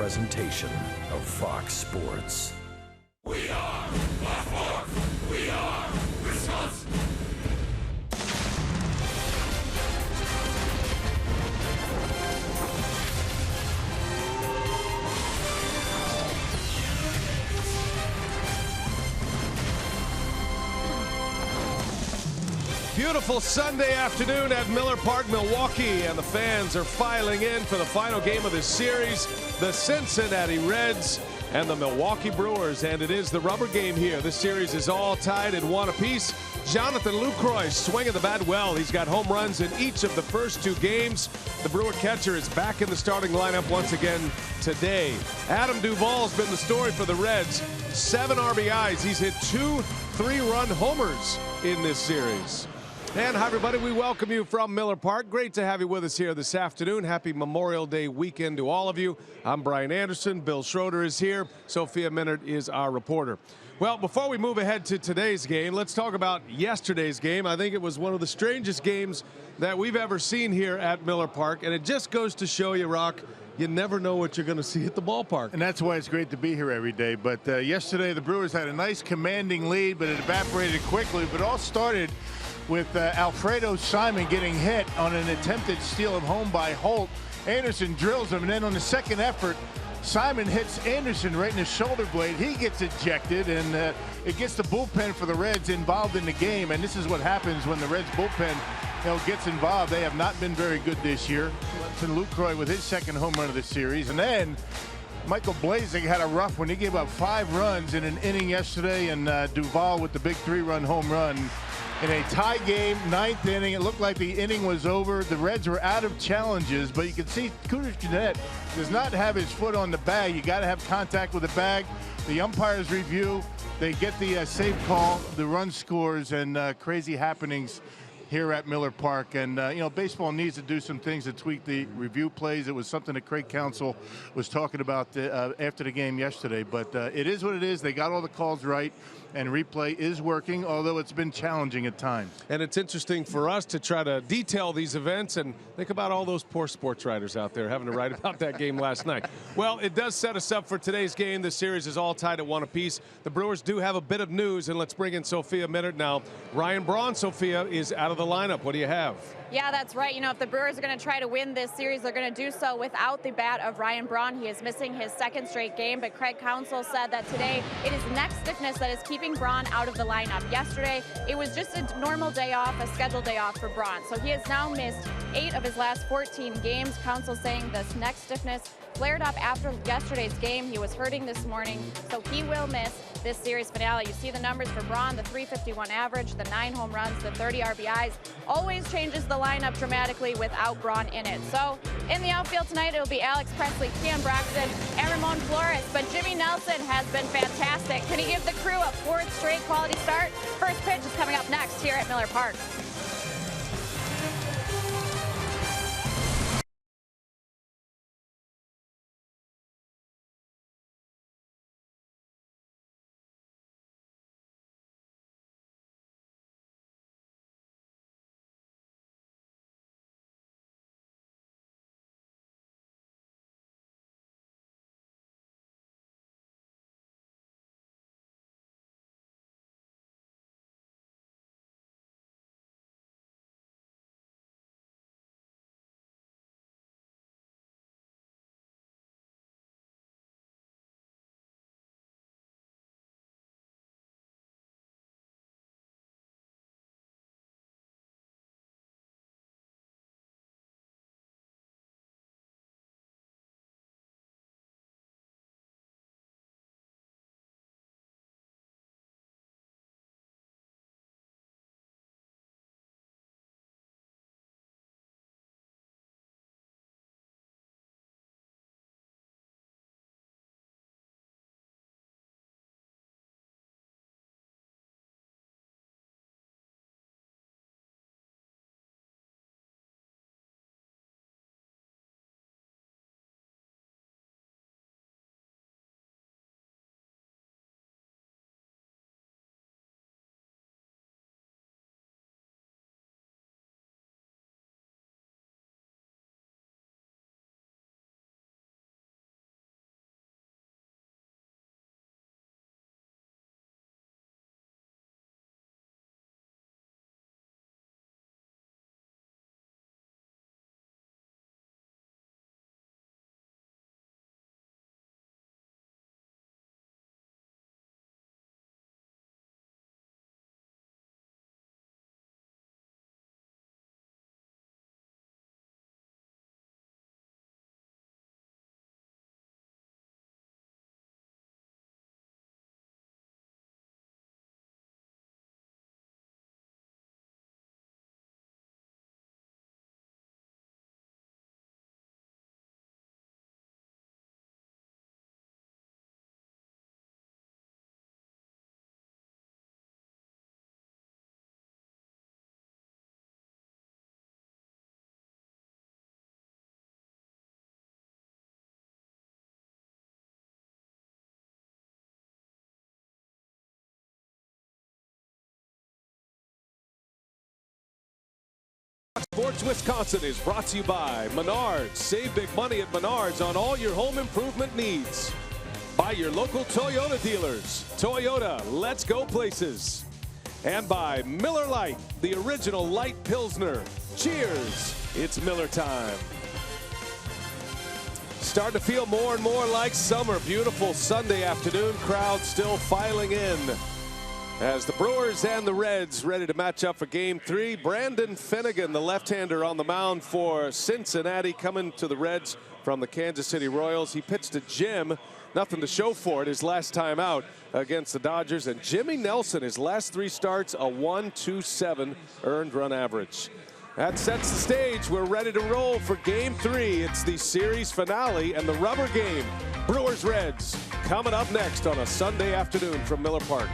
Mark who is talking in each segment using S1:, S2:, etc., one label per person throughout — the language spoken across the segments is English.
S1: presentation of Fox Sports.
S2: We are Baltimore. We are Wisconsin.
S3: Beautiful Sunday afternoon at Miller Park, Milwaukee, and the fans are filing in for the final game of this series. The Cincinnati Reds and the Milwaukee Brewers, and it is the rubber game here. This series is all tied at 1 apiece. Jonathan LUCROY swinging the bat well. He's got home runs in each of the first 2 games. The Brewer catcher is back in the starting lineup once again today. Adam DUVALL has been the story for the Reds. 7 RBIs. He's hit 2 3-run homers in this series. And hi, everybody. We welcome you from Miller Park. Great to have you with us here this afternoon. Happy Memorial Day weekend to all of you. I'm Brian Anderson. Bill Schroeder is here. Sophia Minard is our reporter. Well, before we move ahead to today's game, let's talk about yesterday's game. I think it was one of the strangest games that we've ever seen here at Miller Park. And it just goes to show you, Rock, you never know what you're going to see at the ballpark.
S4: And that's why it's great to be here every day. But yesterday, the Brewers had a nice commanding lead, but it evaporated quickly. But it all started with Alfredo Simon getting hit on an attempted steal at home by Holt. Anderson drills him, and then on the second effort, Simon hits Anderson right in the shoulder blade. He gets ejected, and it gets the bullpen for the Reds involved in the game. And this is what happens when the Reds bullpen gets involved. They have not been very good this year. LUCROY with his second home run of the series. And then Michael Blazing had a rough one. He gave up 5 runs in an inning yesterday, and DUVALL with the big 3-run home run. In a tie game, 9th inning, it looked like the inning was over. The Reds were out of challenges, but you can see Jeanette does not have his foot on the bag. You got to have contact with the bag. The umpires review. They get the save call, the run scores, and crazy happenings here at Miller Park. And baseball needs to do some things to tweak the review plays. It was something that Craig Counsell was talking about after the game yesterday. But it is what it is. They got all the calls right, and replay is working, although it's been challenging at times.
S3: And it's interesting for us to try to detail these events and think about all those poor sports writers out there having to write about that game last night. Well, it does set us up for today's game. The series is all tied at 1 apiece. The Brewers do have a bit of news, and let's bring in Sophia Minard now. Ryan Braun, Sophia, is out of the lineup. What do you have?
S5: Yeah, that's right. If the Brewers are going to try to win this series, they're going to do so without the bat of Ryan Braun. He is missing his 2nd straight game, but Craig Counsell said that today it is neck stiffness that is keeping Braun out of the lineup. Yesterday, it was just a normal day off, a scheduled day off for Braun. So he has now missed 8 of his last 14 games. Counsell saying this neck stiffness flared up after yesterday's game. He was hurting this morning, so he will miss this series finale. You see the numbers for Braun, the .351 average, the 9 home runs, the 30 RBIs. Always changes the lineup dramatically without Braun in it. So in the outfield tonight, it'll be Alex Presley, Keon Broxton, and Ramon Flores. But Jimmy Nelson has been fantastic. Can he give the crew a 4th straight quality start? First pitch is coming up next here at Miller Park.
S3: Sports Wisconsin is brought to you by Menards. Save big money at Menards on all your home improvement needs. By your local Toyota dealers. Toyota, let's go places. And by Miller Lite, the original light Pilsner. Cheers, it's Miller time. Starting to feel more and more like summer. Beautiful Sunday afternoon. Crowd still filing in as the Brewers and the Reds ready to match up for Game 3. Brandon Finnegan, the left-hander on the mound for Cincinnati, coming to the Reds from the Kansas City Royals. He pitched to Jim. Nothing to show for it his last time out against the Dodgers. And Jimmy Nelson, his last 3 starts, a 1.27 earned run average. That sets the stage. We're ready to roll for Game 3. It's the series finale and the rubber game. Brewers-Reds coming up next on a Sunday afternoon from Miller Park.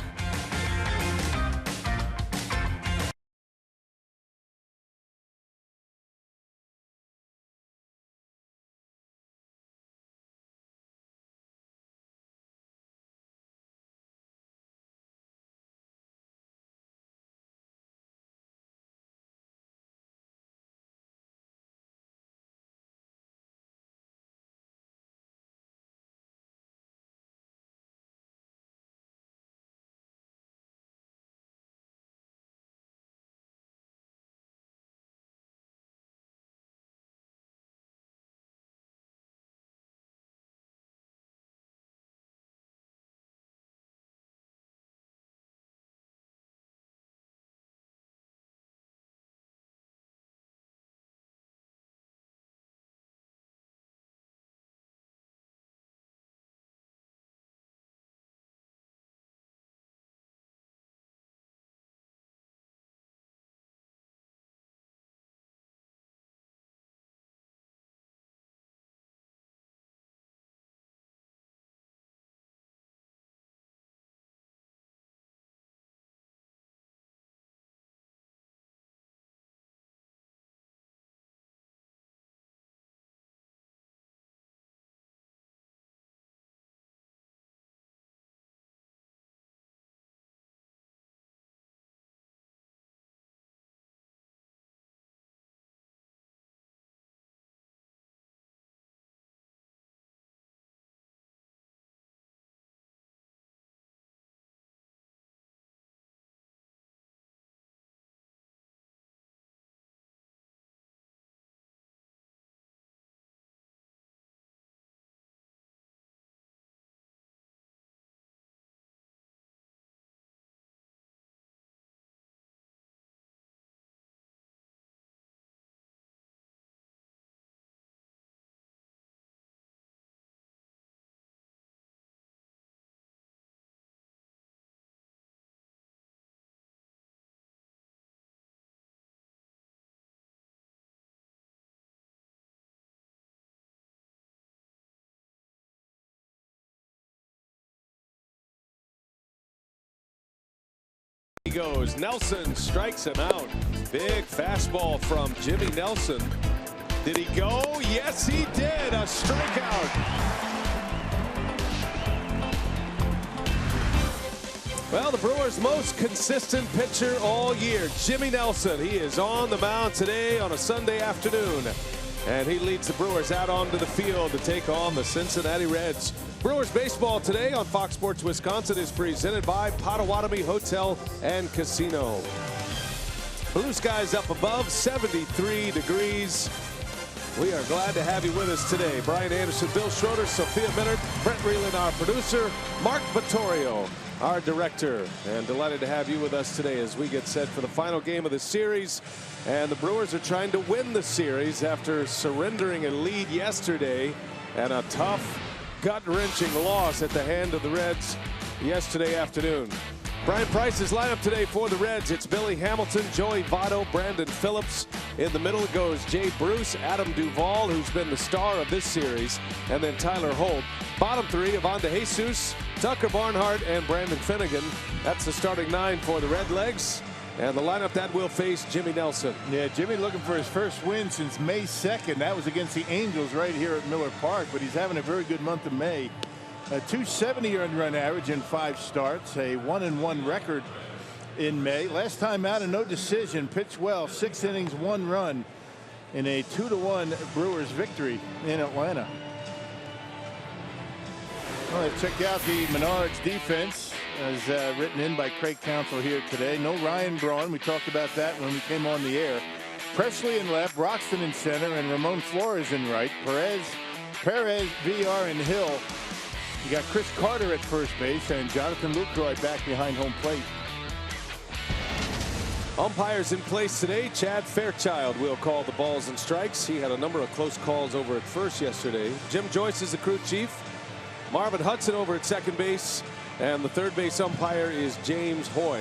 S3: He goes. Nelson strikes him out. Big fastball from Jimmy Nelson. Did he go? Yes, he did. A strikeout. Well, the Brewers' most consistent pitcher all year, Jimmy Nelson. He is on the mound today on a Sunday afternoon. And he leads the Brewers out onto the field to take on the Cincinnati Reds. Brewers baseball today on Fox Sports Wisconsin is presented by Potawatomi Hotel and Casino. Blue skies up above, 73 degrees. We are glad to have you with us today. Brian Anderson, Bill Schroeder, Sophia Minard, Brent Reeland, our producer, Mark Vittorio, our director. And delighted to have you with us today as we get set for the final game of the series. And the Brewers are trying to win the series after surrendering a lead yesterday and a tough, gut-wrenching loss at the hand of the Reds yesterday afternoon. Brian Price's lineup today for the Reds. It's Billy Hamilton, Joey Votto, Brandon Phillips. In the middle it goes Jay Bruce, Adam Duvall, who's been the star of this series, and then Tyler Holt. Bottom 3, Ivan DeJesus, Tucker Barnhart, and Brandon Finnegan. That's the starting 9 for the Redlegs. And the lineup that will face Jimmy Nelson.
S4: Yeah, Jimmy looking for his first win since May 2nd. That was against the Angels right here at Miller Park, but he's having a very good month of May. A 270 earned run average in 5 starts, a 1-1 record in May. Last time out, a no decision. Pitched well, 6 innings, 1 run in a 2-1 Brewers victory in Atlanta. Well, let's check out the Menards defense as written in by Craig Counsell here today. No Ryan Braun. We talked about that when we came on the air. Presley in left, Broxton in center, and Ramon Flores in right. Perez, VR, and Hill. You got Chris Carter at first base and Jonathan Lucroy back behind home plate.
S3: Umpires in place today. Chad Fairchild will call the balls and strikes. He had a number of close calls over at first yesterday. Jim Joyce is the crew chief. Marvin Hudson over at second base. And the third base umpire is James Hoy.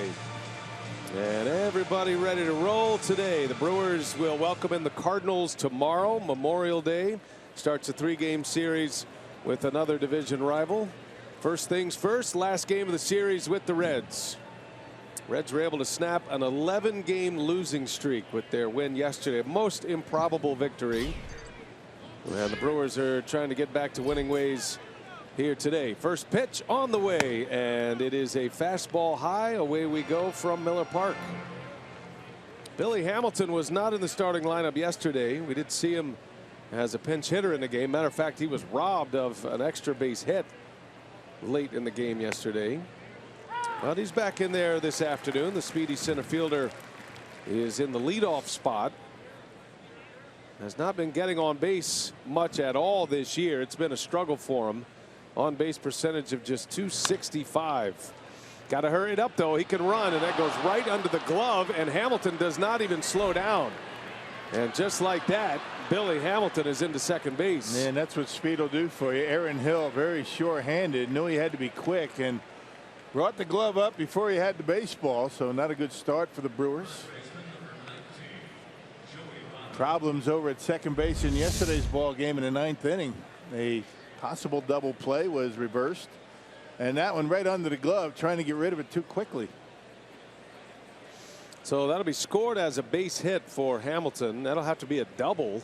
S3: And everybody ready to roll today. The Brewers will welcome in the Cardinals tomorrow, Memorial Day. Starts a 3-game series with another division rival. First things first, last game of the series with the Reds. Reds were able to snap an 11-game losing streak with their win yesterday. Most improbable victory. And the Brewers are trying to get back to winning ways here today. First pitch on the way, and it is a fastball high. Away we go from Miller Park. Billy Hamilton was not in the starting lineup yesterday. We did see him as a pinch hitter in the game. Matter of fact, he was robbed of an extra base hit late in the game yesterday. But he's back in there this afternoon. The speedy center fielder is in the leadoff spot. Has not been getting on base much at all this year. It's been a struggle for him. On base percentage of just .265. Got to hurry it up though. He can run, and that goes right under the glove, and Hamilton does not even slow down. And just like that, Billy Hamilton is into second base.
S4: And that's what speed will do for you. Aaron Hill, very sure-handed, knew he had to be quick and brought the glove up before he had the baseball. So not a good start for the Brewers. Problems over at second base in yesterday's ball game in the 9th inning. A possible double play was reversed, and that one right under the glove, trying to get rid of it too quickly.
S3: So that'll be scored as a base hit for Hamilton. That'll have to be a double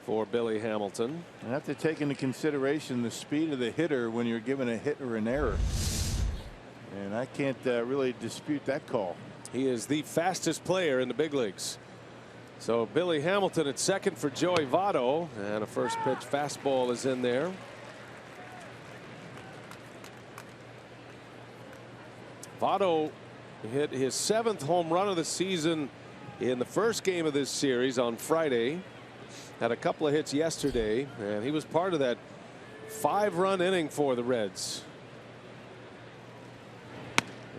S3: for Billy Hamilton.
S4: You have to take into consideration the speed of the hitter when you're given a hit or an error, and I can't really dispute that call.
S3: He is the fastest player in the big leagues. So Billy Hamilton at second for Joey Votto, and a first pitch fastball is in there. Votto hit his 7th home run of the season in the first game of this series on Friday. Had a couple of hits yesterday, and he was part of that 5-run inning for the Reds.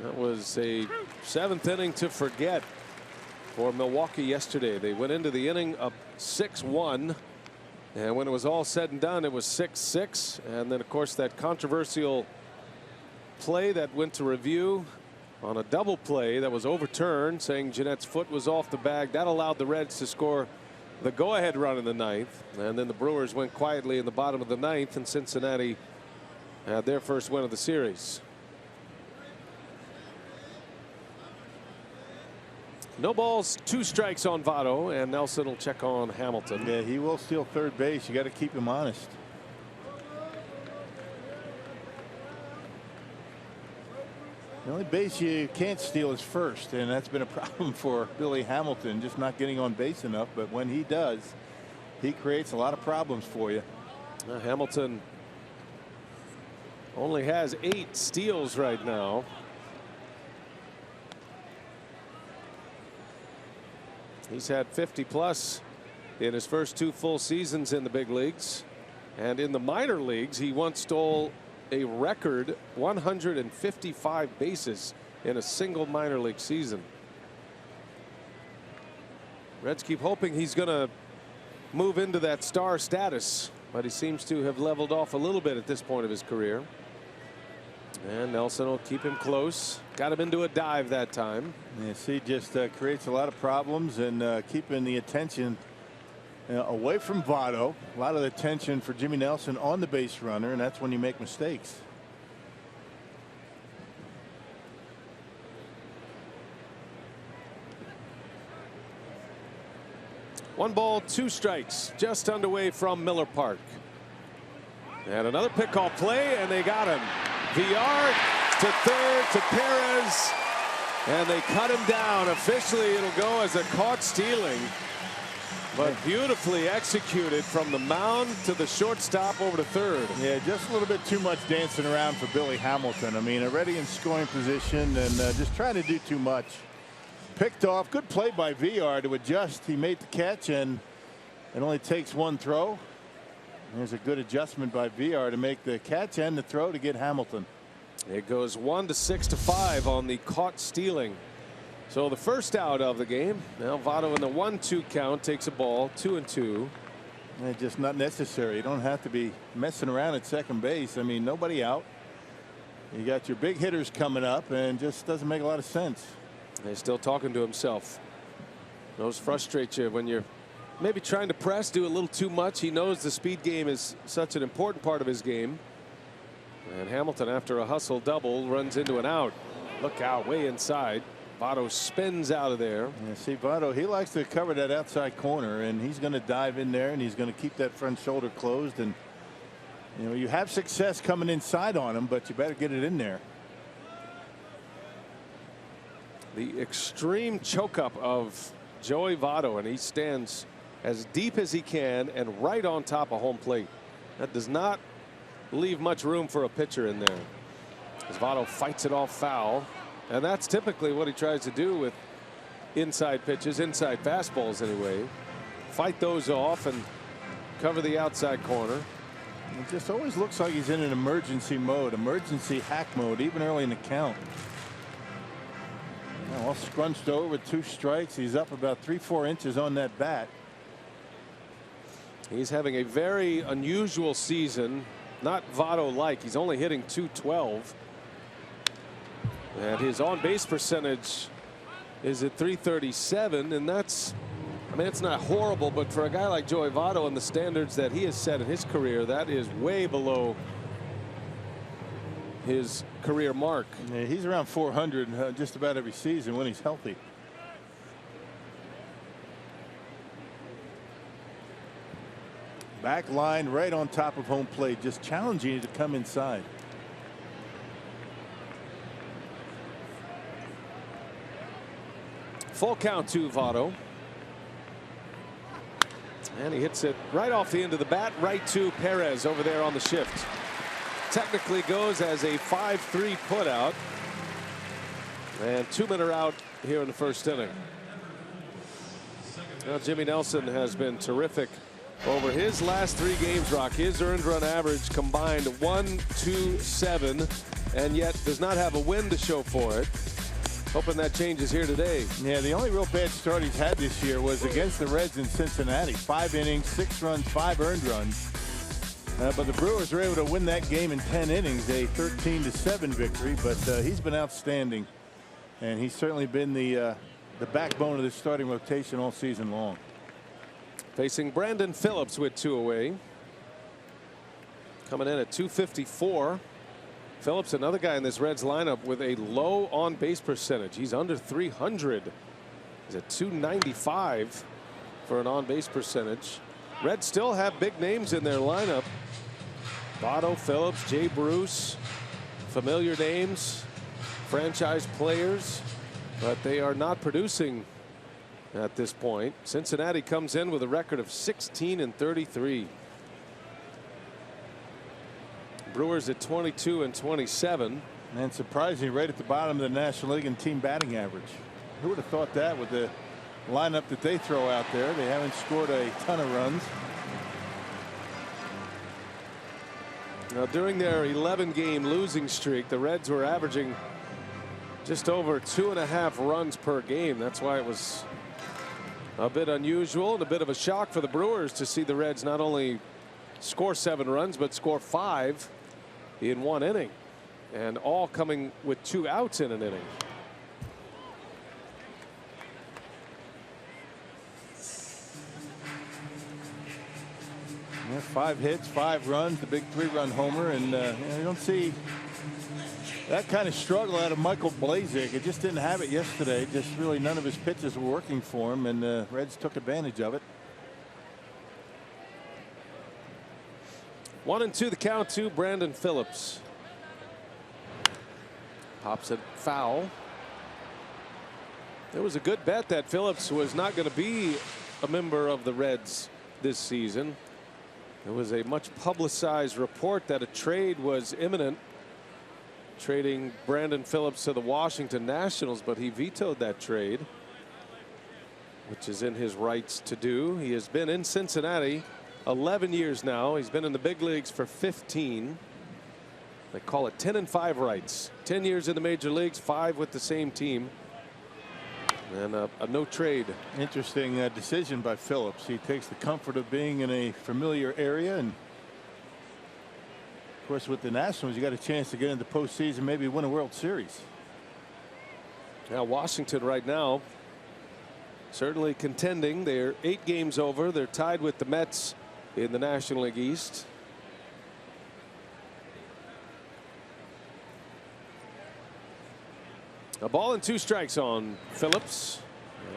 S3: That was a 7th inning to forget for Milwaukee yesterday. They went into the inning up 6-1, and when it was all said and done, it was 6-6. And then of course that controversial play that went to review on a double play that was overturned, saying Jeanette's foot was off the bag. That allowed the Reds to score the go-ahead run in the 9th, and then the Brewers went quietly in the bottom of the 9th, and Cincinnati had their first win of the series. No balls, 2 strikes on Votto, and Nelson will check on Hamilton.
S4: Yeah, he will steal third base. You got to keep him honest. The only base you can't steal is first, and that's been a problem for Billy Hamilton, just not getting on base enough. But when he does, he creates a lot of problems for you.
S3: Hamilton only has 8 steals right now. He's had 50+ in his first 2 full seasons in the big leagues, and in the minor leagues he once stole a record 155 bases in a single minor league season. Reds keep hoping he's going to move into that star status, but he seems to have leveled off a little bit at this point of his career. And Nelson will keep him close. Got him into a dive that time.
S4: Yes, he just creates a lot of problems, and keeping the attention away from Votto. A lot of the attention for Jimmy Nelson on the base runner, and that's when you make mistakes.
S3: One ball, 2 strikes, just underway from Miller Park. And another pickoff play, and they got him. VR to third to Perez. And they cut him down. Officially, it'll go as a caught stealing. But beautifully executed from the mound to the shortstop over to third.
S4: Yeah, just a little bit too much dancing around for Billy Hamilton. I mean, already in scoring position and just trying to do too much. Picked off. Good play by VR to adjust. He made the catch, and it only takes one throw. There's a good adjustment by VR to make the catch and the throw to get Hamilton.
S3: It goes 1 to 6 to 5 on the caught stealing. So the first out of the game. Now Votto in the 1-2 count takes a ball, 2-2.
S4: It's just not necessary. You don't have to be messing around at second base. I mean, nobody out. You got your big hitters coming up, and just doesn't make a lot of sense.
S3: He's still talking to himself. Those frustrate you when you're maybe trying to press, do a little too much. He knows the speed game is such an important part of his game. And Hamilton, after a hustle double, runs into an out. Look out, way inside. Votto spins out of there.
S4: Yeah, see, Votto, he likes to cover that outside corner, and he's going to dive in there, and he's going to keep that front shoulder closed. And you know, you have success coming inside on him, but you better get it in there.
S3: The extreme choke up of Joey Votto, and he stands as deep as he can and right on top of home plate. That does not leave much room for a pitcher in there, as Votto fights it off foul. And that's typically what he tries to do with inside pitches, inside fastballs anyway. Fight those off and cover the outside corner.
S4: It just always looks like he's in an emergency mode, emergency hack mode, even early in the count. Now, all scrunched over with 2 strikes. He's up about 3-4 inches on that bat.
S3: He's having a very unusual season. Not Votto-like. He's only hitting .212. And his on-base percentage is at .337, and that's, I mean, it's not horrible, but for a guy like Joey Votto and the standards that he has set in his career, that is way below his career mark.
S4: Yeah, he's around 400 just about every season when he's healthy. Back line right on top of home plate, just challenging you to come inside.
S3: Full count to Votto. And he hits it right off the end of the bat, right to Perez over there on the shift. Technically goes as a 5-3 putout. And 2-men are out here in the first inning. Now Jimmy Nelson has been terrific over his last 3 games, Rock. His earned run average combined 127, and yet does not have a win to show for it. Hoping that changes here today.
S4: Yeah, the only real bad start he's had this year was against the Reds in Cincinnati. 5 innings, 6 runs, 5 earned runs. But the Brewers were able to win that game in 10 innings, a 13-7 victory. But he's been outstanding, and he's certainly been the backbone of the starting rotation all season long.
S3: Facing Brandon Phillips with 2 away. Coming in at .254. Phillips, another guy in this Reds lineup with a low on base percentage. He's under 300. He's at .295 for an on base percentage. Reds still have big names in their lineup. Votto, Phillips, Jay Bruce, familiar names, franchise players, but they are not producing at this point. Cincinnati comes in with a record of 16-33. Brewers at 22-27.
S4: And surprisingly, right at the bottom of the National League in team batting average. Who would have thought that with the lineup that they throw out there? They haven't scored a ton of runs.
S3: Now, during their 11-game losing streak, the Reds were averaging just over 2.5 runs per game. That's why it was a bit unusual and a bit of a shock for the Brewers to see the Reds not only score 7 runs, but score 5 in 1 inning, and all coming with 2 outs in an inning.
S4: Yeah, 5 hits, 5 runs, the big 3-run homer, and you know, you don't see that kind of struggle out of Michael Blazek. It just didn't have it yesterday. Just really none of his pitches were working for him, and the Reds took advantage of it.
S3: 1-2 the count to Brandon Phillips. Pops it foul. It was a good bet that Phillips was not going to be a member of the Reds this season. There was a much publicized report that a trade was imminent, trading Brandon Phillips to the Washington Nationals, but he vetoed that trade, which is in his rights to do. He has been in Cincinnati 11 years now. He's been in the big leagues for 15. They call it 10-5 rights. 10 years in the major leagues, 5 with the same team. And a no trade.
S4: Interesting decision by Phillips. He takes the comfort of being in a familiar area, and of course with the Nationals you got a chance to get into the postseason, maybe win a World Series.
S3: Now Washington right now certainly contending. They're 8 games over. They're tied with the Mets in the National League East. A ball and 2 strikes on Phillips.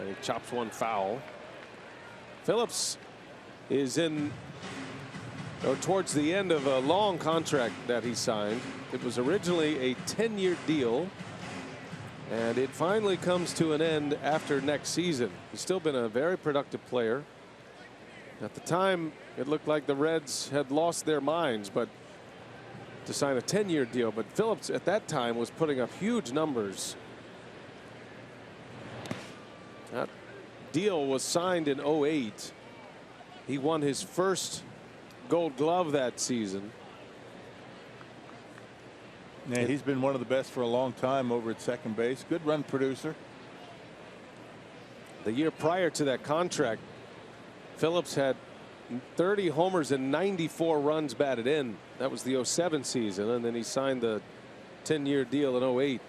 S3: He chops one foul. Phillips is in or towards the end of a long contract that he signed. It was originally a 10-year deal, and it finally comes to an end after next season. He's still been a very productive player. At the time, it looked like the Reds had lost their minds, but to sign a 10-year deal. But Phillips at that time was putting up huge numbers. That deal was signed in 08. He won his first Gold Glove that season.
S4: Yeah, he's been one of the best for a long time over at second base. Good run producer.
S3: The year prior to that contract, Phillips had 30 homers and 94 runs batted in. That was the 07 season, and then he signed the 10-year deal in 08.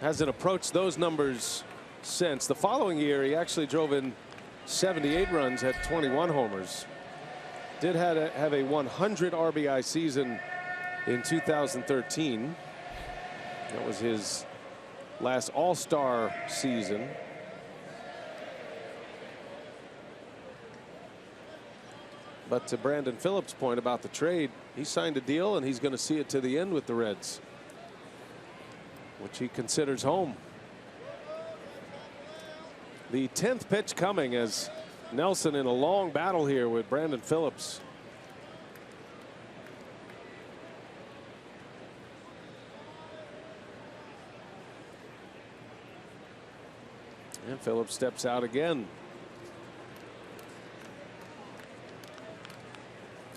S3: Hasn't approached those numbers since. The following year, he actually drove in 78 runs, had 21 homers. Did have a 100 RBI season in 2013. That was his last All-Star season. But to Brandon Phillips' point about the trade, he signed a deal and he's going to see it to the end with the Reds, which he considers home. The 10th pitch coming as Nelson in a long battle here with Brandon Phillips. And Phillips steps out again.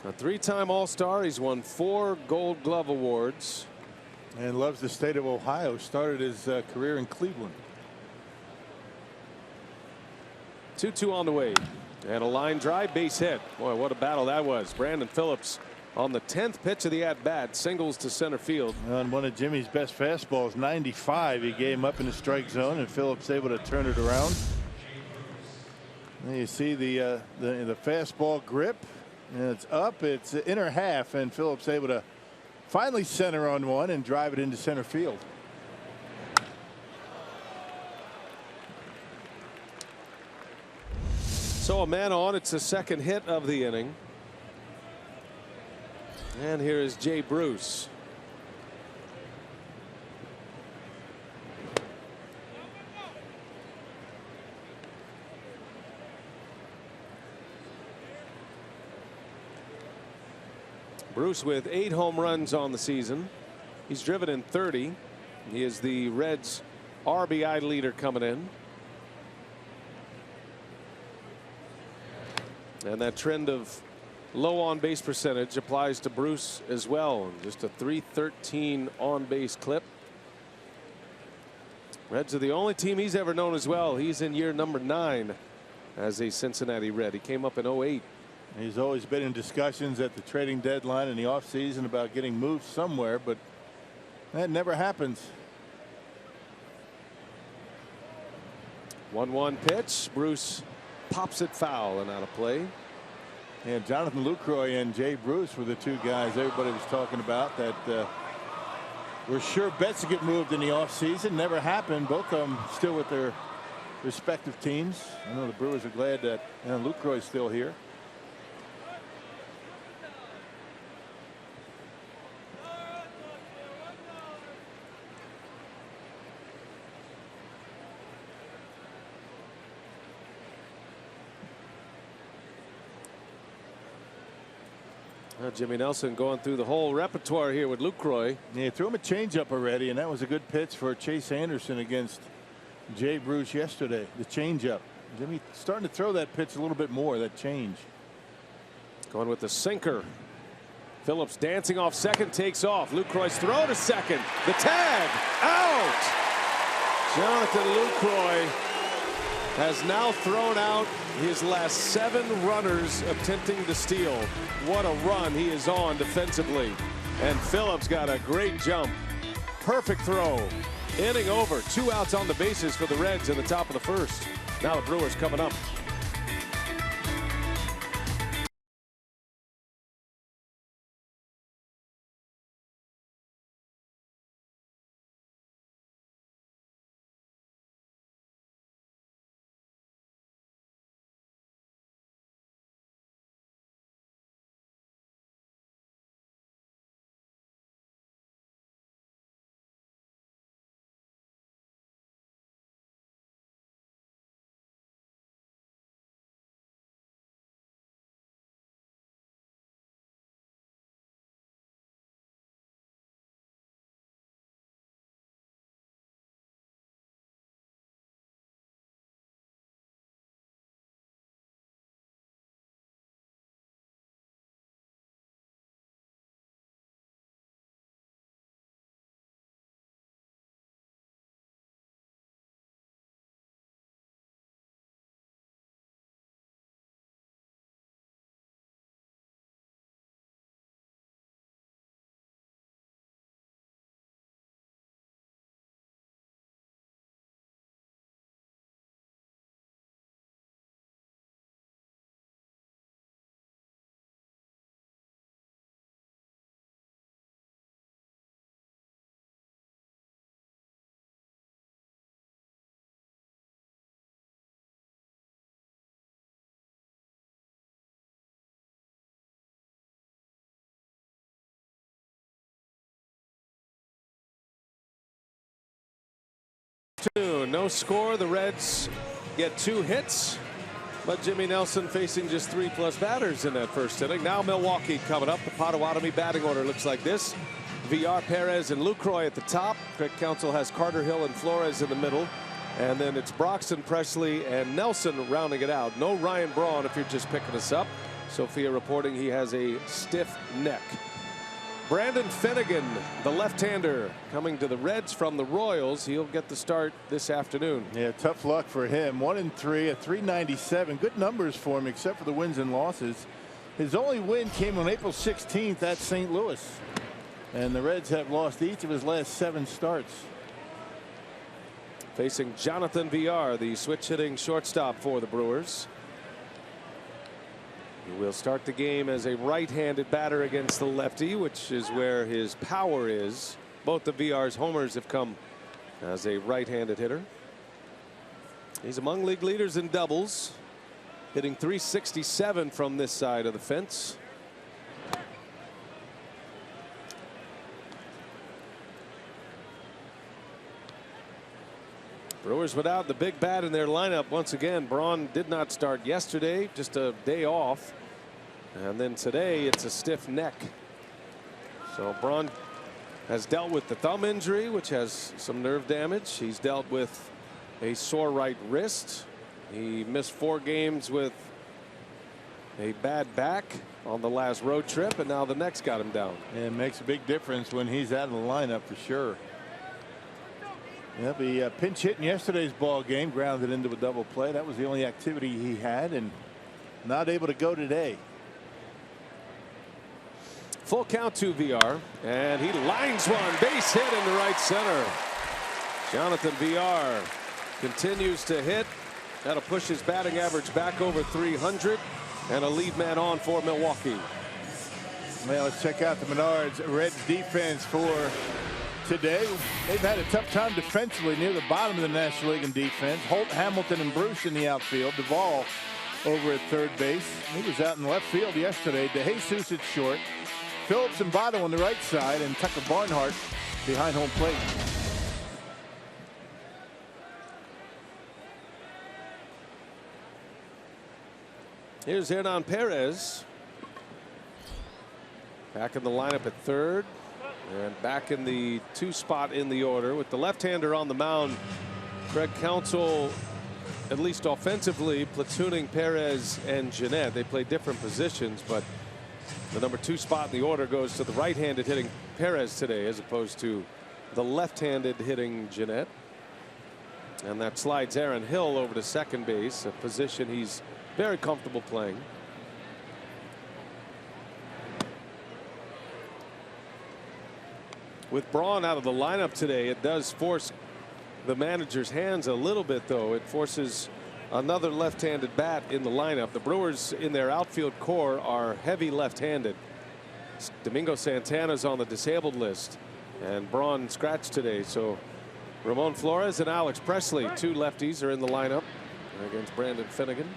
S3: A 3-time All-Star. He's won 4 Gold Glove awards.
S4: And loves the state of Ohio. Started his career in Cleveland.
S3: 2-2 on the way. And a line drive, base hit. Boy, what a battle that was. Brandon Phillips on the 10th pitch of the at-bat, singles to center field.
S4: On one of Jimmy's best fastballs, 95. He gave him up in the strike zone, and Phillips able to turn it around. And you see the fastball grip, and it's up. It's inner half, and Phillips able to finally center on one and drive it into center field.
S3: So a man on. It's the second hit of the inning. And here is Jay Bruce. Bruce with 8 home runs on the season. He's driven in 30. He is the Reds' RBI leader coming in. And that trend of low on base percentage applies to Bruce as well. Just a .313 on base clip. Reds are the only team he's ever known as well. He's in year number 9 as a Cincinnati Red. He came up in 08.
S4: He's always been in discussions at the trading deadline in the offseason about getting moved somewhere, but that never happens.
S3: 1-1 pitch. Bruce pops it foul and out of play.
S4: And Jonathan Lucroy and Jay Bruce were the 2 guys everybody was talking about that were sure bets to get moved in the offseason. Never happened. Both of them still with their respective teams. I know the Brewers are glad that Lucroy is still here.
S3: Jimmy Nelson going through the whole repertoire here with LUCROY.
S4: Yeah, threw him a changeup already, and that was a good pitch for Chase Anderson against Jay Bruce yesterday. The changeup. Jimmy starting to throw that pitch a little bit more, that change.
S3: Going with the sinker. Phillips dancing off second, takes off. LUCROY's throw to second. The tag, out! Jonathan LUCROY has now thrown out his last 7 runners attempting to steal. What a run he is on defensively. And Phillips got a great jump. Perfect throw. Inning over. 2 outs on the bases for the Reds in the top of the first. Now the Brewers coming up. No score. The Reds get 2 hits, but Jimmy Nelson facing just 3+ batters in that first inning. Now Milwaukee coming up. The Potawatomi batting order looks like this: VR, Perez, and LUCROY at the top. Craig Counsell has Carter, Hill, and Flores in the middle, and then it's Broxton, Presley, and Nelson rounding it out. No Ryan Braun if you're just picking us up. Sophia reporting he has a stiff neck. Brandon Finnegan, the left-hander, coming to the Reds from the Royals. He'll get the start this afternoon.
S4: Yeah, tough luck for him. 1-3, a 397. Good numbers for him, except for the wins and losses. His only win came on April 16th at St. Louis. And the Reds have lost each of his last 7 starts.
S3: Facing Jonathan VR, the switch-hitting shortstop for the Brewers. He will start the game as a right-handed batter against the lefty, which is where his power is. Both of VR's homers have come as a right-handed hitter. He's among league leaders in doubles, hitting .367 from this side of the fence. Brewers without the big bat in their lineup once again. Braun did not start yesterday, just a day off. And then today it's a stiff neck. So Braun has dealt with the thumb injury, which has some nerve damage. He's dealt with a sore right wrist. He missed 4 games with a bad back on the last road trip, and now the neck's got him down.
S4: And it makes a big difference when he's out of the lineup for sure. Yep, he pinch hit in yesterday's ball game, grounded into a double play. That was the only activity he had, and not able to go today.
S3: Full count to VR, and he lines one, base hit in the right center. Jonathan VR continues to hit. That'll push his batting average back over 300, and a lead man on for Milwaukee.
S4: Well, let's check out the Menards Reds defense for today. They've had a tough time defensively near the bottom of the National League in defense. Holt, Hamilton, and Bruce in the outfield. DUVALL over at third base. He was out in left field yesterday. DeJesus at short. Phillips and Votto on the right side, and Tucker Barnhart behind home plate.
S3: Here's Hernan Perez. Back in the lineup at third. And back in the 2 spot in the order with the left-hander on the mound. Craig Counsell, at least offensively, platooning Perez and Jeanette. They play different positions, but the number 2 spot in the order goes to the right-handed hitting Perez today, as opposed to the left-handed hitting Jeanette. And that slides Aaron Hill over to second base, a position he's very comfortable playing. With Braun out of the lineup today, it does force the manager's hands a little bit, though. It forces another left-handed bat in the lineup. The Brewers in their outfield core are heavy left-handed. Domingo Santana's on the disabled list, and Braun scratched today. So Ramon Flores and Alex Presley, 2 lefties, are in the lineup against Brandon Finnegan.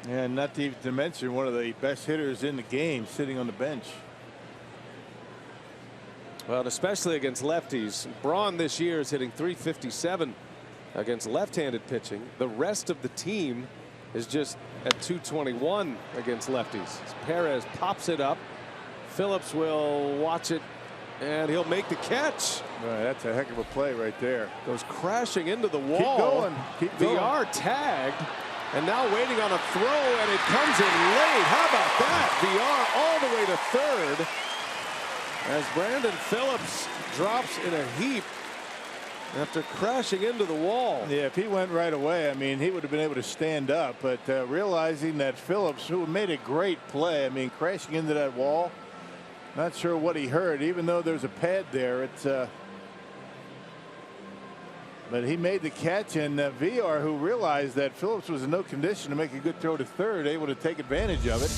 S4: And not to mention one of the best hitters in the game sitting on the bench.
S3: Well, especially against lefties. Braun this year is hitting .357 against left-handed pitching. The rest of the team is just at .221 against lefties. Perez pops it up. Phillips will watch it, and he'll make the catch.
S4: That's a heck of a play right there.
S3: Goes crashing into the wall.
S4: Keep going. Keep going.
S3: VR tagged, and now waiting on a throw, and it comes in late. How about that? VR all the way to third, as Brandon Phillips drops in a heap after crashing into the wall.
S4: Yeah, if he went right away, I mean, he would have been able to stand up. But realizing that Phillips, who made a great play, I mean, crashing into that wall, not sure what he heard, even though there's a pad there. It's but he made the catch, and VR, who realized that Phillips was in no condition to make a good throw to third, able to take advantage of it.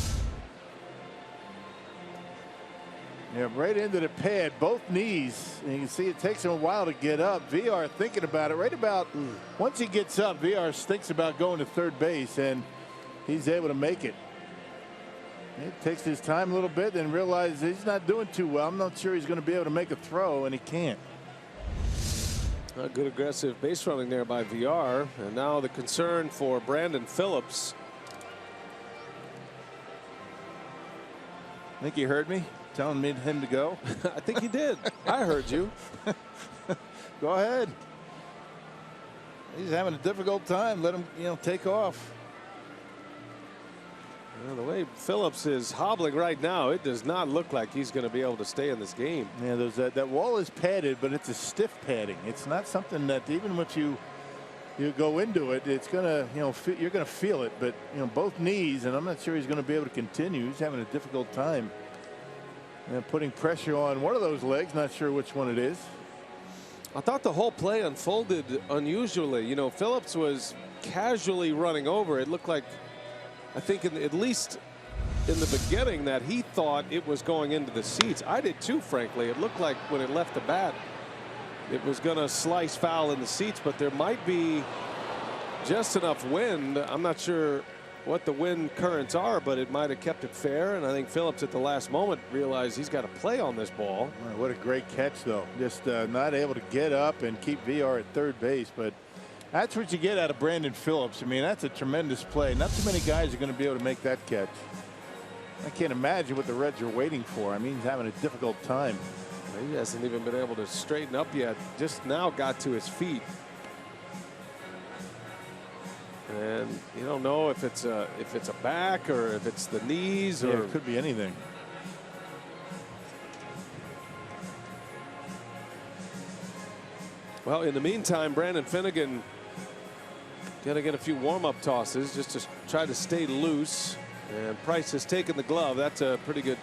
S4: Yeah, right into the pad, both knees. And you can see it takes him a while to get up. VR thinking about it right about once he gets up, VR thinks about going to third base, and he's able to make it. It takes his time a little bit, then realizes he's not doing too well. I'm not sure he's going to be able to make a throw, and he can't.
S3: A good aggressive base running there by VR. And now the concern for Brandon Phillips.
S4: I think you heard me telling him to go.
S3: I think he did. I heard you.
S4: Go ahead. He's having a difficult time. Let him, take off.
S3: Well, the way Phillips is hobbling right now, it does not look like he's going to be able to stay in this game.
S4: Yeah, there's that wall is padded, but it's a stiff padding. It's not something that even if you go into it, it's gonna, you're gonna feel it. But both knees, and I'm not sure he's going to be able to continue. He's having a difficult time. Putting pressure on one of those legs. Not sure which one it is.
S3: I thought the whole play unfolded unusually. Phillips was casually running over. It looked like, I think at least in the beginning, that he thought it was going into the seats. I did too, frankly. It looked like when it left the bat, it was going to slice foul in the seats, but there might be just enough wind. I'm not sure what the wind currents are, but it might have kept it fair. And I think Phillips at the last moment realized he's got to play on this ball.
S4: What a great catch, though. Just not able to get up and keep VR at third base. But that's what you get out of Brandon Phillips. I mean, that's a tremendous play. Not too many guys are going to be able to make that catch. I can't imagine what the Reds are waiting for. I mean, he's having a difficult time.
S3: He hasn't even been able to straighten up yet. Just now got to his feet. And you don't know if it's a back or if it's the knees, or
S4: it could be anything.
S3: Well, in the meantime, Brandon Finnegan gonna get a few warm-up tosses just to try to stay loose. And Price has taken the glove. That's a pretty good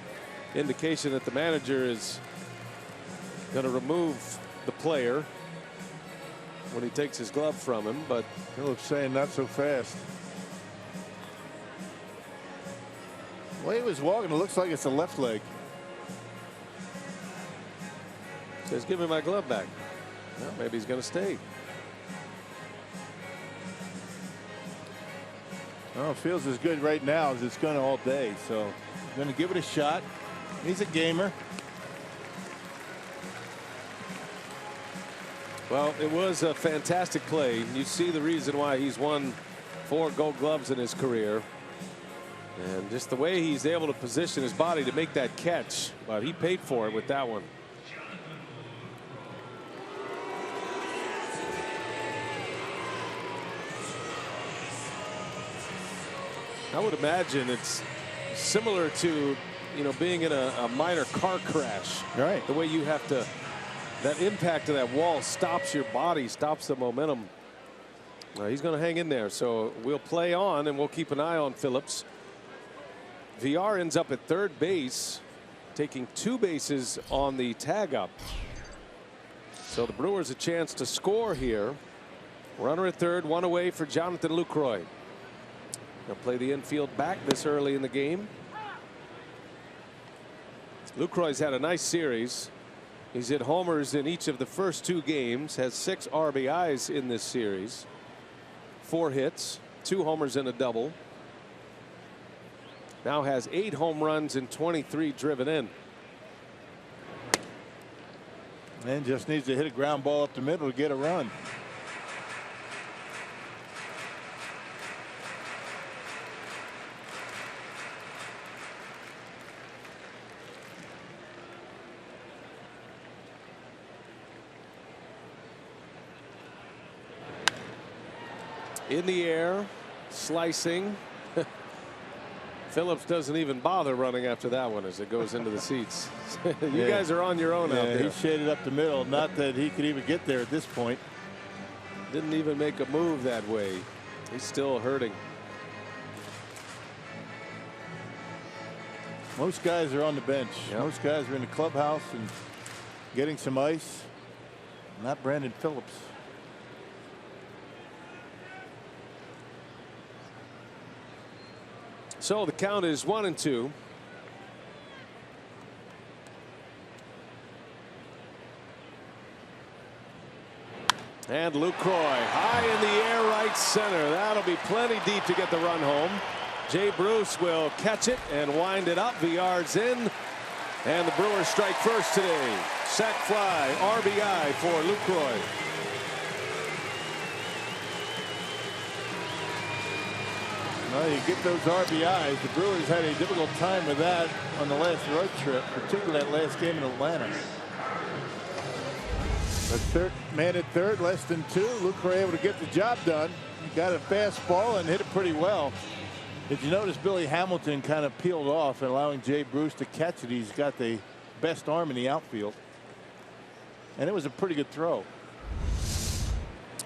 S3: indication that the manager is going to remove the player when he takes his glove from him. But
S4: Phillips saying not so fast. The way he was walking, it looks like it's a left leg.
S3: Says, give me my glove back. Well, maybe he's going to stay.
S4: Well, it feels as good right now as it's going to all day. So going to give it a shot. He's a gamer.
S3: Well, it was a fantastic play. You see the reason why he's won 4 Gold Gloves in his career. And just the way he's able to position his body to make that catch, but he paid for it with that one. I would imagine it's similar to, you know, being in a minor car crash.
S4: Right.
S3: The way you have to, that impact of that wall stops your body, stops the momentum. He's going to hang in there, so we'll play on and we'll keep an eye on Phillips. VR ends up at third base, taking 2 bases on the tag up. So the Brewers a chance to score here. Runner at third, 1 away for Jonathan Lucroy. He'll play the infield back this early in the game. Lucroy's had a nice series. He's hit homers in each of the first 2 games, has 6 RBIs in this series, 4 hits, 2 homers and a double. Now has 8 home runs and 23 driven in.
S4: And just needs to hit a ground ball up the middle to get a run.
S3: In the air, slicing. Phillips doesn't even bother running after that one as it goes into the seats. You guys are on your own out there.
S4: He shaded up the middle. Not that he could even get there at this point.
S3: Didn't even make a move that way. He's still hurting.
S4: Most guys are on the bench.
S3: Yep.
S4: Most guys are in the clubhouse and getting some ice. Not Brandon Phillips.
S3: So the count is 1-2. And Lucroy high in the air, right center. That'll be plenty deep to get the run home. Jay Bruce will catch it and wind it up. VR's in. And the Brewers strike first today. Sac fly, RBI for Lucroy.
S4: Well, you get those RBIs. The Brewers had a difficult time with that on the last road trip, particularly that last game in Atlanta. The third man at third, less than 2. Lucroy able to get the job done. He got a fastball and hit it pretty well. Did you notice Billy Hamilton kind of peeled off and allowing Jay Bruce to catch it? He's got the best arm in the outfield. And it was a pretty good throw.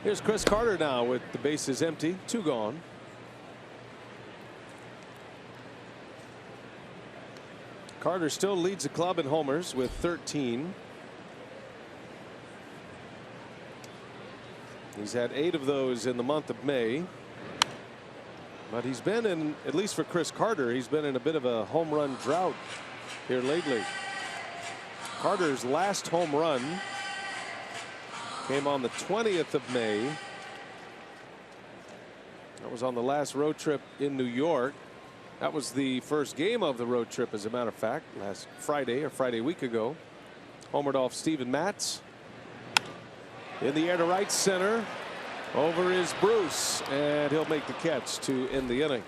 S3: Here's Chris Carter now with the bases empty, 2 gone. Carter still leads the club in homers with 13. He's had 8 of those in the month of May. But he's been in, at least for Chris Carter, he's been in a bit of a home run drought here lately. Carter's last home run came on the 20th of May. That was on the last road trip in New York. That was the first game of the road trip, as a matter of fact, last Friday or Friday week ago. Homered off Steven Matz. In the air to right center. Over is Bruce, and he'll make the catch to end the inning.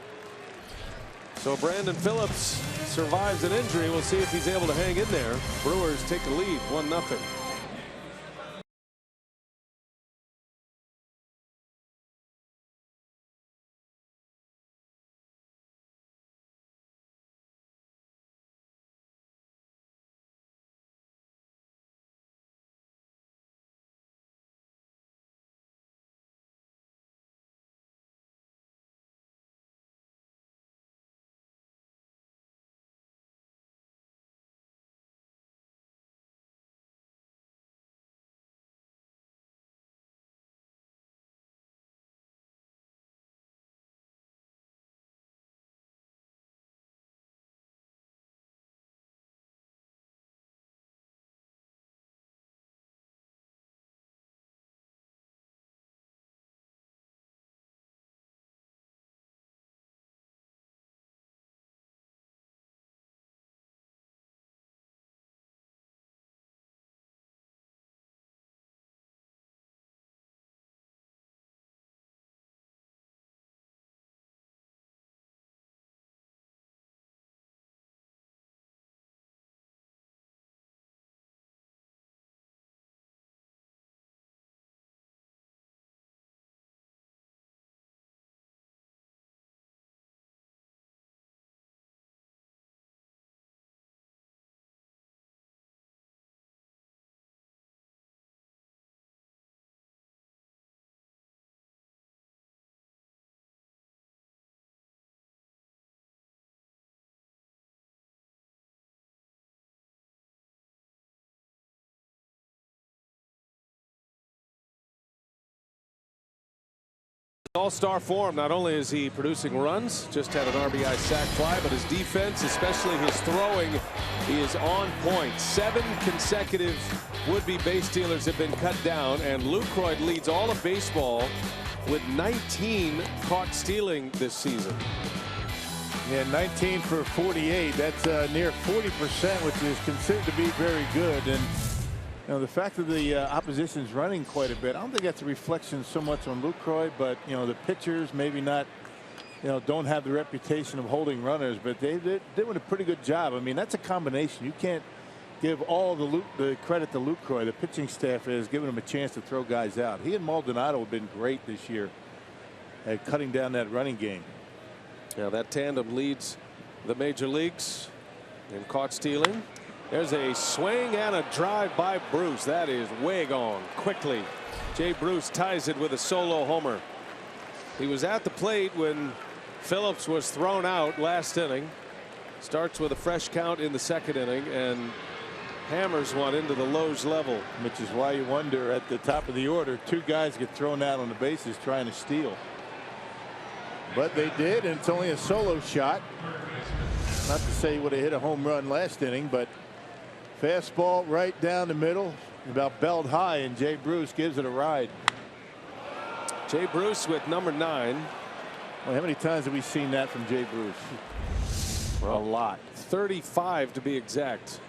S3: So Brandon Phillips survives an injury. We'll see if he's able to hang in there. Brewers take a lead, 1-0. All-star form. Not only is he producing runs, just had an RBI sac fly, but his defense, especially his throwing, he is on point. 7 consecutive would-be base stealers have been cut down, and LUCROY leads all of baseball with 19 caught stealing this season.
S4: Yeah, 19 for 48. That's near 40%, which is considered to be very good. And you know, the fact that the opposition's running quite a bit, I don't think that's a reflection so much on LUCROY, but you know, the pitchers maybe not, you know, don't have the reputation of holding runners, but they're doing a pretty good job. I mean, that's a combination. You can't give all the credit to LUCROY. The pitching staff is giving him a chance to throw guys out. He and Maldonado have been great this year at cutting down that running game.
S3: Now that tandem leads the major leagues in caught stealing. There's a swing and a drive by Bruce. That is way gone quickly. Jay Bruce ties it with a solo homer. He was at the plate when Phillips was thrown out last inning. Starts with a fresh count in the second inning and hammers one into the Lowe's level.
S4: Which is why you wonder at the top of the order, 2 guys get thrown out on the bases trying to steal. But they did, and it's only a solo shot. Not to say he would have hit a home run last inning, but fastball right down the middle, about belt high, and Jay Bruce gives it a ride.
S3: Jay Bruce with number 9.
S4: Well, how many times have we seen that from Jay Bruce? Well, a lot.
S3: 35 to be exact.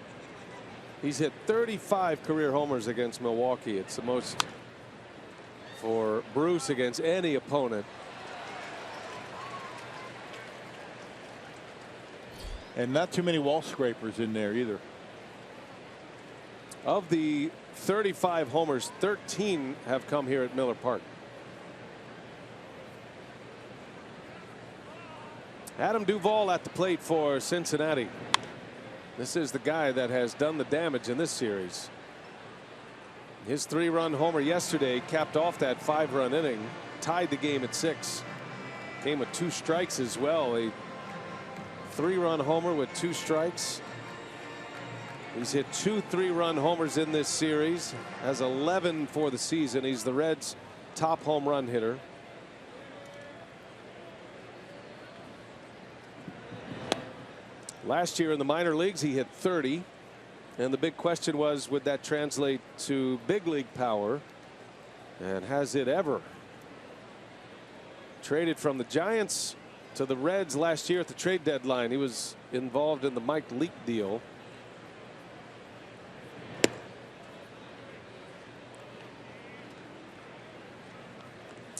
S3: He's hit 35 career homers against Milwaukee. It's the most for Bruce against any opponent.
S4: And not too many wall scrapers in there either.
S3: Of the 35 homers, 13 have come here at Miller Park. Adam Duvall at the plate for Cincinnati. This is the guy that has done the damage in this series. His 3-run homer yesterday capped off that 5-run inning, tied the game at 6. Came with 2 strikes as well. A 3-run homer with 2 strikes. He's hit 2 3-run homers in this series. Has 11 for the season. He's the Reds' top home run hitter. Last year in the minor leagues he hit 30, and the big question was, would that translate to big league power, and has it ever? Traded from the Giants to the Reds last year at the trade deadline. He was involved in the Mike Leake deal.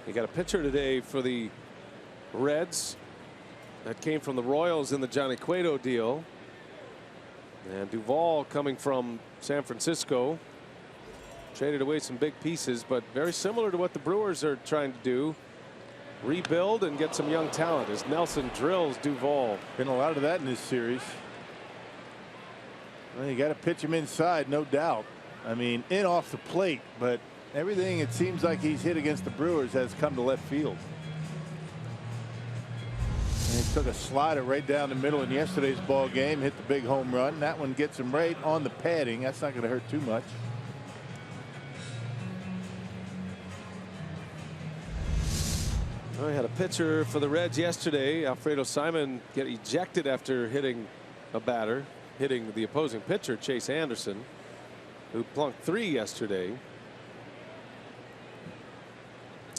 S3: He got a pitcher today for the Reds that came from the Royals in the Johnny Cueto deal. And Duvall coming from San Francisco. Traded away some big pieces, but very similar to what the Brewers are trying to do. Rebuild and get some young talent as Nelson drills Duvall.
S4: Been a lot of that in this series. Well, you got to pitch him inside, no doubt. I mean, in off the plate, but everything it seems like he's hit against the Brewers has come to left field. And he took a slider right down the middle in yesterday's ball game, hit the big home run. That one gets him right on the padding. That's not going to hurt too much.
S3: Well, we had a pitcher for the Reds yesterday, Alfredo Simon, get ejected after hitting a batter, hitting the opposing pitcher, Chase Anderson, who plunked 3 yesterday.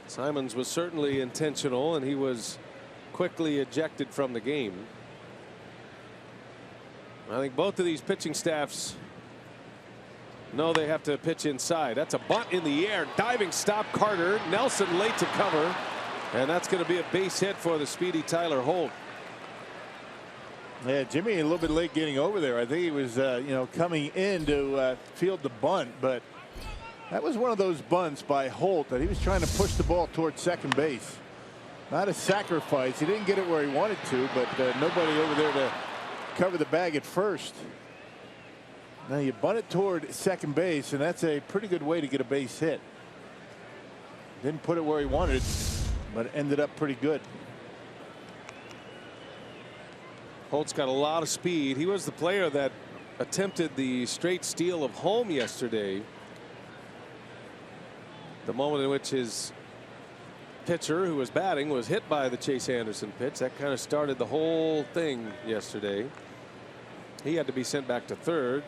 S3: Simons was certainly intentional, and he was quickly ejected from the game. I think both of these pitching staffs know they have to pitch inside. That's a bunt in the air, diving stop. Carter, Nelson late to cover, and that's going to be a base hit for the speedy Tyler Holt.
S4: Yeah, Jimmy a little bit late getting over there. I think he was you know, coming in to field the bunt, but that was one of those bunts by Holt that he was trying to push the ball towards second base. Not a sacrifice. He didn't get it where he wanted to, but nobody over there to cover the bag at first. Now you bunt it toward second base, and that's a pretty good way to get a base hit. Didn't put it where he wanted, but it ended up pretty good.
S3: Holt's got a lot of speed. He was the player that attempted the straight steal of home yesterday. The moment in which his pitcher who was batting was hit by the Chase Anderson pitch. That kind of started the whole thing yesterday. He had to be sent back to third.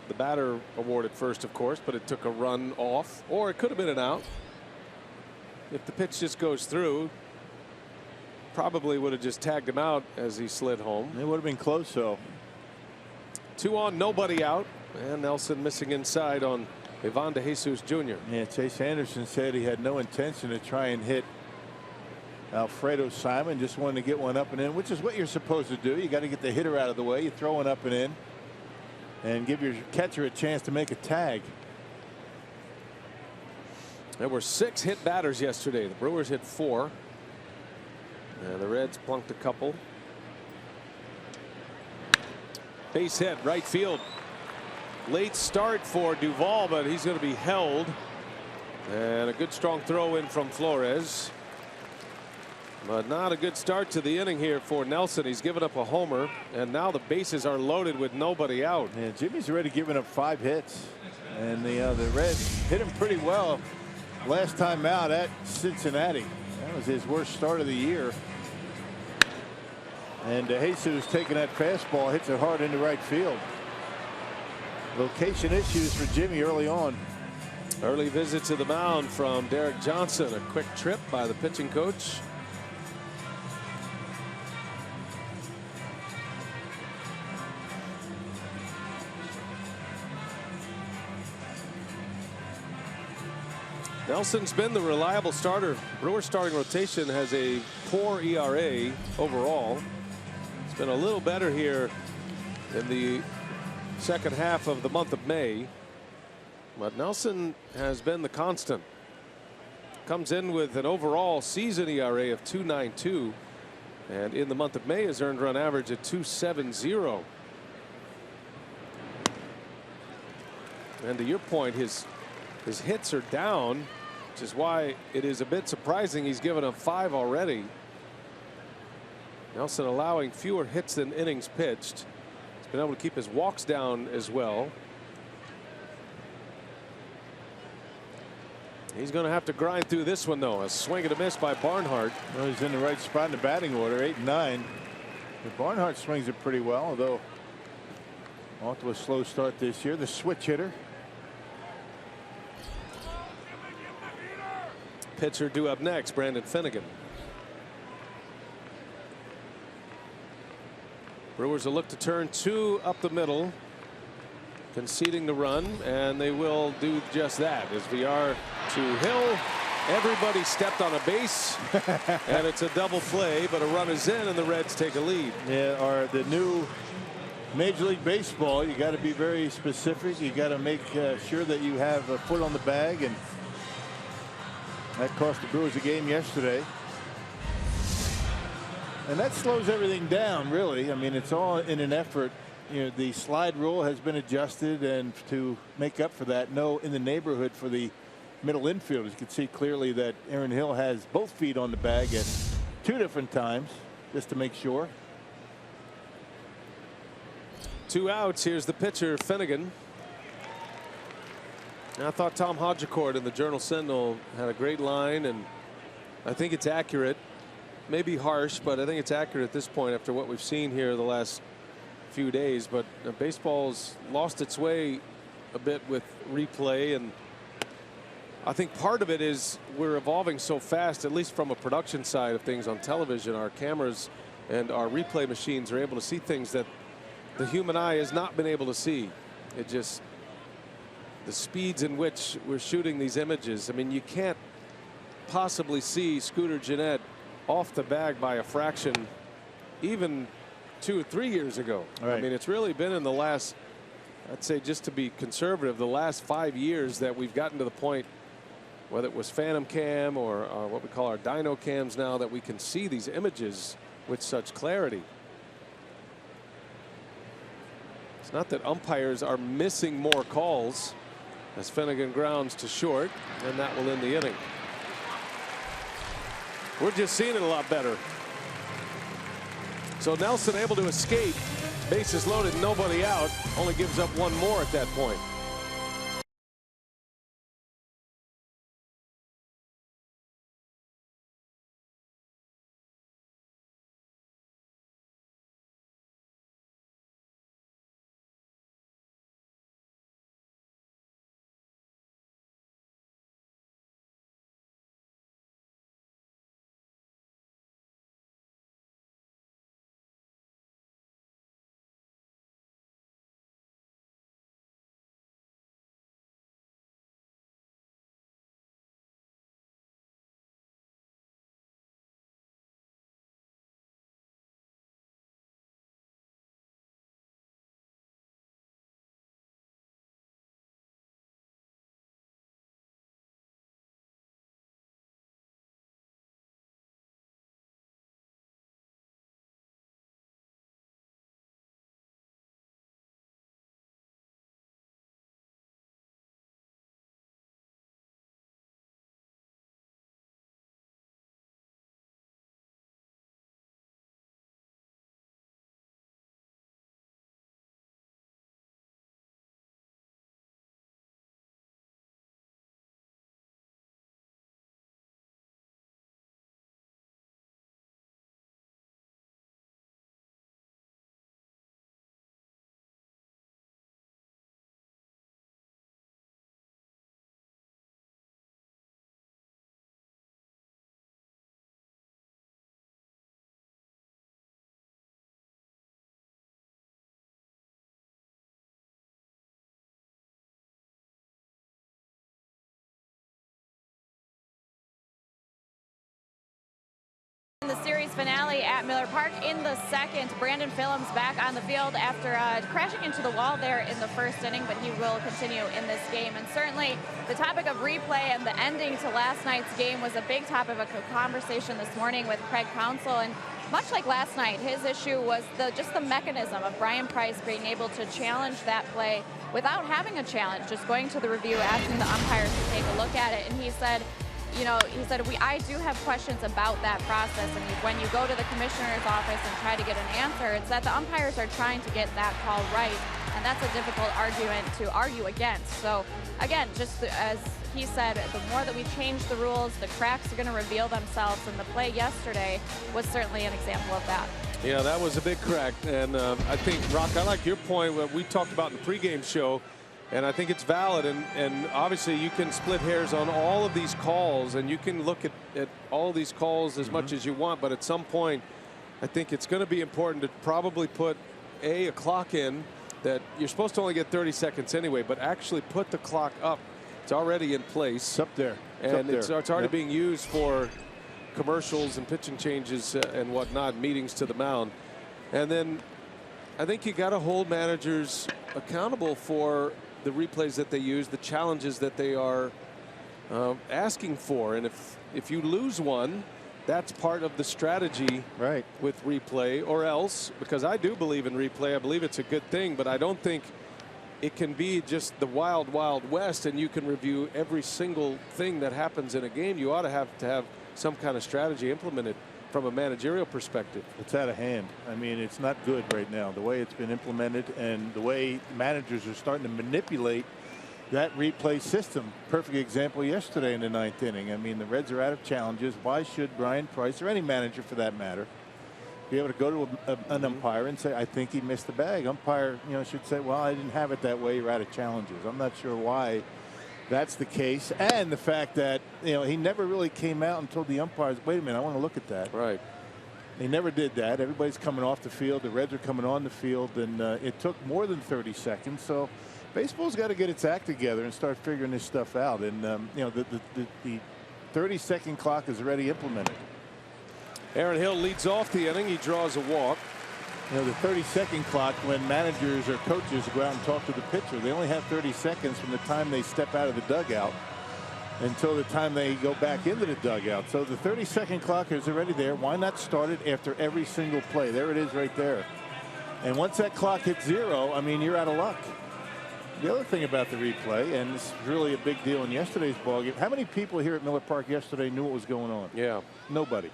S3: The batter awarded first, of course, but it took a run off, or it could have been an out. If the pitch just goes through, probably would have just tagged him out as he slid home.
S4: It would have been close, though.
S3: 2 on, nobody out, and Nelson missing inside on Ivan DeJesus Jr.
S4: Yeah, Chase Anderson said he had no intention to try and hit Alfredo Simon, just wanted to get one up and in, which is what you're supposed to do. You got to get the hitter out of the way. You throw one up and in and give your catcher a chance to make a tag.
S3: There were 6 hit batters yesterday. The Brewers hit 4. And the Reds plunked a couple. Base hit, right field. Late start for Duvall, but he's going to be held. And a good strong throw in from Flores. But not a good start to the inning here for Nelson. He's given up a homer, and now the bases are loaded with nobody out.
S4: Yeah, Jimmy's already given up 5 hits, and the Reds hit him pretty well last time out at Cincinnati. That was his worst start of the year. And Jesus taking that fastball, hits it hard into right field. Location issues for Jimmy early on.
S3: Early visit to the mound from Derek Johnson. A quick trip by the pitching coach. Nelson's been the reliable starter. Brewers starting rotation has a poor ERA overall. It's been a little better here in the second half of the month of May. But Nelson has been the constant. Comes in with an overall season ERA of 2.92. And in the month of May his earned run average at 2.70. And to your point, his hits are down, which is why it is a bit surprising he's given up 5 already. Nelson allowing fewer hits than innings pitched. He's been able to keep his walks down as well. He's going to have to grind through this one, though. A swing and a miss by Barnhart.
S4: Well, he's in the right spot in the batting order, 8 and 9. But Barnhart swings it pretty well, although off to a slow start this year. The switch hitter.
S3: Pitcher due up next, Brandon Finnegan. Brewers will look to turn 2 up the middle, conceding the run, and they will do just that. As we are to Hill, everybody stepped on a base, and it's a double play, but a run is in, and the Reds take a lead.
S4: Yeah, or the new Major League Baseball, you got to be very specific. You got to make sure that you have a foot on the bag, and that cost the Brewers a game yesterday. And that slows everything down, really. I mean, it's all in an effort. You know, the slide rule has been adjusted, and to make up for that, no in the neighborhood for the middle infield. As you can see clearly that Aaron Hill has both feet on the bag at 2 different times, just to make sure.
S3: 2 outs. Here's the pitcher, Finnegan. And I thought Tom Hodgecourt in the Journal Sentinel had a great line, and I think it's accurate. Maybe harsh, but I think it's accurate at this point after what we've seen here the last few days. But baseball's lost its way a bit with replay, and I think part of it is we're evolving so fast, at least from a production side of things on television. Our cameras and our replay machines are able to see things that the human eye has not been able to see. It just, the speeds in which we're shooting these images. I mean, you can't possibly see Scooter Gennett off the bag by a fraction even 2 or 3 years ago.
S4: Right.
S3: I mean, it's really been in the last, I'd say, just to be conservative, the last 5 years that we've gotten to the point, whether it was Phantom Cam or what we call our Dyno Cams now, that we can see these images with such clarity. It's not that umpires are missing more calls, as Finnegan grounds to short, and that will end the inning. We're just seeing it a lot better. So Nelson able to escape, bases loaded, nobody out, only gives up 1 more at that point.
S5: In the series finale at Miller Park in the second, Brandon Phillips back on the field after crashing into the wall there in the first inning, but he will continue in this game. And certainly the topic of replay and the ending to last night's game was a big topic of conversation this morning with Craig Counsell. And much like last night, his issue was just the mechanism of Brian Price being able to challenge that play without having a challenge, just going to the review, asking the umpires to take a look at it. And he said, I do have questions about that process, and when you go to the commissioner's office and try to get an answer, it's that the umpires are trying to get that call right, and that's a difficult argument to argue against. So again, just as he said, the more that we change the rules, the cracks are going to reveal themselves, and the play yesterday was certainly an example of that.
S3: Yeah, that was a big crack, and I think, Rock, I like your point, what we talked about in the pregame show. And I think it's valid, and obviously you can split hairs on all of these calls, and you can look at all these calls as much as you want, but at some point I think it's going to be important to probably put a clock in that you're supposed to only get 30 seconds anyway, but actually put the clock up. It's already in place.
S4: It's up there.
S3: And it's already being used for commercials and pitching changes and whatnot, meetings to the mound. And then I think you got to hold managers accountable for the replays that they use, the challenges that they are asking for. And if you lose one, that's part of the strategy with replay, or else, because I do believe in replay, I believe it's a good thing, but I don't think it can be just the wild, wild west and you can review every single thing that happens in a game. You ought to have some kind of strategy implemented from a managerial perspective.
S4: It's out of hand. I mean, it's not good right now, the way it's been implemented and the way managers are starting to manipulate that replay system. Perfect example yesterday in the 9th inning. I mean, the Reds are out of challenges. Why should Brian Price, or any manager for that matter, be able to go to an umpire and say, I think he missed the bag? Umpire, should say, well, I didn't have it that way. You're out of challenges. I'm not sure why that's the case, and the fact that he never really came out and told the umpires, wait a minute, I want to look at that.
S3: Right.
S4: He never did that. Everybody's coming off the field. The Reds are coming on the field, and it took more than 30 seconds. So baseball's got to get its act together and start figuring this stuff out. And the 30-second clock is already implemented.
S3: Aaron Hill leads off the inning. He draws a walk.
S4: The 30-second clock, when managers or coaches go out and talk to the pitcher, they only have 30 seconds from the time they step out of the dugout until the time they go back into the dugout. So the 30-second clock is already there. Why not start it after every single play? There it is right there. And once that clock hits 0, I mean, you're out of luck. The other thing about the replay, and this is really a big deal in yesterday's ballgame, how many people here at Miller Park yesterday knew what was going on?
S3: Yeah.
S4: Nobody.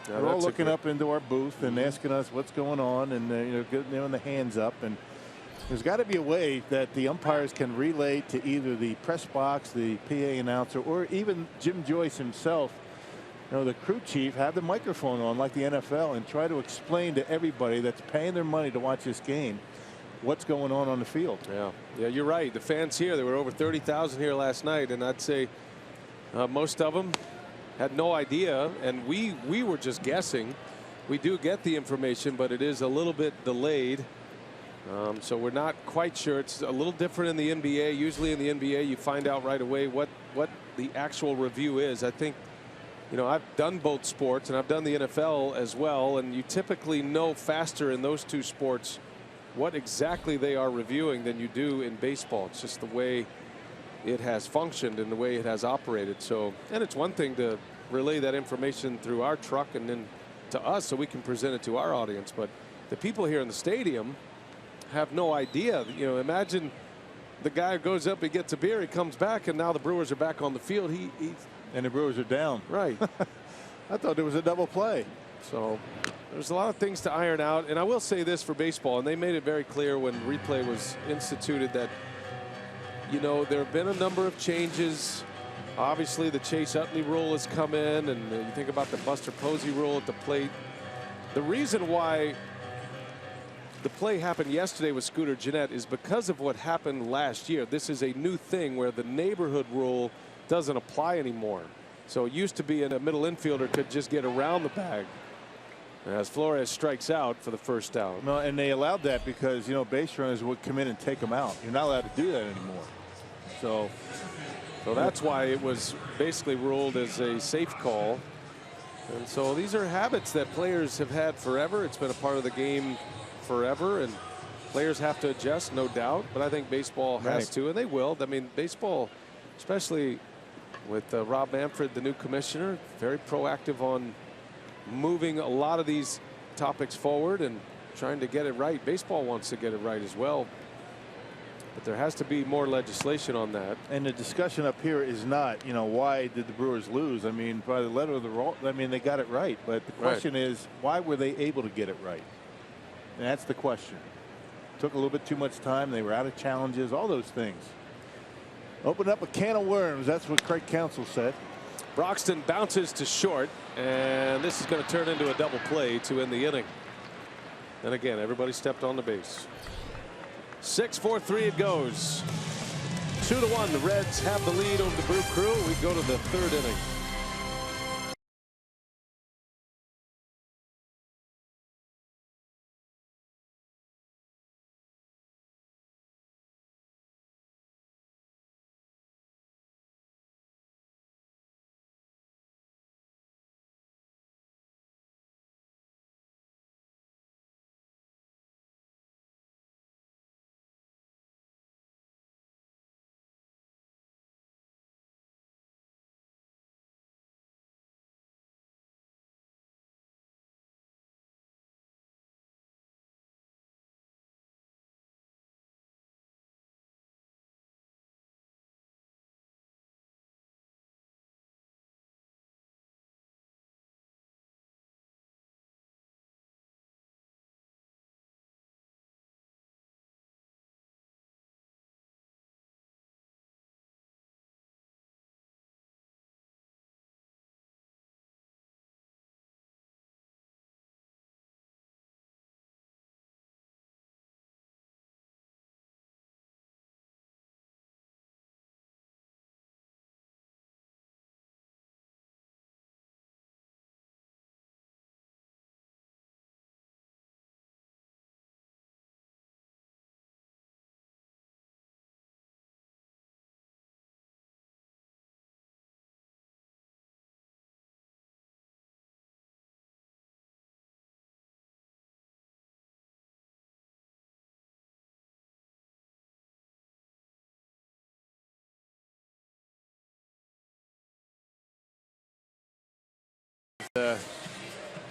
S3: Yeah,
S4: they're all looking up into our booth and asking us what's going on, and getting the hands up. And there's got to be a way that the umpires can relay to either the press box, the PA announcer, or even Jim Joyce himself, the crew chief, have the microphone on like the NFL and try to explain to everybody that's paying their money to watch this game what's going on the field.
S3: Yeah, you're right. The fans here, there were over 30,000 here last night, and I'd say most of them had no idea, and we were just guessing. We do get the information, but it is a little bit delayed, so we're not quite sure. It's a little different in the NBA. Usually in the NBA you find out right away what the actual review is. I think I've done both sports and I've done the NFL as well, and you typically know faster in those two sports what exactly they are reviewing than you do in baseball. It's just the way it has functioned and the way it has operated. So, and it's one thing to relay that information through our truck and then to us so we can present it to our audience, but the people here in the stadium have no idea. Imagine the guy goes up, he gets a beer, he comes back, and now the Brewers are back on the field.
S4: And the Brewers are down.
S3: Right.
S4: I thought there was a double play.
S3: So there's a lot of things to iron out, and I will say this for baseball, and they made it very clear when replay was instituted that there have been a number of changes. Obviously, the Chase Utley rule has come in, and you think about the Buster Posey rule at the plate. The reason why the play happened yesterday with Scooter Gennett is because of what happened last year. This is a new thing where the neighborhood rule doesn't apply anymore. So it used to be a middle infielder could just get around the bag as Flores strikes out for the first down.
S4: No, and they allowed that because base runners would come in and take them out. You're not allowed to do that anymore.
S3: So that's why it was basically ruled as a safe call. And so these are habits that players have had forever. It's been a part of the game forever, and players have to adjust, no doubt. But I think baseball has to, and they will. I mean, baseball, especially with Rob Manfred, the new commissioner, very proactive on moving a lot of these topics forward and trying to get it right. Baseball wants to get it right as well. But there has to be more legislation on that.
S4: And the discussion up here is not, you know, why did the Brewers lose? I mean, by the letter of the law, I mean, they got it right. But the question is, why were they able to get it right? And that's the question. Took a little bit too much time. They were out of challenges, all those things. Opened up a can of worms. That's what Craig Counsell said.
S3: Broxton bounces to short, and this is going to turn into a double play to end the inning. And again, everybody stepped on the base. 6-4-3 it goes. 2-1. The Reds have the lead over the Brew Crew. We go to the third inning.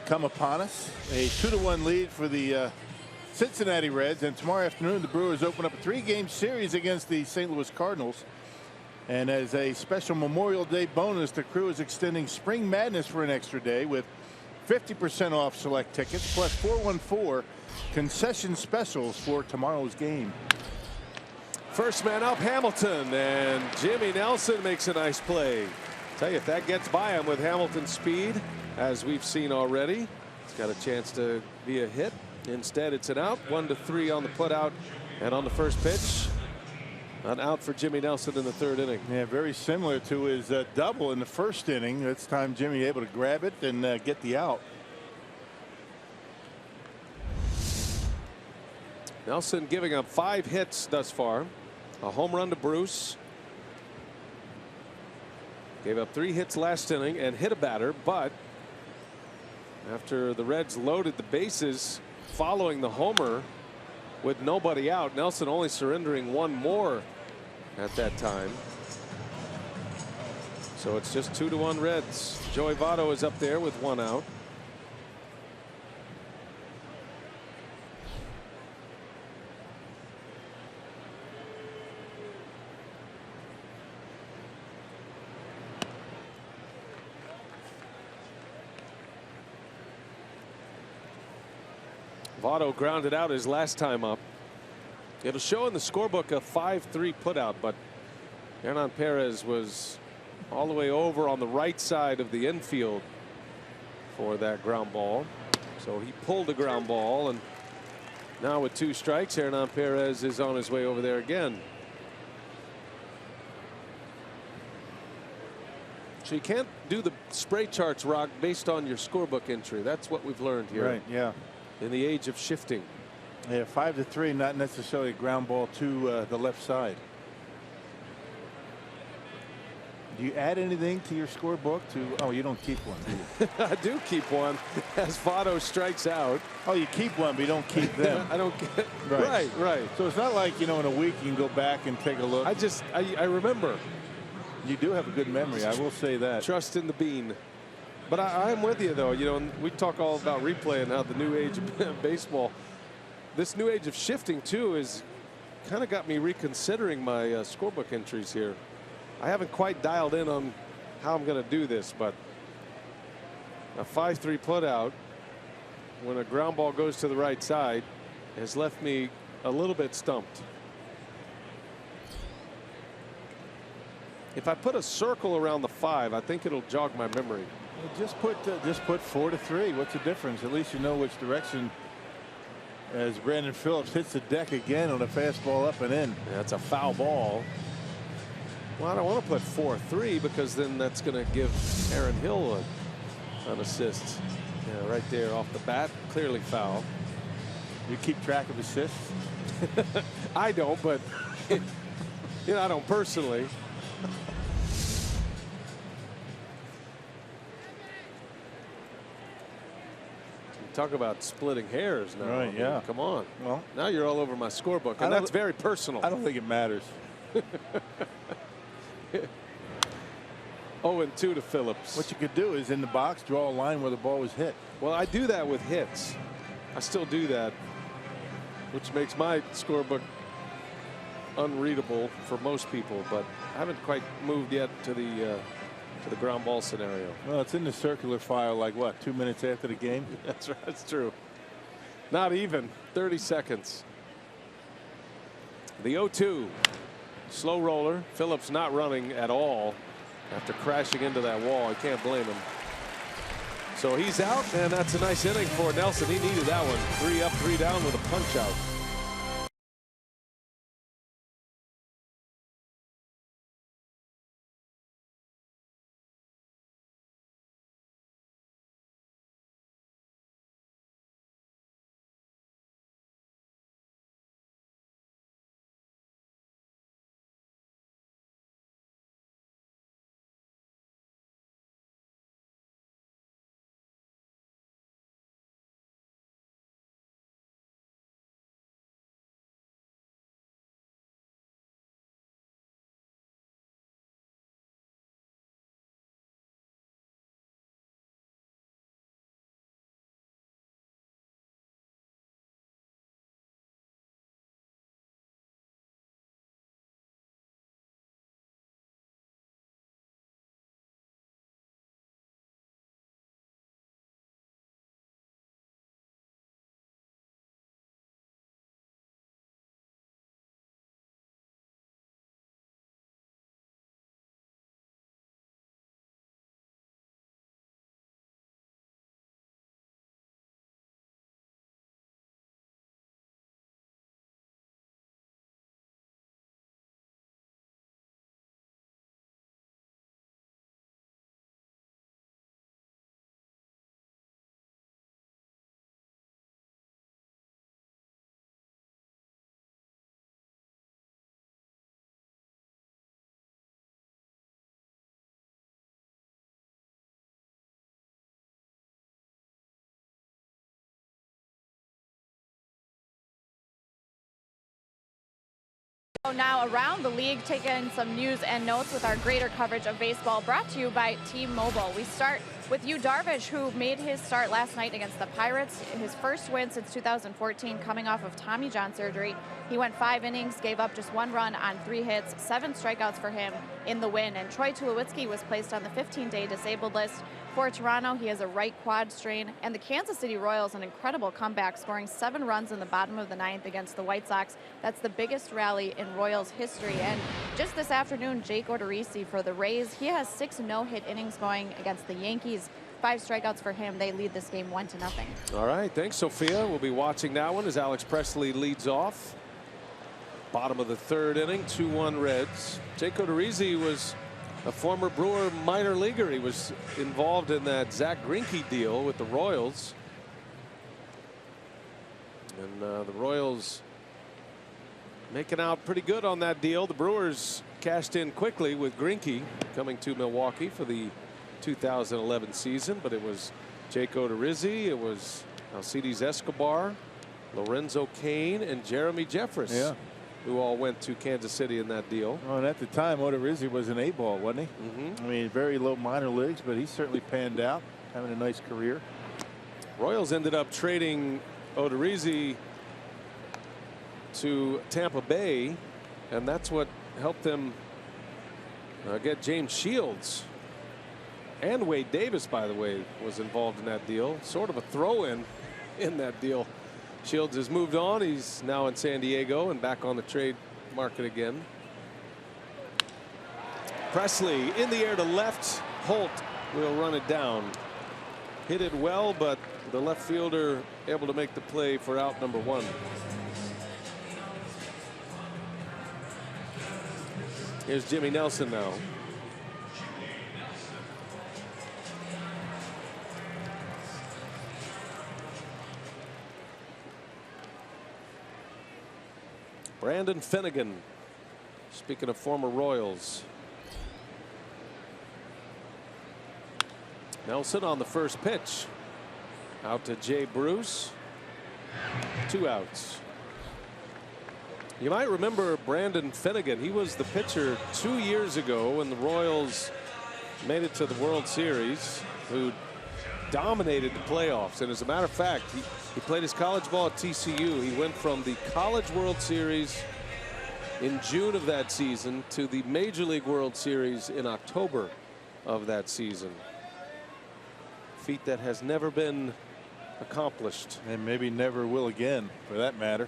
S4: Come upon us. A 2-1 lead for the Cincinnati Reds. And tomorrow afternoon, the Brewers open up a 3-game series against the St. Louis Cardinals. And as a special Memorial Day bonus, the crew is extending Spring Madness for an extra day with 50% off select tickets, plus 414 concession specials for tomorrow's game.
S3: First man up, Hamilton, and Jimmy Nelson makes a nice play. Tell you, if that gets by him with Hamilton's speed, as we've seen already, it's got a chance to be a hit. Instead, it's an out. 1-3 on the putout, and on the first pitch, an out for Jimmy Nelson in the third inning.
S4: Yeah, very similar to his double in the first inning. This time, Jimmy able to grab it and get the out.
S3: Nelson giving up 5 hits thus far. A home run to Bruce. Gave up 3 hits last inning and hit a batter, but after the Reds loaded the bases following the homer with nobody out, Nelson only surrendering 1 more at that time. So it's just 2-1 Reds. Joey Votto is up there with 1 out. Votto grounded out his last time up. It'll show in the scorebook a 5-3 putout, but Hernan Perez was all the way over on the right side of the infield for that ground ball. So he pulled the ground ball, and now with 2 strikes, Hernan Perez is on his way over there again. So you can't do the spray charts, Rock, based on your scorebook entry. That's what we've learned here.
S4: Right, yeah.
S3: In the age of shifting.
S4: Yeah, 5-3, not necessarily a ground ball to the left side. Do you add anything to your scorebook? Oh, you don't keep one, do you?
S3: I do keep one as Votto strikes out.
S4: Oh, you keep one, but you don't keep them.
S3: I don't get
S4: Right.
S3: Right.
S4: So it's not like, in a week you can go back and take a look.
S3: I remember.
S4: You do have a good memory, I will say that.
S3: Trust in the bean. But I'm with you, though. We talk all about replay and how the new age of baseball, this new age of shifting, too, is kind of got me reconsidering my scorebook entries here. I haven't quite dialed in on how I'm going to do this, but a 5-3 put out when a ground ball goes to the right side has left me a little bit stumped. If I put a circle around the 5, I think it'll jog my memory.
S4: Well, just put 4-3. What's the difference? At least you know which direction. As Brandon Phillips hits the deck again on a fastball up and in.
S3: Yeah, that's a foul ball. Well, I don't want to put 4-3 because then that's going to give Aaron Hill an assist. Yeah, right there off the bat, clearly foul.
S4: You keep track of assists?
S3: I don't, but I don't personally. Talk about splitting hairs now.
S4: Right, yeah.
S3: Come on.
S4: Well,
S3: now you're all over my scorebook, and that's very personal.
S4: I don't think it matters.
S3: 0-2 to Phillips.
S4: What you could do is in the box draw a line where the ball was hit.
S3: Well, I do that with hits. I still do that, which makes my scorebook unreadable for most people, but I haven't quite moved yet to the ground ball scenario.
S4: Well, it's in the circular file like what, 2 minutes after the game?
S3: That's right. That's true. Not even 30 seconds. The 0-2 slow roller. Phillips not running at all after crashing into that wall. I can't blame him. So he's out, and that's a nice inning for Nelson. He needed that one. 3 up, 3 down with a punch out.
S5: Now around the league, taking some news and notes with our greater coverage of baseball, brought to you by T-Mobile. We start with Yu Darvish, who made his start last night against the Pirates, his first win since 2014, coming off of Tommy John surgery. He went 5 innings, gave up just 1 run on 3 hits, 7 strikeouts for him in the win. And Troy Tulowitzki was placed on the 15-day disabled list. For Toronto, he has a right quad strain. And the Kansas City Royals, an incredible comeback, scoring 7 runs in the bottom of the 9th against the White Sox. That's the biggest rally in Royals history. And just this afternoon, Jake Odorizzi for the Rays, he has 6 no-hit innings going against the Yankees. 5 strikeouts for him. They lead this game 1-0.
S3: All right, thanks, Sophia. We'll be watching that one as Alex Presley leads off. Bottom of the 3rd inning, 2-1 Reds. Jake Odorizzi was a former Brewer minor leaguer. He was involved in that Zach Greinke deal with the Royals. And the Royals making out pretty good on that deal. The Brewers cashed in quickly with Greinke coming to Milwaukee for the 2011 season, but it was Jake Odorizzi, it was Alcides Escobar, Lorenzo Cain, and Jeremy Jeffress, who all went to Kansas City in that deal.
S4: Well, and at the time, Odorizzi was an A-ball, wasn't he? I mean, very low minor leagues, but he certainly panned out, having a nice career.
S3: Royals ended up trading Odorizzi to Tampa Bay, and that's what helped them get James Shields. And Wade Davis, by the way, was involved in that deal. Sort of a throw-in in that deal. Shields has moved on. He's now in San Diego and back on the trade market again. Presley in the air to left. Holt will run it down. Hit it well, but the left fielder able to make the play for out number 1. Here's Jimmy Nelson now. Brandon Finnegan, speaking of former Royals. Nelson on the first pitch. Out to Jay Bruce. 2 outs. You might remember Brandon Finnegan. He was the pitcher 2 years ago when the Royals made it to the World Series, who dominated the playoffs. And as a matter of fact, he played his college ball at TCU. He went from the College World Series in June of that season to the Major League World Series in October of that season. Feat that has never been accomplished.
S4: And maybe never will again, for that matter.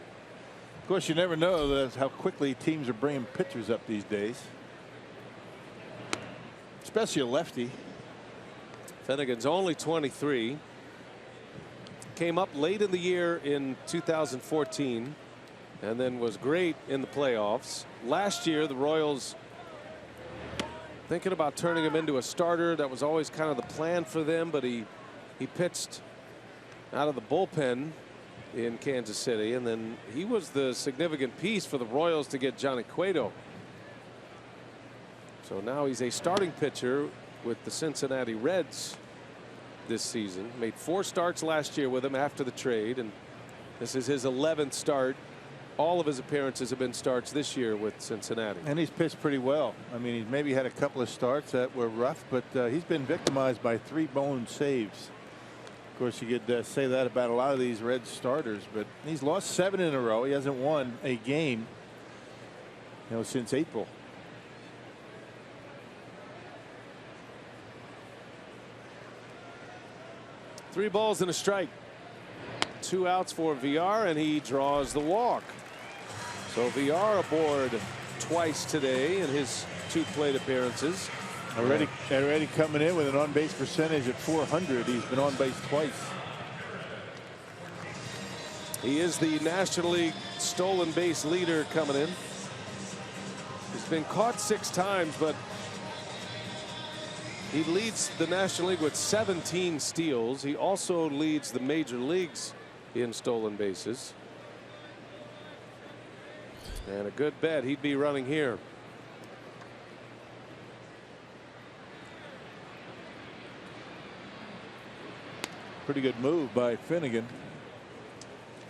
S4: Of course, you never know how quickly teams are bringing pitchers up these days, especially a lefty.
S3: Finnegan's only 23. Came up late in the year in 2014 and then was great in the playoffs. Last year, the Royals thinking about turning him into a starter. That was always kind of the plan for them, but he pitched out of the bullpen in Kansas City, and then he was the significant piece for the Royals to get Johnny Cueto. So now he's a starting pitcher with the Cincinnati Reds this season. Made 4 starts last year with him after the trade, and this is his 11th start. All of his appearances have been starts this year with Cincinnati.
S4: And he's pitched pretty well. I mean, he's maybe had a couple of starts that were rough, but he's been victimized by 3 blown saves. Of course, you could say that about a lot of these Reds starters, but he's lost 7 in a row. He hasn't won a game, since April.
S3: Three balls and a strike. 2 outs for VR, and he draws the walk. So VR aboard twice today in his 2 plate appearances.
S4: Already coming in with an on-base percentage at .400. He's been on base twice.
S3: He is the National League stolen base leader coming in. He's been caught 6 times, but he leads the National League with 17 steals. He also leads the major leagues in stolen bases. And a good bet he'd be running here.
S4: Pretty good move by Finnegan.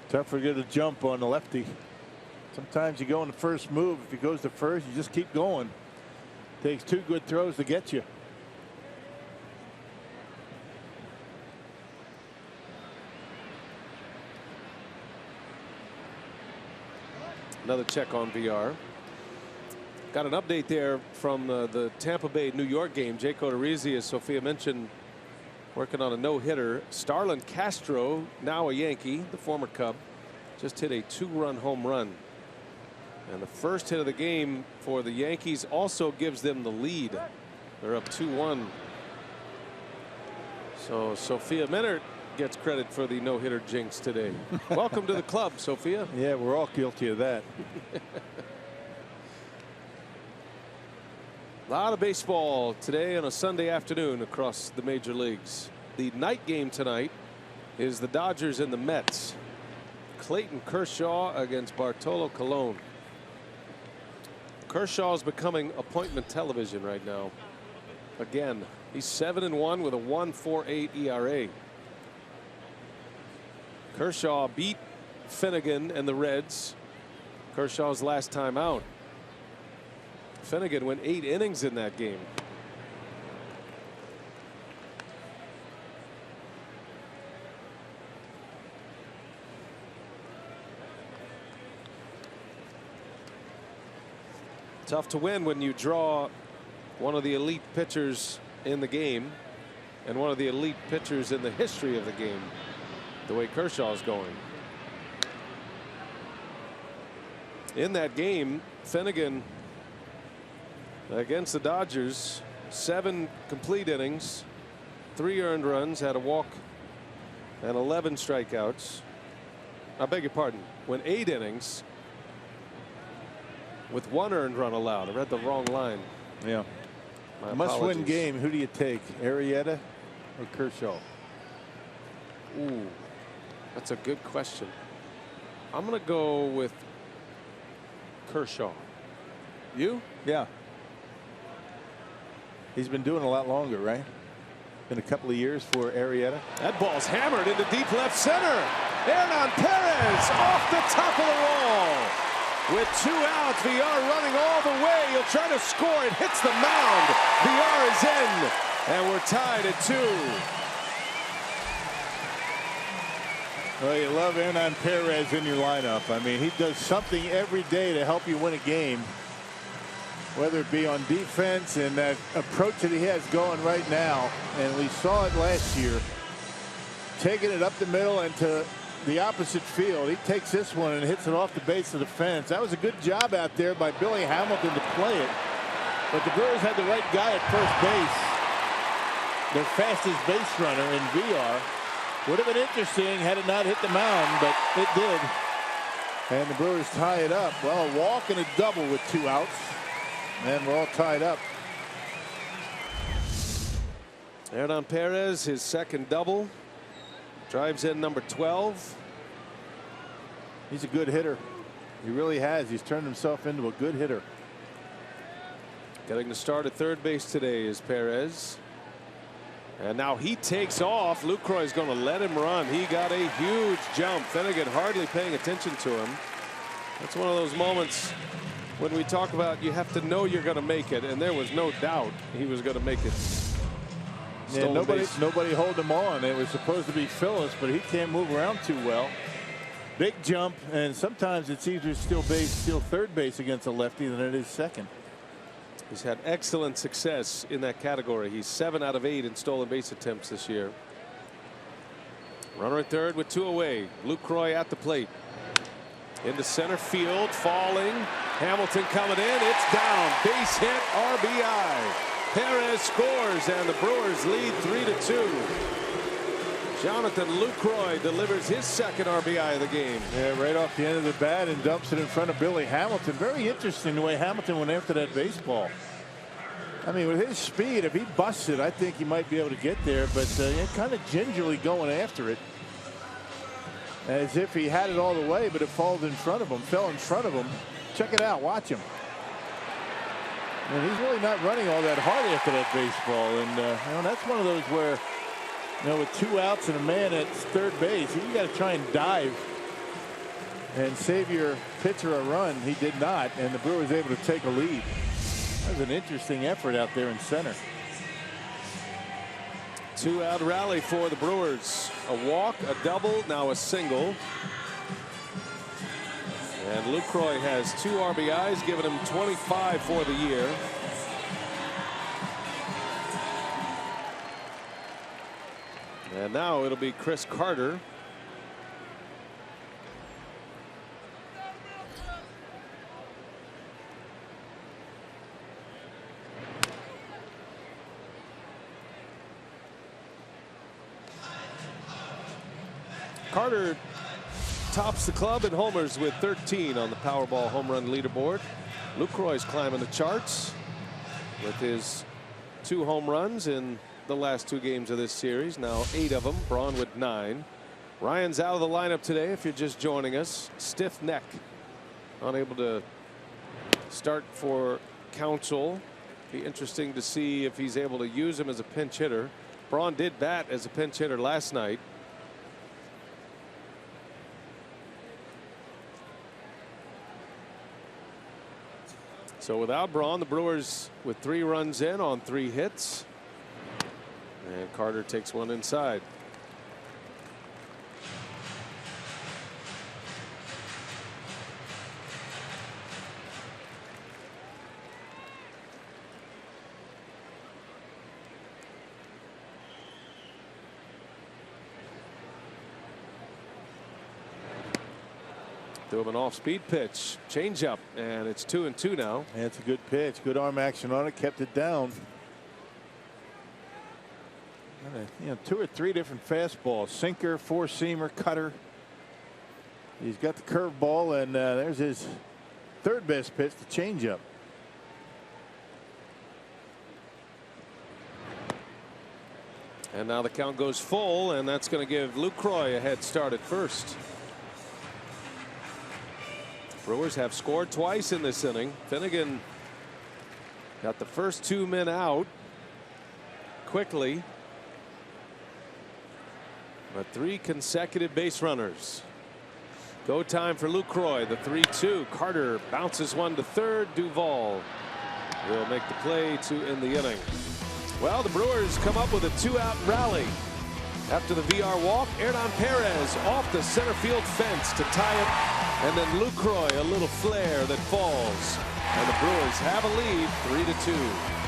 S4: Tough to get a jump on the lefty. Sometimes you go in the first move. If he goes to first, you just keep going. Takes 2 good throws to get you.
S3: Another check on VR. Got an update there from the Tampa Bay New York game. Jake Odorizzi, as Sophia mentioned, working on a no-hitter. Starlin Castro, now a Yankee, the former Cub, just hit a 2-run home run. And the first hit of the game for the Yankees also gives them the lead. They're up 2-1. So Sophia Minert gets credit for the no-hitter jinx today. Welcome to the club, Sophia.
S4: Yeah, we're all guilty of that.
S3: A lot of baseball today on a Sunday afternoon across the major leagues. The night game tonight is the Dodgers and the Mets. Clayton Kershaw against Bartolo Colon. Kershaw's becoming appointment television right now. Again, he's 7-1 with a 1.48 ERA. Kershaw beat Finnegan and the Reds. Kershaw's last time out. Finnegan went 8 innings in that game. Tough to win when you draw one of the elite pitchers in the game and one of the elite pitchers in the history of the game, the way Kershaw's going. In that game, Finnegan against the Dodgers, 7 complete innings, 3 earned runs, had a walk and 11 strikeouts. I beg your pardon, went 8 innings with 1 earned run allowed. I read the wrong line.
S4: Yeah.
S3: My
S4: Must-win
S3: apologies.
S4: game. Who do you take, Arrieta or Kershaw?
S3: Ooh, that's a good question. I'm going to go with Kershaw. You?
S4: Yeah. He's been doing a lot longer, right? Been a couple of years for Arrieta.
S3: That ball's hammered into deep left center. Hernan Perez off the top of the wall. With 2 outs, Villar running all the way. He'll try to score. It hits the mound. Villar is in. And we're tied at 2.
S4: Well, you love Hernan Perez in your lineup. I mean, he does something every day to help you win a game, whether it be on defense and that approach that he has going right now. And we saw it last year, taking it up the middle and to the opposite field. He takes this one and hits it off the base of the fence. That was a good job out there by Billy Hamilton to play it. But the Brewers had the right guy at first base. Their fastest base runner in VR. Would have been interesting had it not hit the mound, but it did. And the Brewers tie it up. Well, a walk and a double with 2 outs. And we're all tied up.
S3: Hernan Perez, his second double. Drives in number 12.
S4: He's a good hitter. He really has. He's turned himself into a good hitter.
S3: Getting the start at third base today is Perez. And now he takes off. LUCROY is going to let him run. He got a huge jump. Finnegan hardly paying attention to him. That's one of those moments when we talk about you have to know you're going to make it. And there was no doubt he was going to make it.
S4: Yeah, nobody hold him on. It was supposed to be Phillips, but he can't move around too well. Big jump, and sometimes it's easier to steal third base against a lefty than it is second.
S3: He's had excellent success in that category. He's 7 out of 8 in stolen base attempts this year. Runner at third with 2 away. LUCROY at the plate. Into center field, falling. Hamilton coming in. It's down. Base hit, RBI. Perez scores, and the Brewers lead 3-2. Jonathan LUCROY delivers his second RBI of the game.
S4: Yeah, right off the end of the bat and dumps it in front of Billy Hamilton. Very interesting the way Hamilton went after that baseball. I mean, with his speed, if he busts it, I think he might be able to get there, but kind of gingerly going after it. As if he had it all the way, but it fell in front of him. Check it out. Watch him. And he's really not running all that hard after that baseball. And that's one of those where, with 2 outs and a man at third base, you got to try and dive and save your pitcher a run. He did not, and the Brewers able to take a lead. That was an interesting effort out there in center.
S3: 2-out rally for the Brewers. A walk, a double, now a single. And LUCROY has 2 RBIs, giving him 25 for the year. And now it'll be Chris Carter. Carter tops the club in homers with 13 on the Powerball home run leaderboard. LUCROY's climbing the charts with his 2 home runs in the last 2 games of this series. Now 8 of them. Braun with 9. Ryan's out of the lineup today if you're just joining us. Stiff neck. Unable to start for Counsell. Be interesting to see if he's able to use him as a pinch hitter. Braun did bat as a pinch hitter last night. So without Braun, the Brewers with 3 runs in on 3 hits. And Carter takes one inside. Threw him an off-speed pitch, changeup, and it's 2-2 now.
S4: And it's a good pitch, good arm action on it, kept it down. You know, 2 or 3 different fastballs: sinker, 4-seamer, cutter. He's got the curveball, and there's his 3rd best pitch, the changeup.
S3: And now the count goes full, and that's going to give LUCROY a head start at first. Brewers have scored twice in this inning. Finnegan got the first 2 men out quickly, but 3 consecutive base runners. Go time for LUCROY. The 3-2. Carter bounces one to third. DUVALL will make the play to end the inning. Well, the Brewers come up with a 2-out rally after the VR walk. Hernan Perez off the center field fence to tie it. And then LUCROY, a little flare that falls. And the Brewers have a lead, 3-2.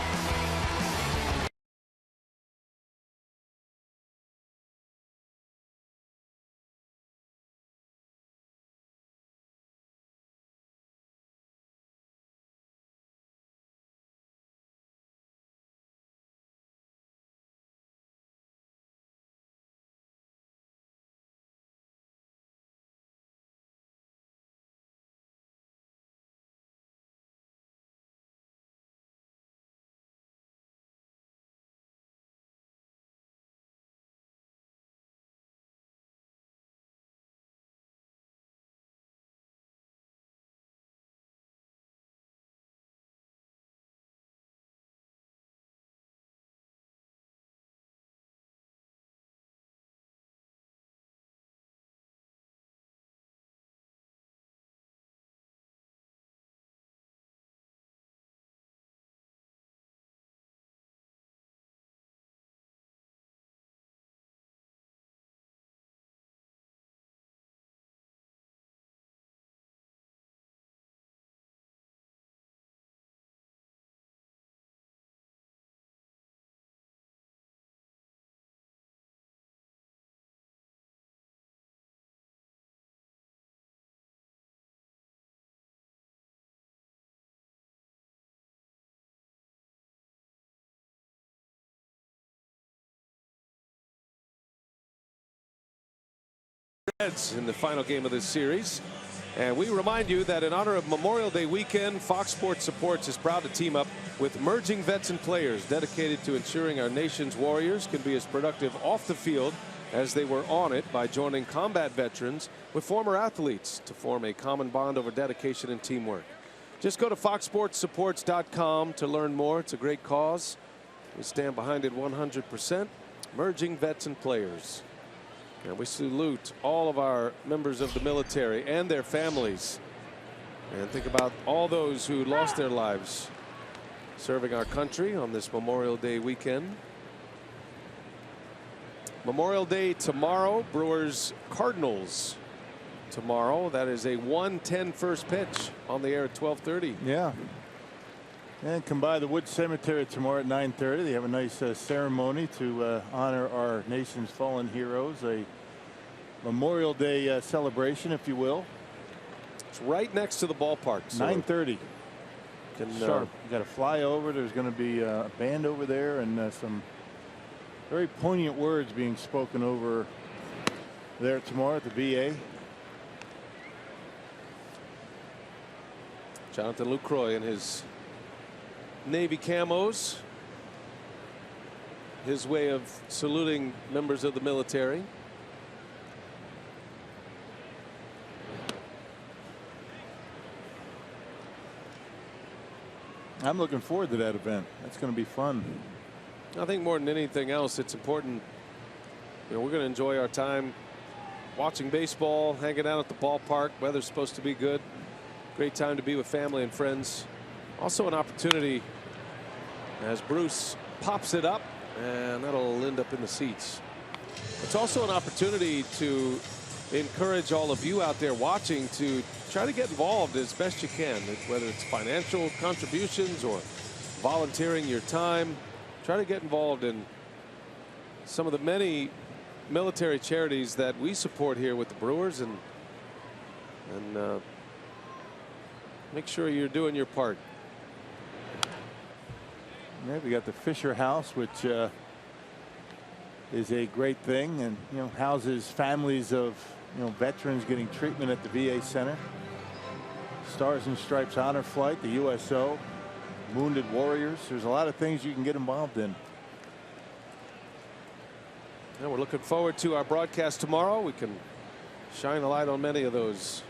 S3: Reds in the final game of this series. And we remind you that in honor of Memorial Day weekend, Fox Sports Supports is proud to team up with emerging vets and players dedicated to ensuring our nation's warriors can be as productive off the field as they were on it by joining combat veterans with former athletes to form a common bond over dedication and teamwork. Just go to foxsportssupports.com to learn more. It's a great cause. We stand behind it 100%. Emerging vets and players. And we salute all of our members of the military and their families. And think about all those who lost their lives serving our country on this Memorial Day weekend. Memorial Day tomorrow. Brewers Cardinals tomorrow. That is a 1:10 first pitch on the air at 12:30.
S4: Yeah. And come by the Wood Cemetery tomorrow at 9:30. They have a nice ceremony to honor our nation's fallen heroes. A Memorial Day celebration, if you will.
S3: It's right next to the ballpark. So
S4: 9:30.
S3: Sharp.
S4: You got to fly over. There's going to be a band over there and some very poignant words being spoken over there tomorrow at the VA.
S3: Jonathan LUCROY in his Navy camos. His way of saluting members of the military.
S4: I'm looking forward to that event. That's going to be fun.
S3: I think more than anything else, it's important. You know, we're going to enjoy our time watching baseball, hanging out at the ballpark. Weather's supposed to be good. Great time to be with family and friends. Also an opportunity as Bruce pops it up, and that'll end up in the seats. It's also an opportunity to encourage all of you out there watching to try to get involved as best you can, whether it's financial contributions or volunteering your time. Try to get involved in some of the many military charities that we support here with the Brewers, and make sure you're doing your part.
S4: Yeah, we got the Fisher House, which is a great thing, and houses families of veterans getting treatment at the VA Center. Stars and Stripes Honor Flight, the USO, Wounded Warriors. There's a lot of things you can get involved in.
S3: And we're looking forward to our broadcast tomorrow. We can shine a light on many of those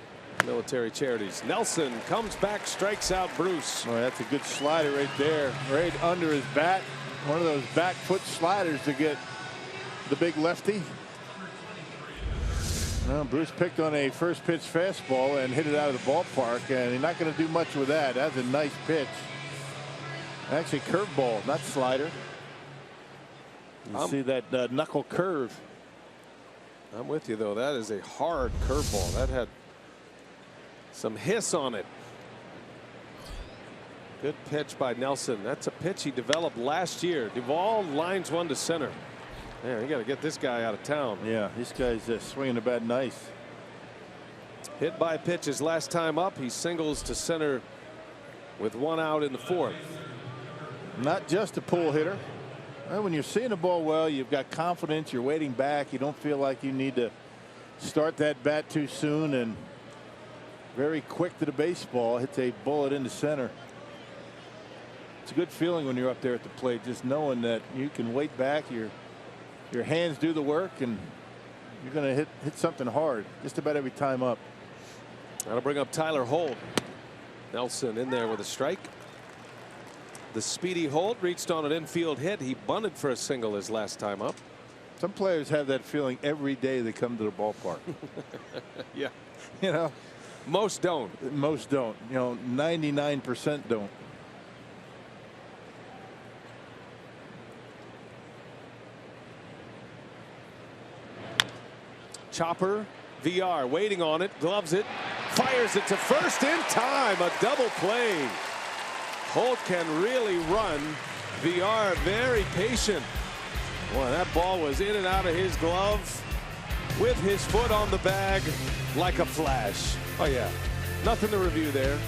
S3: military charities. Nelson comes back, strikes out Bruce.
S4: Boy, that's a good slider right there, right under his bat. One of those back foot sliders to get the big lefty. Well, Bruce picked on a first pitch fastball and hit it out of the ballpark, and he's not going to do much with that. That's a nice pitch. Actually, curveball, not slider. You see that knuckle curve.
S3: I'm with you, though. That is a hard curveball. That had some hiss on it. Good pitch by Nelson. That's a pitch he developed last year. DUVALL lines one to center. Man, you got to get this guy out of town.
S4: Yeah, this guy's swinging the bat nice.
S3: Hit by pitch his last time up. He singles to center with one out in the fourth.
S4: Not just a pull hitter. Well, when you're seeing the ball well, you've got confidence. You're waiting back. You don't feel like you need to start that bat too soon, and very quick to the baseball. Hits a bullet into center. It's a good feeling when you're up there at the plate, just knowing that you can wait back. Your hands do the work, and you're going to hit something hard just about every time up.
S3: That'll bring up Tyler Holt. Nelson in there with a strike. The speedy Holt reached on an infield hit. He bunted for a single his last time up.
S4: Some players have that feeling every day they come to the ballpark.
S3: Yeah. Most don't.
S4: Most don't. 99% don't.
S3: Chopper, VR waiting on it, gloves it, fires it to first in time. A double play. Holt can really run. VR very patient. Boy, that ball was in and out of his glove with his foot on the bag like a flash. Oh yeah, nothing to review there.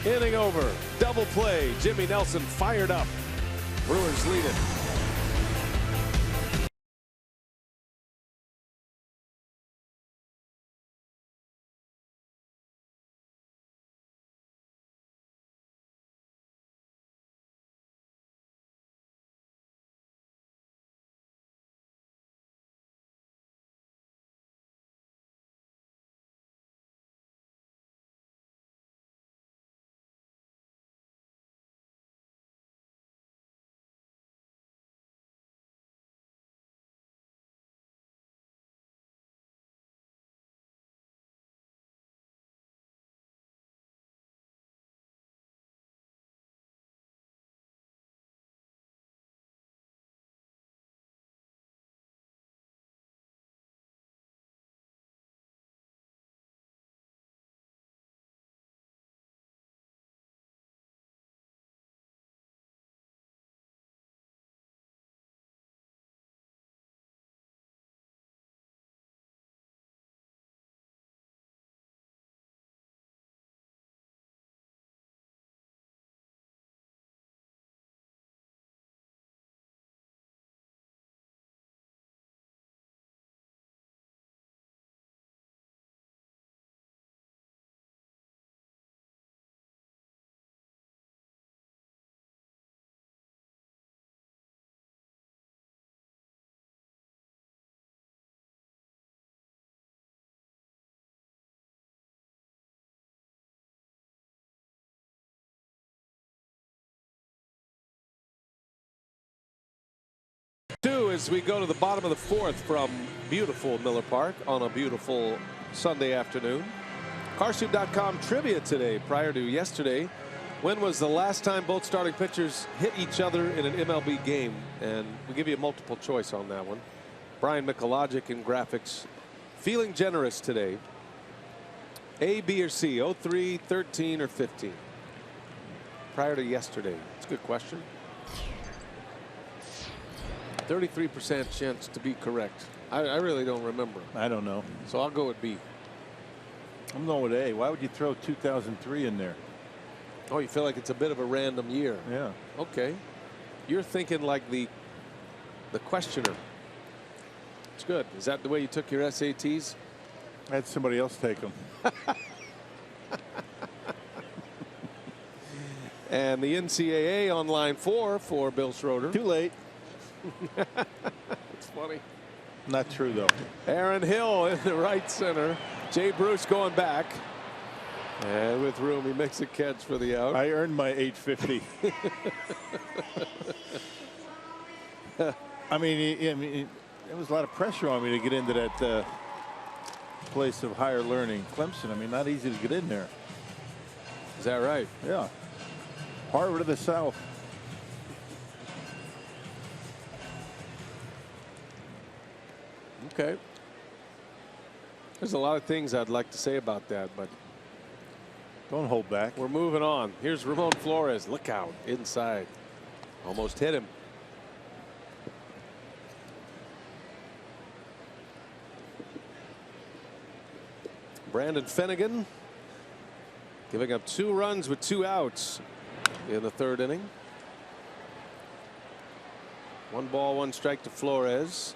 S3: Inning over, double play. Jimmy Nelson fired up. Brewers lead it. 2 as we go to the bottom of the 4th from beautiful Miller Park on a beautiful Sunday afternoon. Carsoup.com trivia today prior to yesterday. When was the last time both starting pitchers hit each other in an MLB game? And we give you a multiple choice on that one. Brian Mikologic in graphics. Feeling generous today. A, B, or C, 03, 13, or 15? Prior to yesterday. It's a good question. 33% chance to be correct. I really don't remember.
S4: I don't know.
S3: So I'll go with B.
S4: I'm going with A. Why would you throw 2003 in there?
S3: Oh, you feel like it's a bit of a random year.
S4: Yeah.
S3: Okay. You're thinking like the questioner. It's good. Is that the way you took your SATs?
S4: I had somebody else take them.
S3: And the NCAA on line 4 for Bill Schroeder.
S4: Too late.
S3: It's funny.
S4: Not true, though.
S3: Aaron Hill in the right center. Jay Bruce going back. And with room, he makes a catch for the out.
S4: I earned my $8.50. I mean, there was a lot of pressure on me to get into that place of higher learning. Clemson, I mean, not easy to get in there.
S3: Is that right?
S4: Yeah. Harvard of the South.
S3: Okay. There's a lot of things I'd like to say about that, but
S4: don't hold back.
S3: We're moving on. Here's Ramon Flores. Look out inside. Almost hit him. Brandon Finnegan giving up 2 runs with 2 outs in the 3rd inning. 1 ball, 1 strike to Flores.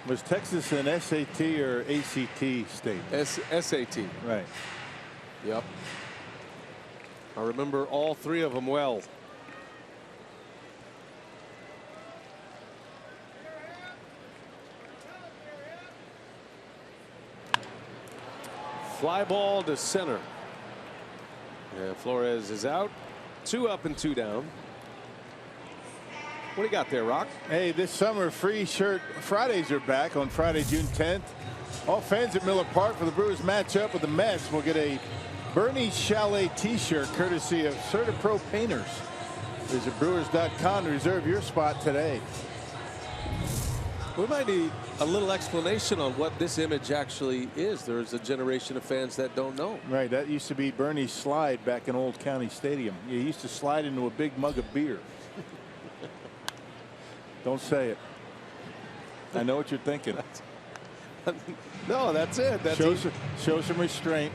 S4: Was Texas an SAT or ACT state?
S3: SAT.
S4: Right.
S3: Yep. I remember all 3 of them well. Fly ball to center. And Flores is out. 2 up and 2 down. What do you got there, Rock?
S4: Hey, this summer free shirt Fridays are back on Friday, June 10th. All fans at Miller Park for the Brewers matchup with the Mets will get a Bernie Chalet t-shirt courtesy of CertaPro Painters. Visit Brewers.com to reserve your spot today.
S3: We might need a little explanation on what this image actually is. There's a generation of fans that don't know.
S4: Right, that used to be Bernie's slide back in Old County Stadium. You used to slide into a big mug of beer. Don't say it. I know what you're thinking.
S3: No, that's it. That's
S4: show some restraint.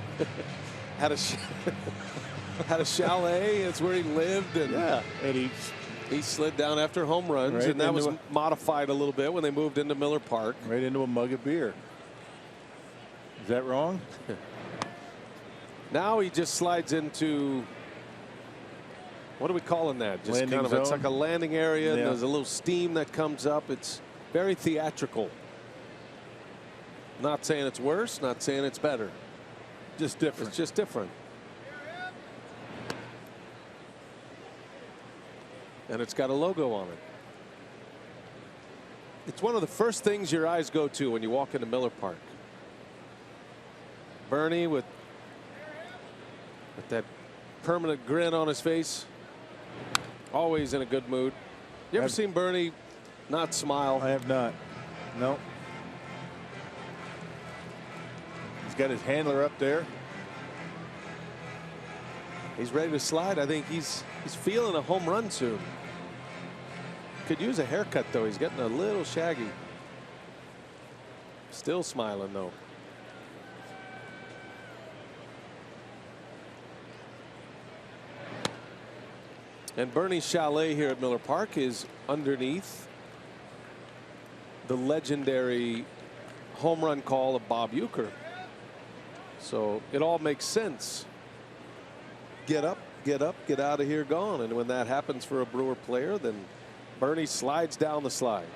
S3: Had a chalet. It's where he lived, and
S4: yeah, and
S3: he slid down after home runs, right, and that was modified a little bit when they moved into Miller Park.
S4: Right into a mug of beer. Is that wrong?
S3: Now he just slides into, what are we calling that? Just
S4: landing
S3: kind of
S4: zone.
S3: It's like a landing area.
S4: Yeah.
S3: And there's a little steam that comes up. It's very theatrical. Not saying it's worse, not saying it's better.
S4: Just different.
S3: It's just different. And it's got a logo on it. It's one of the first things your eyes go to when you walk into Miller Park. Bernie with that permanent grin on his face. Always in a good mood. You ever seen Bernie not smile?
S4: I have not. No. He's got his handler up there.
S3: He's ready to slide. I think he's feeling a home run soon. Could use a haircut, though. He's getting a little shaggy. Still smiling, though. And Bernie's chalet here at Miller Park is underneath the legendary home run call of Bob Uecker. So it all makes sense. Get up, get out of here, gone. And when that happens for a Brewer player, then Bernie slides down the slide.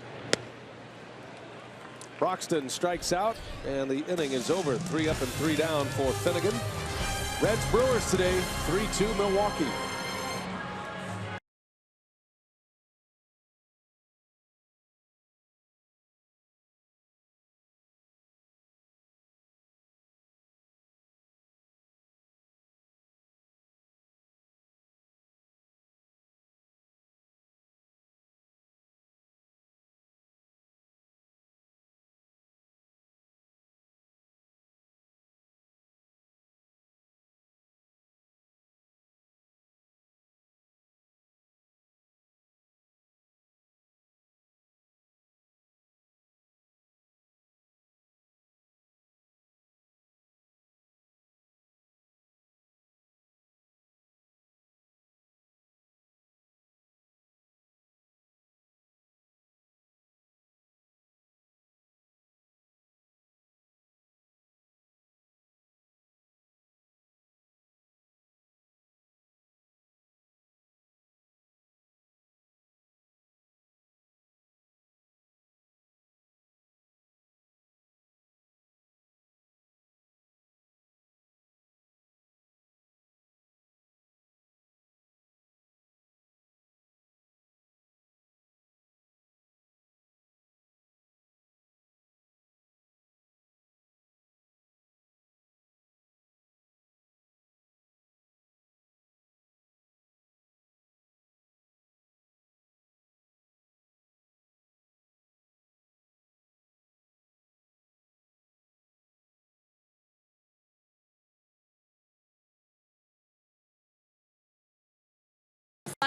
S3: Broxton strikes out, and the inning is over. 3 up and 3 down for Finnegan. Reds Brewers today, 3-2 Milwaukee.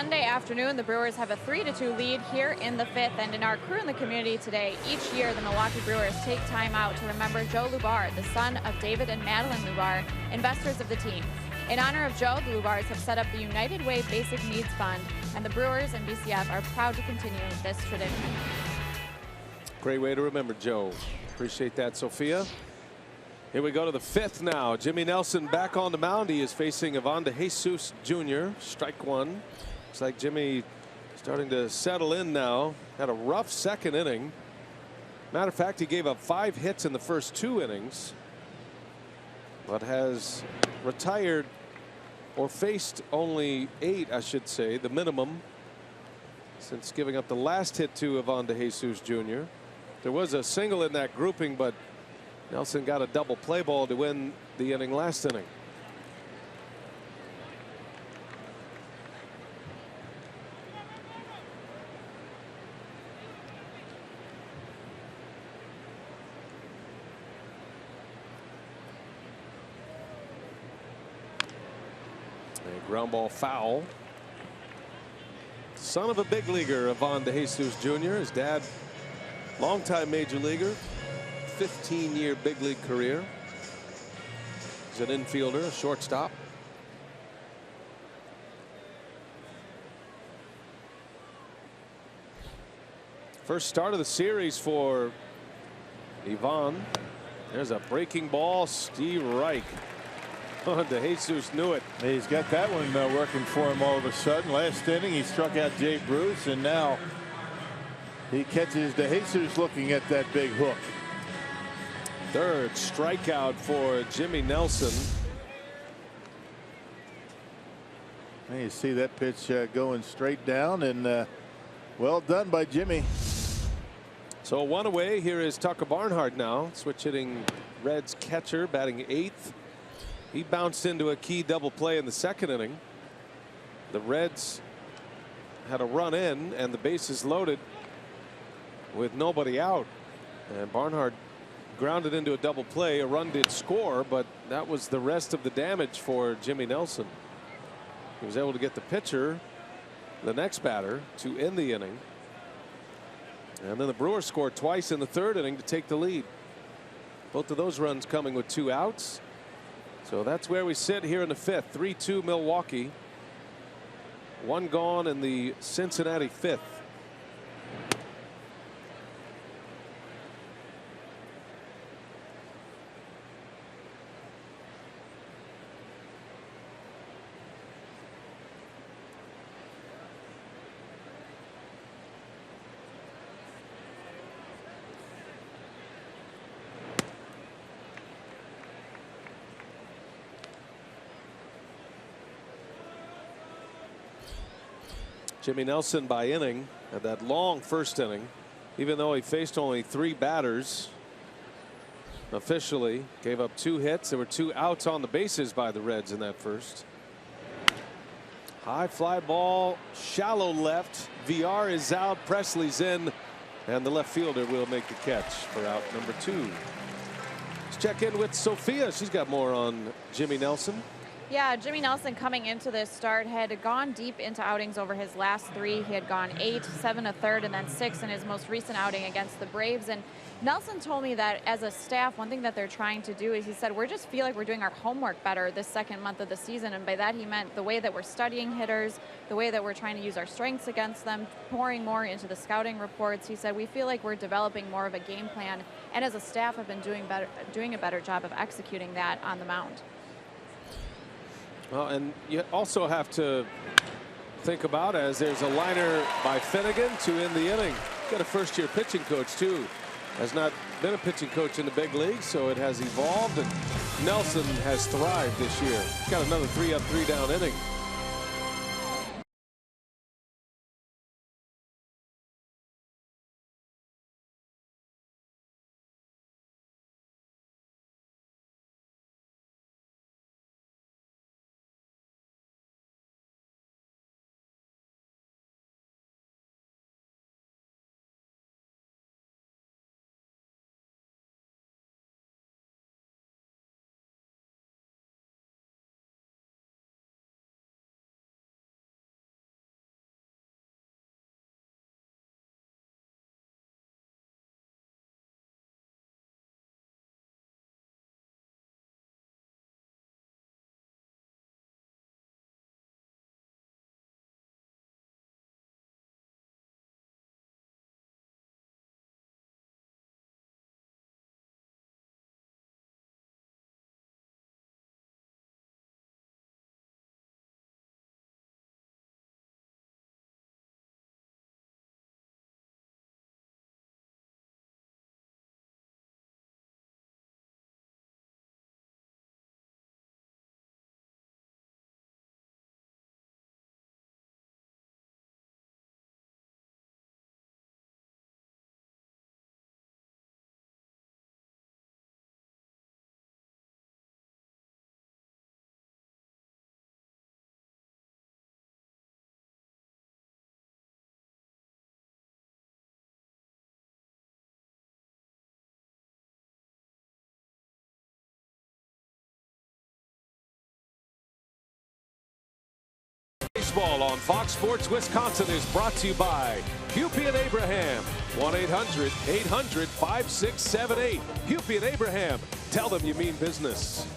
S5: Sunday afternoon, the Brewers have a 3-2 lead here in the 5th. And in our Crew in the Community today, each year the Milwaukee Brewers take time out to remember Joe Lubar, the son of David and Madeline Lubar, investors of the team. In honor of Joe, the Lubars have set up the United Way Basic Needs Fund, and the Brewers and BCF are proud to continue this tradition.
S3: Great way to remember Joe. Appreciate that, Sophia. Here we go to the 5th now. Jimmy Nelson back on the mound. He is facing Ivan De Jesus Jr. Strike one. Looks like Jimmy starting to settle in now. Had a rough second inning. Matter of fact, he gave up 5 hits in the first 2 innings, but has retired or faced only 8, I should say, the minimum, since giving up the last hit to Ivan De Jesus Jr. There was a single in that grouping, but Nelson got a double play ball to win the inning last inning. A ground ball foul. Son of a big leaguer, Ivan De Jesus Jr. His dad, longtime major leaguer, 15-year big league career. He's an infielder, a shortstop. First start of the series for Ivan. There's a breaking ball. Steve Reich. De Jesus knew it.
S4: He's got that one working for him all of a sudden. Last inning he struck out Jay Bruce, and now he catches De Jesus looking at that big hook.
S3: Third strikeout for Jimmy Nelson.
S4: And you see that pitch going straight down, and well done by Jimmy.
S3: So 1 away. Here is Tucker Barnhart now, switch hitting Reds catcher, batting 8th. He bounced into a key double play in the second inning. The Reds had a run in and the bases loaded with nobody out, and Barnhart grounded into a double play. A run did score, but that was the rest of the damage for Jimmy Nelson. He was able to get the pitcher, the next batter, to end the inning, and then the Brewers scored twice in the 3rd inning to take the lead. Both of those runs coming with 2 outs. So that's where we sit here in the 5th. 3-2 Milwaukee. 1 gone in the Cincinnati 5th. Jimmy Nelson by inning had that long first inning, even though he faced only 3 batters. Officially gave up 2 hits. There were 2 outs on the bases by the Reds in that first. High fly ball, shallow left. VR is out, Presley's in, and the left fielder will make the catch for out number 2. Let's check in with Sophia. She's got more on Jimmy Nelson.
S5: Yeah, Jimmy Nelson coming into this start had gone deep into outings over his last 3. He had gone 8, 7 1/3, and then 6 in his most recent outing against the Braves. And Nelson told me that as a staff, one thing that they're trying to do is, he said, we just feel like we're doing our homework better this second month of the season. And by that he meant the way that we're studying hitters, the way that we're trying to use our strengths against them, pouring more into the scouting reports. He said we feel like we're developing more of a game plan, and as a staff have been doing a better job of executing that on the mound.
S3: Well, and you also have to think about, as there's a liner by Finnegan to end the inning. Got a first-year pitching coach too. Has not been a pitching coach in the big leagues, so it has evolved, and Nelson has thrived this year. Got another 3-up, 3-down inning. Baseball on Fox Sports Wisconsin is brought to you by Hupy and Abraham. 1-800-800-5678. Hupy and Abraham. Tell them you mean business.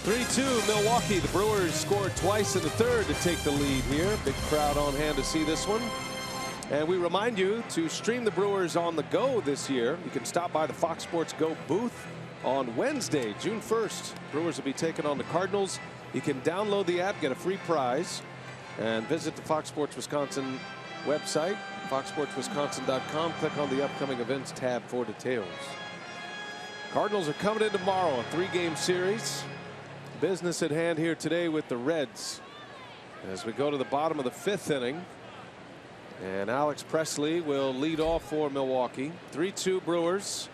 S3: 3-2 Milwaukee. The Brewers scored twice in the third to take the lead here. Big crowd on hand to see this one. And we remind you to stream the Brewers on the go this year. You can stop by the Fox Sports Go booth on Wednesday, June 1st. Brewers will be taking on the Cardinals. You can download the app, get a free prize, and visit the Fox Sports Wisconsin website, foxsportswisconsin.com. Click on the upcoming events tab for details. Cardinals are coming in tomorrow, a 3-game series. Business at hand here today with the Reds as we go to the bottom of the 5th inning. And Alex Presley will lead off for Milwaukee. 3-2 Brewers.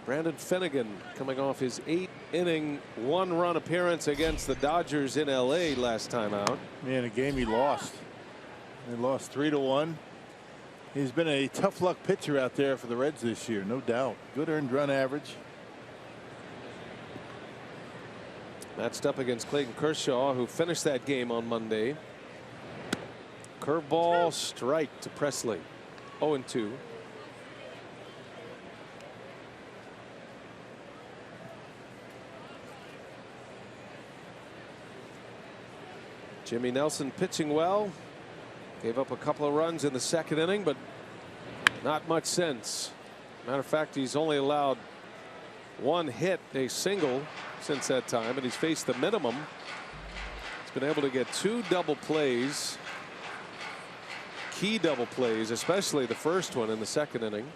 S3: Brandon Finnegan coming off his 8-inning 1-run appearance against the Dodgers in LA last time out.
S4: Man, a game he lost. They lost 3-1. He's been a tough luck pitcher out there for the Reds this year, no doubt. Good earned run average.
S3: Matched up against Clayton Kershaw, who finished that game on Monday. Curveball strike to Presley. 0-2. Jimmy Nelson pitching well. Gave up a couple of runs in the 2nd inning, but not much sense. Matter of fact, he's only allowed 1 hit, a single, since that time, and he's faced the minimum. He's been able to get 2 double plays, key double plays, especially the first one in the 2nd inning.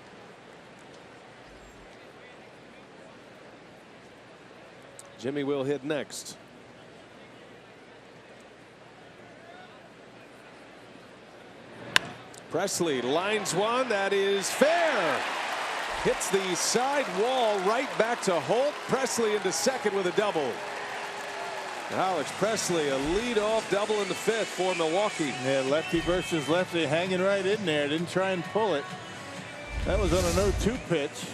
S3: Jimmy will hit next. Presley lines one. That is fair. Hits the side wall right back to Holt. Presley into second with a double. Alex Presley, a leadoff double in the 5th for Milwaukee.
S4: Yeah, lefty versus lefty, hanging right in there. Didn't try and pull it. That was on an 0-2 pitch.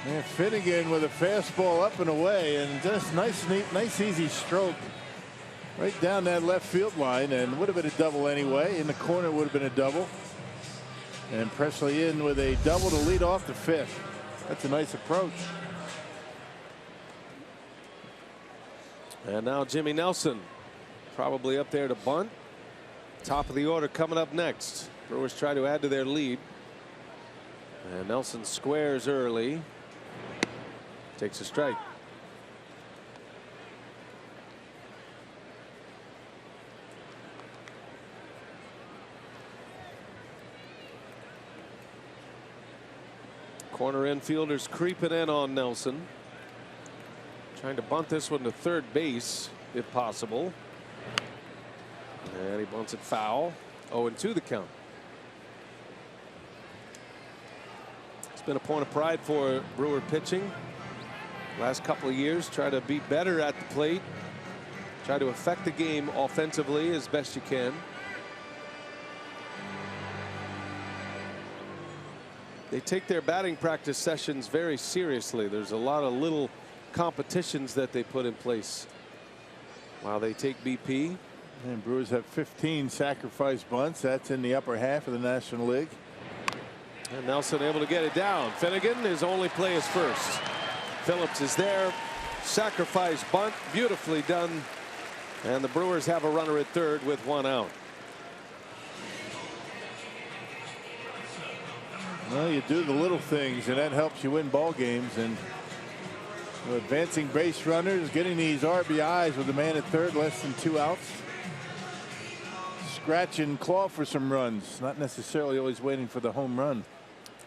S4: And Finnegan with a fastball up and away, and just nice, neat, nice, easy stroke right down that left field line, and would have been a double anyway. In the corner would have been a double. And Presley in with a double to lead off the 5th. That's a nice approach.
S3: And now Jimmy Nelson probably up there to bunt. Top of the order coming up next. Brewers try to add to their lead. And Nelson squares early. Takes a strike. Corner infielders creeping in on Nelson. Trying to bunt this one to third base if possible. And he bunts it foul. 0-2 the count. It's been a point of pride for Brewer pitching. Last couple of years, try to be better at the plate. Try to affect the game offensively as best you can. They take their batting practice sessions very seriously. There's a lot of little competitions that they put in place while they take BP.
S4: And Brewers have 15 sacrifice bunts. That's in the upper half of the National League.
S3: And Nelson able to get it down. Finnegan, his only play is first. Phillips is there. Sacrifice bunt, beautifully done. And the Brewers have a runner at third with 1 out.
S4: Well, you do the little things, and that helps you win ball games. And advancing base runners, getting these RBIs with a man at third, less than 2 outs. Scratch and claw for some runs, not necessarily always waiting for the home run.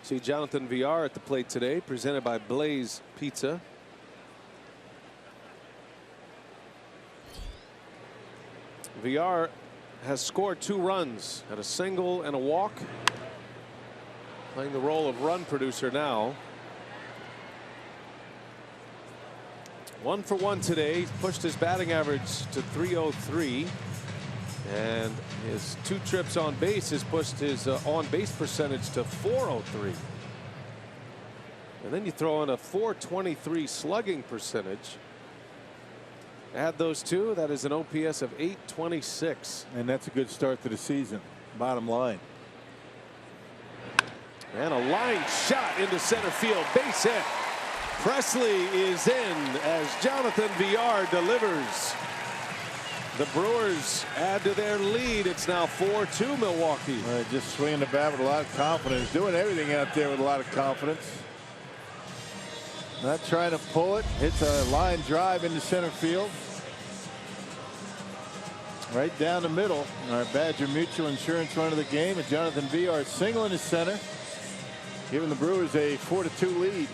S3: See Jonathan Villar at the plate today, presented by Blaze Pizza. Villar has scored 2 runs, had a single and a walk. Playing the role of run producer now. 1 for 1 today. He's pushed his batting average to .303. And his 2 trips on base has pushed his on base percentage to .403. And then you throw in a .423 slugging percentage. Add those two, that is an OPS of 826.
S4: And that's a good start to the season, bottom line.
S3: And a line shot into center field, base hit. Presley is in as Jonathan Villar delivers. The Brewers add to their lead. It's now 4-2 Milwaukee.
S4: Just swinging the bat with a lot of confidence, doing everything out there with a lot of confidence. Not trying to pull it. Hits a line drive into center field. Right down the middle. Our Badger Mutual Insurance run of the game. And Jonathan Villar single into center, giving the Brewers a 4-2 lead.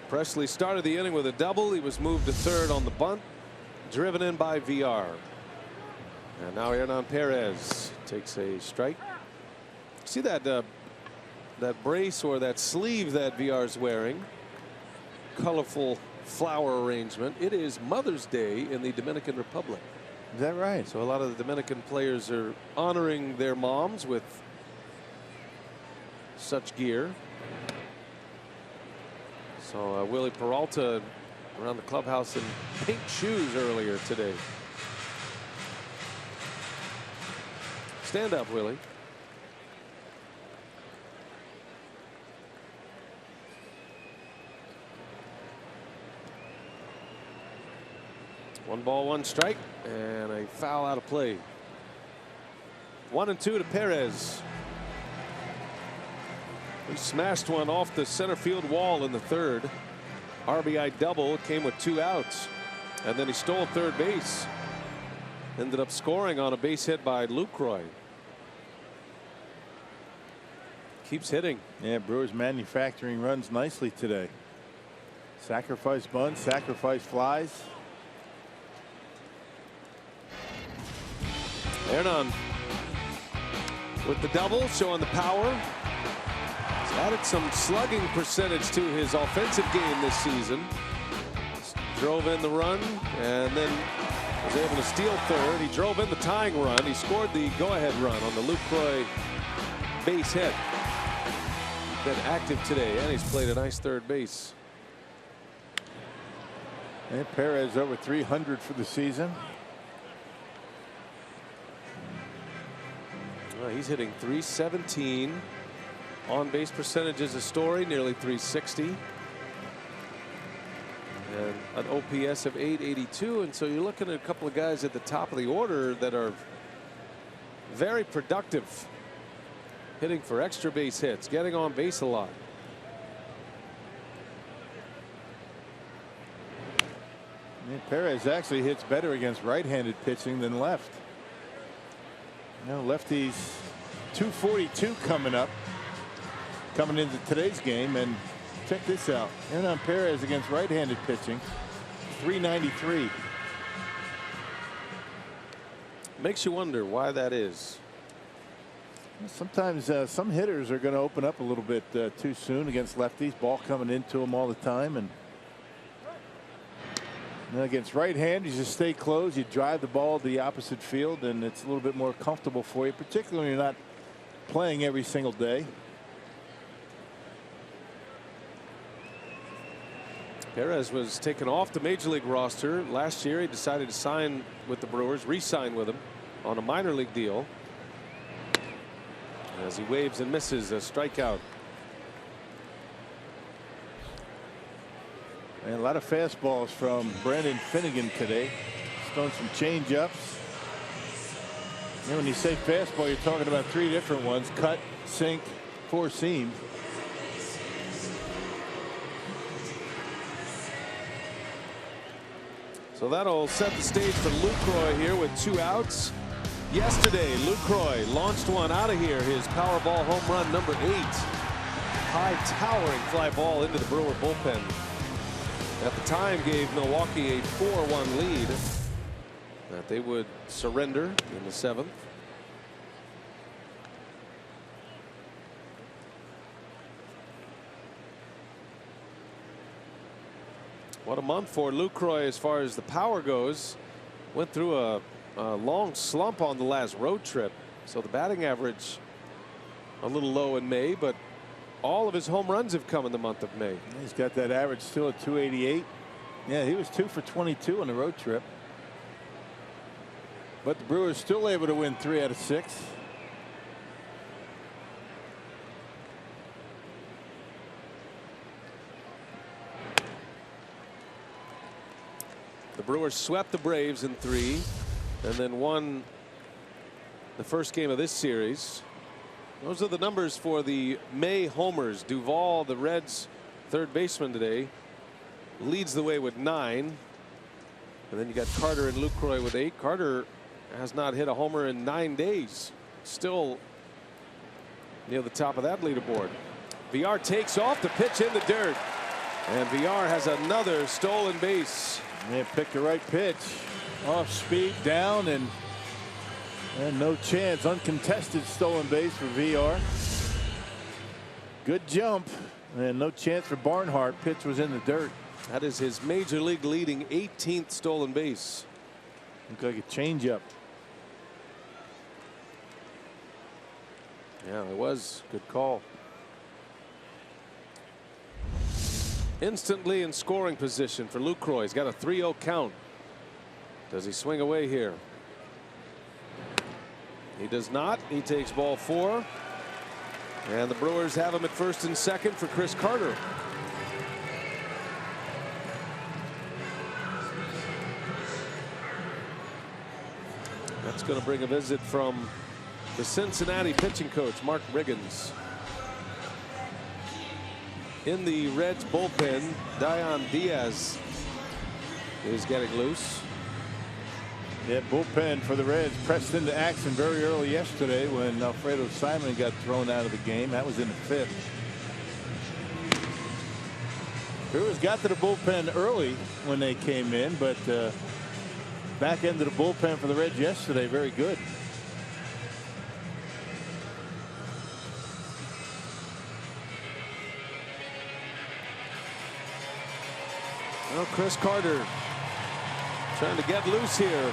S3: Presley started the inning with a double. He was moved to third on the bunt, driven in by Villar. And now Hernan Perez takes a strike. See that that brace or that sleeve that Villar's wearing? Colorful flower arrangement. It is Mother's Day in the Dominican Republic.
S4: Is that right?
S3: So a lot of the Dominican players are honoring their moms with such gear. So Willie Peralta around the clubhouse in pink shoes earlier today. Stand up, Willie. One ball, one strike, and a foul out of play. 1-2 to Perez. He smashed one off the center field wall in the third. RBI double, came with 2 outs. And then he stole third base. Ended up scoring on a base hit by LUCROY. Keeps hitting.
S4: Yeah, Brewers manufacturing runs nicely today. Sacrifice bunts, sacrifice flies.
S3: Hernan with the double, showing the power. He's added some slugging percentage to his offensive game this season. Drove in the run and then was able to steal third. He drove in the tying run. He scored the go-ahead run on the LUCROY base hit. Been active today, and he's played a nice third base.
S4: And Perez over 300 for the season.
S3: He's hitting .317. On base percentage is a story, nearly .360. And an OPS of 882. And so you're looking at a couple of guys at the top of the order that are very productive, hitting for extra base hits, getting on base a lot.
S4: And Perez actually hits better against right-handed pitching than left. You know, lefties 242 coming into today's game, and check this out. Hernan Perez against right-handed pitching, 393.
S3: Makes you wonder why that is.
S4: Sometimes some hitters are going to open up a little bit too soon against lefties. Ball coming into them all the time, and against right-hand, you just stay close. You drive the ball to the opposite field, and it's a little bit more comfortable for you, particularly when you're not playing every single day.
S3: Perez was taken off the major league roster last year. He decided to sign with the Brewers, re-sign with them on a minor league deal. As he waves and misses a strikeout.
S4: And a lot of fastballs from Brandon Finnegan today. He's thrown some change-ups. You know, when you say fastball, you're talking about 3 different ones: cut, sink, 4-seam.
S3: So that'll set the stage for LUCROY here with 2 outs. Yesterday, LUCROY launched one out of here, his Powerball home run number 8. High towering fly ball into the Brewer bullpen. At the time gave Milwaukee a 4-1 lead that they would surrender in the 7th. What a month for LUCROY as far as the power goes. Went through a long slump on the last road trip, so the batting average a little low in May, but all of his home runs have come in the month of May.
S4: He's got that average still at 288. Yeah, he was 2 for 22 on the road trip. But the Brewers still able to win 3 out of 6.
S3: The Brewers swept the Braves in 3 and then won the first game of this series. Those are the numbers for the May homers. Duvall, the Reds' third baseman today, leads the way with 9. And then you got Carter and LUCROY with 8. Carter has not hit a homer in 9 days. Still near the top of that leaderboard. VR takes off the pitch in the dirt. And VR has another stolen base.
S4: They picked the right pitch. Off speed down and no chance. Uncontested stolen base for VR. Good jump and no chance for Barnhart. Pitch was in the dirt.
S3: That is his major league leading 18th stolen base.
S4: Looked like a changeup.
S3: Yeah, it was. Good call. Instantly in scoring position for LUCROY. He's got a 3-0 count. Does he swing away here? He does not. He takes ball 4. And the Brewers have him at first and second for Chris Carter. That's going to bring a visit from the Cincinnati pitching coach, Mark Riggins. In the Reds bullpen, Dion Diaz is getting loose.
S4: Yeah, bullpen for the Reds pressed into action very early yesterday when Alfredo Simon got thrown out of the game. That was in the 5th. Brewers got to the bullpen early when they came in, but back end of the bullpen for the Reds yesterday, very good.
S3: Well, Chris Carter trying to get loose here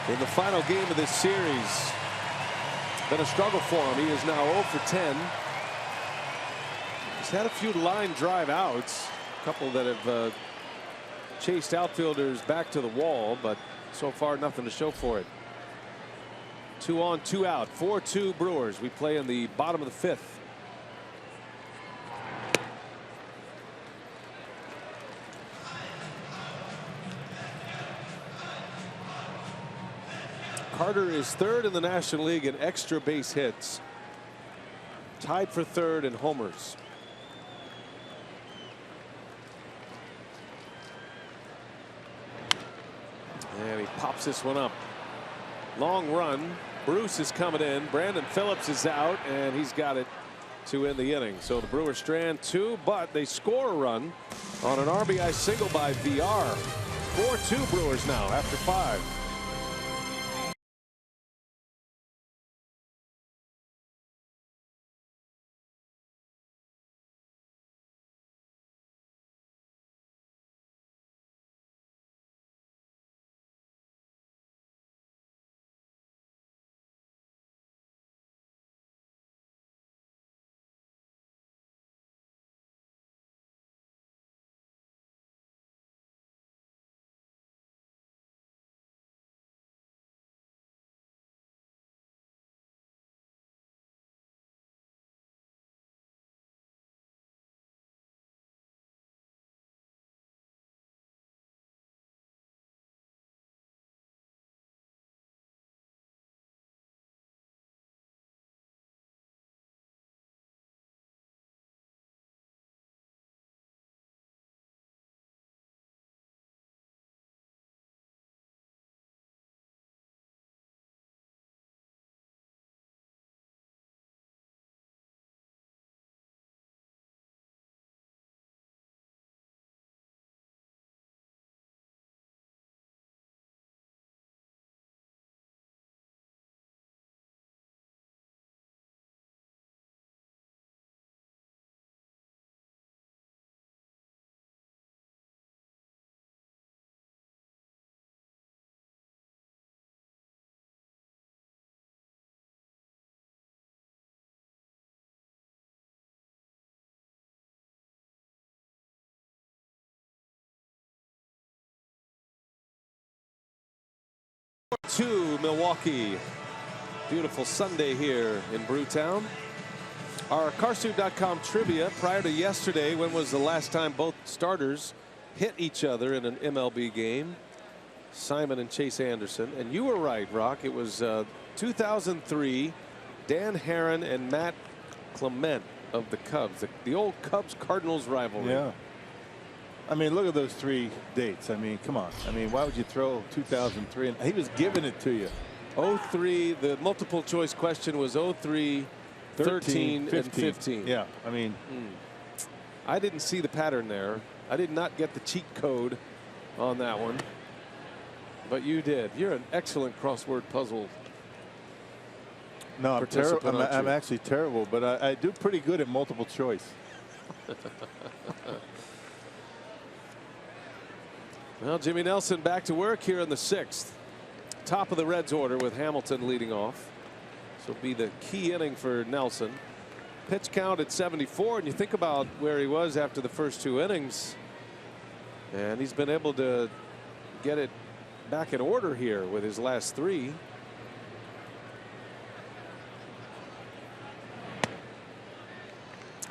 S3: in the final game of this series. Been a struggle for him. He is now 0 for 10. He's had a few line drive outs, a couple that have chased outfielders back to the wall, but so far nothing to show for it. 2 on, 2 out, 4-2 Brewers. We play in the bottom of the 5th. Carter is 3rd in the National League in extra base hits, tied for 3rd in homers. And he pops this one up. Long run. Bruce is coming in. Brandon Phillips is out, and he's got it to end the inning. So the Brewers strand 2, but they score a run on an RBI single by VR. 4-2 Brewers now after 5. 0-2 Milwaukee. Beautiful Sunday here in Brewtown. Our Carssuit.com trivia prior to yesterday, when was the last time both starters hit each other in an MLB game? Simon and Chase Anderson. And you were right, Rock. It was 2003. Dan Herron and Matt Clement of the Cubs. The old Cubs-Cardinals rivalry.
S4: Yeah. I mean, look at those 3 dates. I mean, come on. I mean, why would you throw 2003? And he was giving it to you.
S3: 03, the multiple choice question was 03, 13, and 15.
S4: Yeah, I mean.
S3: I didn't see the pattern there. I did not get the cheat code on that one. But you did. You're an excellent crossword puzzle.
S4: No, I'm actually terrible, but I do pretty good at multiple choice.
S3: Well, Jimmy Nelson back to work here in the 6th. Top of the Reds order with Hamilton leading off. So it'll be the key inning for Nelson. Pitch count at 74, and you think about where he was after the first 2 innings. And he's been able to get it back in order here with his last 3.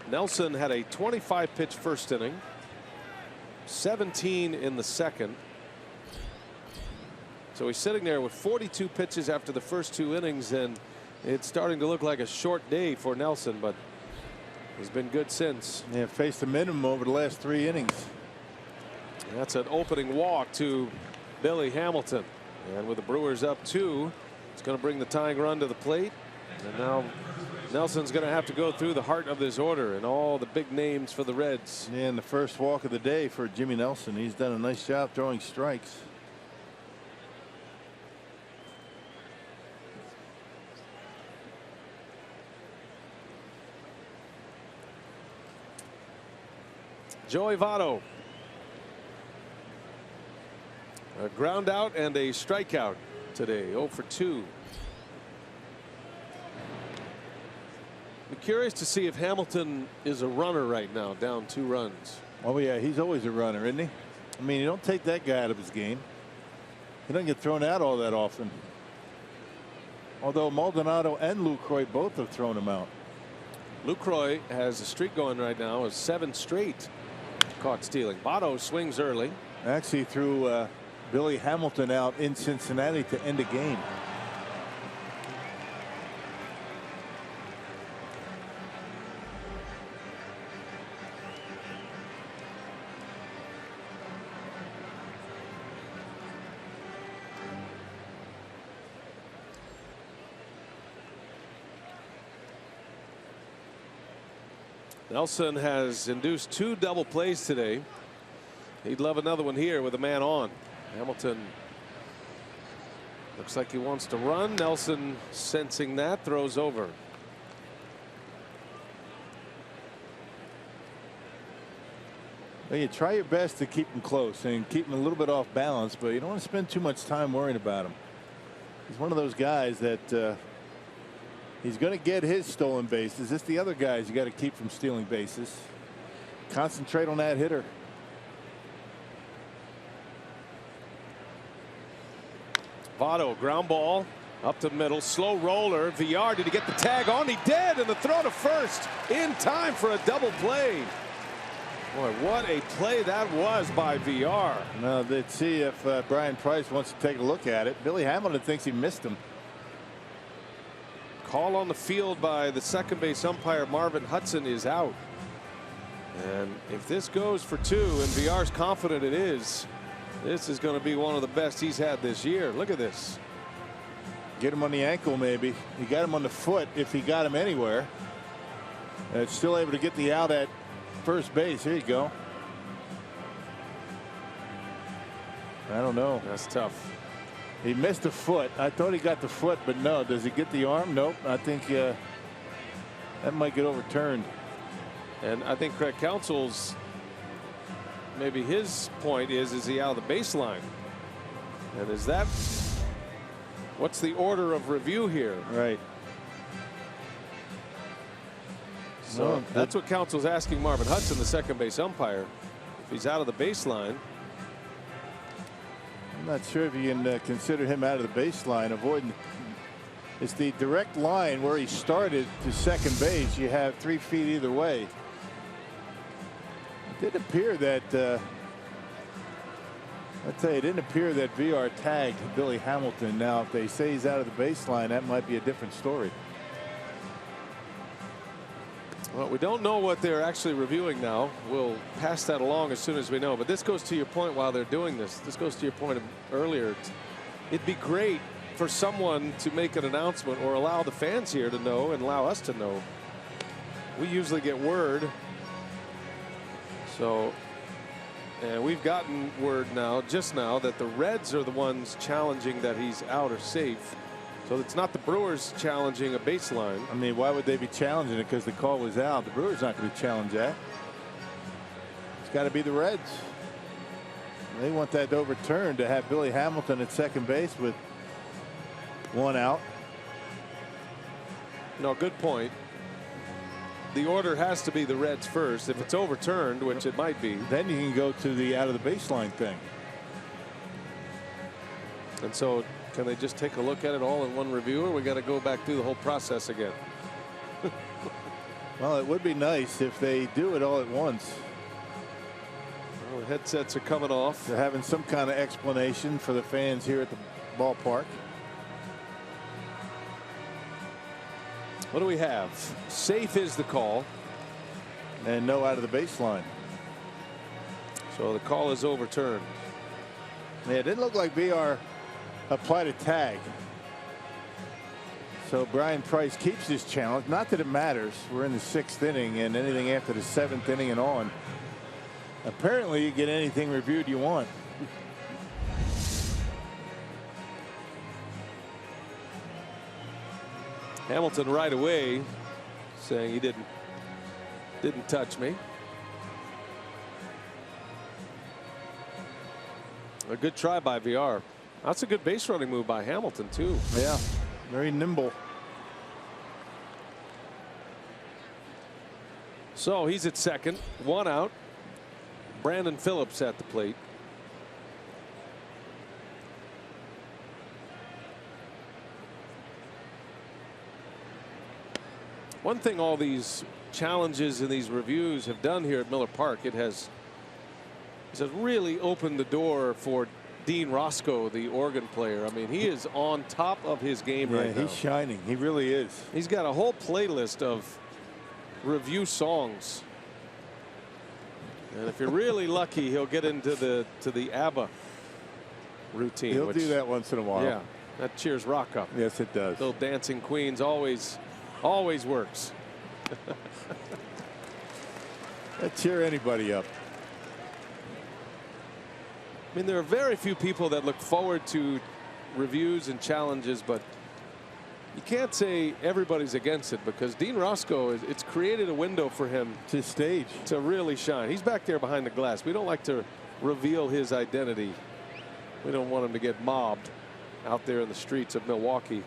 S3: Nelson had a 25 pitch first inning, 17 in the second. So he's sitting there with 42 pitches after the first 2 innings, and it's starting to look like a short day for Nelson, but he's been good since.
S4: Yeah, faced the minimum over the last 3 innings.
S3: And that's an opening walk to Billy Hamilton, and with the Brewers up 2, it's going to bring the tying run to the plate. And now Nelson's going to have to go through the heart of this order and all the big names for the Reds.
S4: Yeah, and the first walk of the day for Jimmy Nelson. He's done a nice job throwing strikes.
S3: Joey Votto. A ground out and a strikeout today. 0 for 2. I'm curious to see if Hamilton is a runner right now, down 2 runs.
S4: Oh yeah, he's always a runner, isn't he? I mean, you don't take that guy out of his game. He doesn't get thrown out all that often. Although Maldonado and LUCROY both have thrown him out.
S3: LUCROY has a streak going right now of 7 straight caught stealing. Votto swings early.
S4: Actually threw Billy Hamilton out in Cincinnati to end a game.
S3: Nelson has induced 2 double plays today. He'd love another one here with a man on. Hamilton looks like he wants to run. Nelson, sensing that, throws over.
S4: Well, you try your best to keep him close and keep him a little bit off balance, but you don't want to spend too much time worrying about him. He's one of those guys that he's going to get his stolen bases. It's the other guys you got to keep from stealing bases. Concentrate on that hitter.
S3: Votto, ground ball up the middle, slow roller. VR, did he get the tag on? He did, and the throw to first in time for a double play. Boy, what a play that was by VR.
S4: Now let's see if Brian Price wants to take a look at it. Billy Hamilton thinks he missed him.
S3: Call on the field by the second base umpire Marvin Hudson is out. And if this goes for 2 and VR's confident it is, this is going to be one of the best he's had this year. Look at this.
S4: Get him on the ankle maybe. He got him on the foot if he got him anywhere. Still able to get the out at first base. Here you go. I don't know.
S3: That's tough.
S4: He missed the foot. I thought he got the foot, but no. Does he get the arm? Nope. I think that might get overturned.
S3: And I think Craig Counsell's maybe his point is he out of the baseline? And is that what's the order of review here?
S4: Right.
S3: So that's what Counsell's asking Marvin Hudson, the second base umpire, if he's out of the baseline.
S4: not sure if you can consider him out of the baseline. Avoiding. It's the direct line where he started to second base. You have 3 feet either way. It didn't appear that. I tell you, it didn't appear that VR tagged Billy Hamilton. Now, if they say he's out of the baseline, that might be a different story.
S3: Well, we don't know what they're actually reviewing now. We'll pass that along as soon as we know. But this goes to your point while they're doing this. This goes to your point of earlier. It'd be great for someone to make an announcement or allow the fans here to know and allow us to know. We usually get word. So, and we've gotten word now, just now, that the Reds are the ones challenging that he's out or safe. So it's not the Brewers challenging a baseline.
S4: I mean, why would they be challenging it? Because the call was out. The Brewers not going to challenge that. It's got to be the Reds. They want that overturned to have Billy Hamilton at second base with 1 out.
S3: No, good point. The order has to be the Reds first. If it's overturned, which it might be,
S4: then you can go to the out of the baseline thing.
S3: And so can they just take a look at it all in one review, or we got to go back through the whole process again?
S4: Well, it would be nice if they do it all at once.
S3: Well, the headsets are coming off.
S4: They're having some kind of explanation for the fans here at the ballpark.
S3: What do we have? Safe is the call.
S4: And no out of the baseline.
S3: So the call is overturned.
S4: Yeah, it didn't look like VR applied a tag. So Brian Price keeps his challenge. Not that it matters. We're in the 6th inning, and anything after the 7th inning and on. Apparently you get anything reviewed you want.
S3: Hamilton right away saying he didn't touch me. A good try by VR. That's a good base running move by Hamilton too.
S4: Yeah, very nimble.
S3: So he's at second, 1 out. Brandon Phillips at the plate. One thing all these challenges and these reviews have done here at Miller Park, it has really opened the door for Dean Roscoe, the organ player. I mean, he is on top of his game right now.
S4: He's shining. He really is.
S3: He's got a whole playlist of review songs. And if you're really lucky, he'll get into the ABBA routine.
S4: He'll do that once in a while.
S3: Yeah, that cheers rock up.
S4: Yes, it does.
S3: Little Dancing Queens always works.
S4: That cheer anybody up.
S3: I mean, there are very few people that look forward to reviews and challenges, but you can't say everybody's against it, because Dean Roscoe, it's created a window for him
S4: to stage
S3: to really shine. He's back there behind the glass. We don't like to reveal his identity. We don't want him to get mobbed out there in the streets of Milwaukee.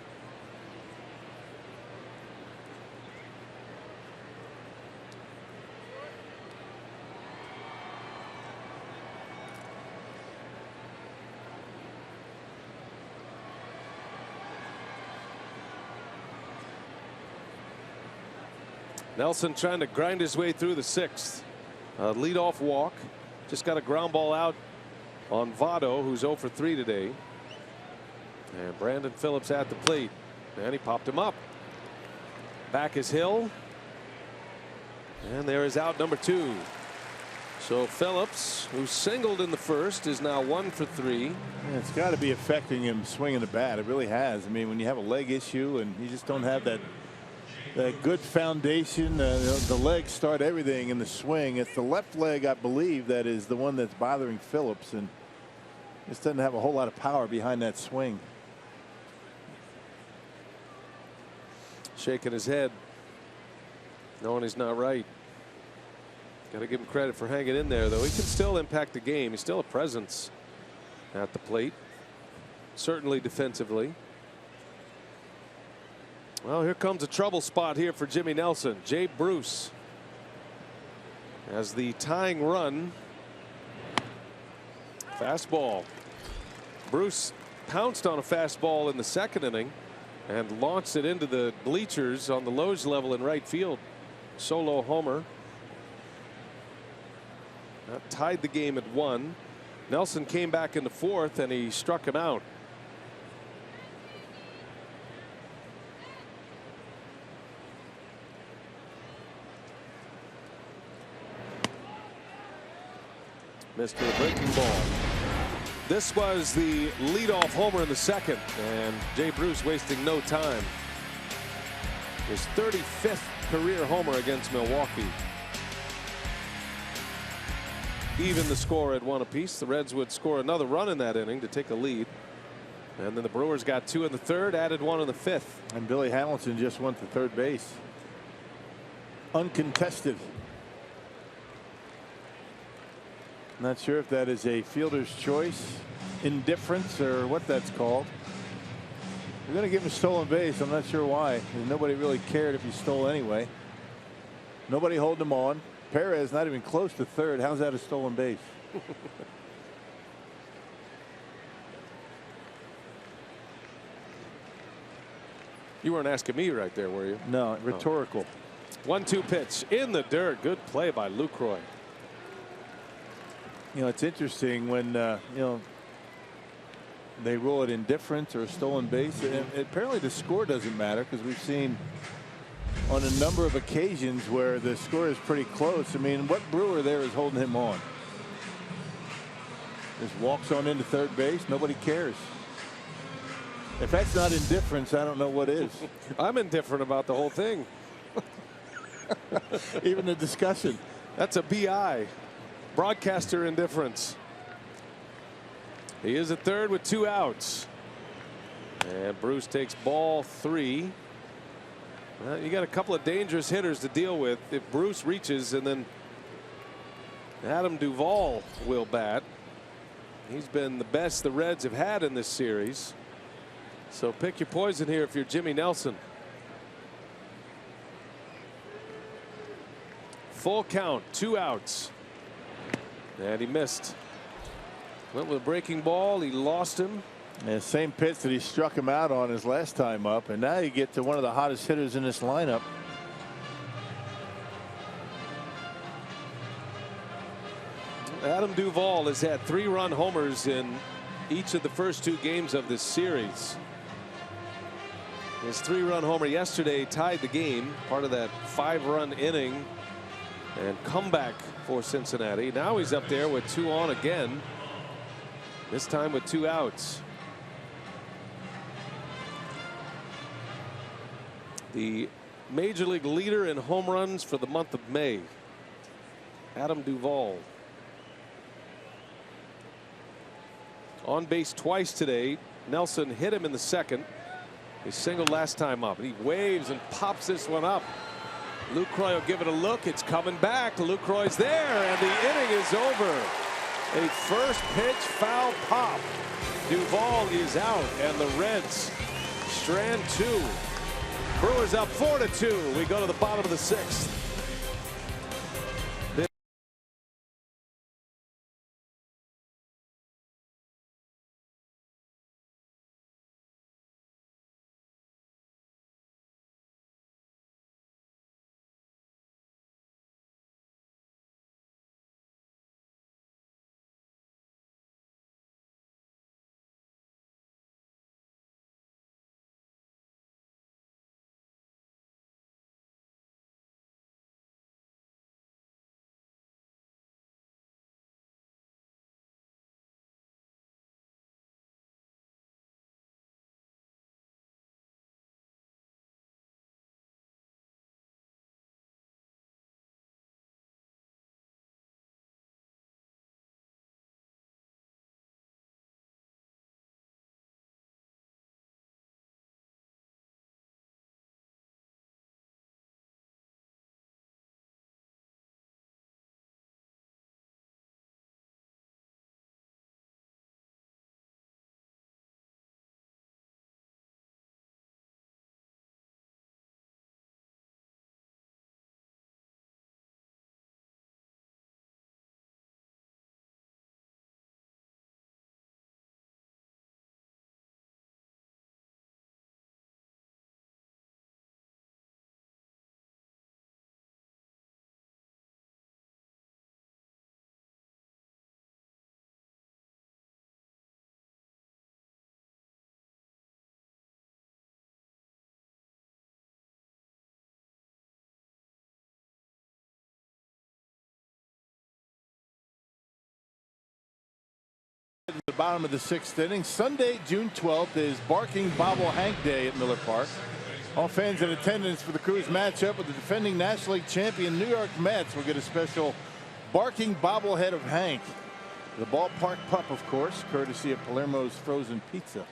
S3: Nelson trying to grind his way through the 6th. Leadoff walk. Just got a ground ball out on Votto, who's 0 for 3 today. And Brandon Phillips at the plate. And he popped him up. Back is Hill. And there is out number 2. So Phillips, who singled in the 1st, is now 1 for 3.
S4: Yeah, it's got to be affecting him swinging the bat. It really has. I mean, when you have a leg issue and you just don't have that good foundation, the legs start everything in the swing. It's the left leg, I believe, that is the one that's bothering Phillips, and just doesn't have a whole lot of power behind that swing.
S3: Shaking his head, knowing he's not right. Got to give him credit for hanging in there, though. He can still impact the game. He's still a presence at the plate, certainly defensively. Well, here comes a trouble spot here for Jimmy Nelson. Jay Bruce as the tying run. Fastball. Bruce pounced on a fastball in the second inning and launched it into the bleachers on the Loge level in right field. Solo homer. That tied the game at 1. Nelson came back in the 4th and he struck him out. Missed with a breaking ball. This was the leadoff homer in the second, and Jay Bruce wasting no time. His 35th career homer against Milwaukee. Even the score at 1 apiece. The Reds would score another run in that inning to take a lead. And then the Brewers got 2 in the 3rd, added 1 in the 5th.
S4: And Billy Hamilton just went to third base. Uncontested. Not sure if that is a fielder's choice, indifference, or what that's called. We're going to give him a stolen base. I'm not sure why. Nobody really cared if he stole anyway. Nobody holding him on. Perez not even close to third. How's that a stolen base?
S3: You weren't asking me right there, were you?
S4: No, rhetorical.
S3: 1-2 pitch in the dirt. Good play by LUCROY.
S4: You know, it's interesting when you know, they rule it indifference or a stolen base. And apparently the score doesn't matter, because we've seen on a number of occasions where the score is pretty close. I mean, what Brewer there is holding him on? Just walks on into third base. Nobody cares. If that's not indifference, I don't know what is.
S3: I'm indifferent about the whole thing.
S4: Even the discussion.
S3: That's a BI. Broadcaster indifference. He is at third with 2 outs. And Bruce takes ball 3. Well, you got a couple of dangerous hitters to deal with if Bruce reaches, and then Adam Duvall will bat. He's been the best the Reds have had in this series. So pick your poison here if you're Jimmy Nelson. Full count, 2 outs. And he missed. Went with a breaking ball. He lost him.
S4: And same pitch that he struck him out on his last time up. And now you get to one of the hottest hitters in this lineup.
S3: Adam Duvall has had 3-run homers in each of the first 2 games of this series. His 3-run homer yesterday tied the game, part of that 5-run inning and comeback for Cincinnati. Now he's up there with 2 on again, this time with 2 outs. The major league leader in home runs for the month of May, Adam Duvall. On base twice today. Nelson hit him in the second. He singled last time up. He waves and pops this one up. LUCROY will give it a look. It's coming back. LUCROY's there, and the inning is over. A first pitch foul pop. Duvall is out, and the Reds strand 2. Brewers up 4-2. We go to the bottom of the 6th.
S4: bottom of the 6th inning. Sunday, June 12th is Barking Bobble Hank Day at Miller Park. All fans in attendance for the Crew's matchup with the defending National League champion New York Mets will get a special barking bobblehead of Hank. The ballpark pup, of course, courtesy of Palermo's Frozen Pizza.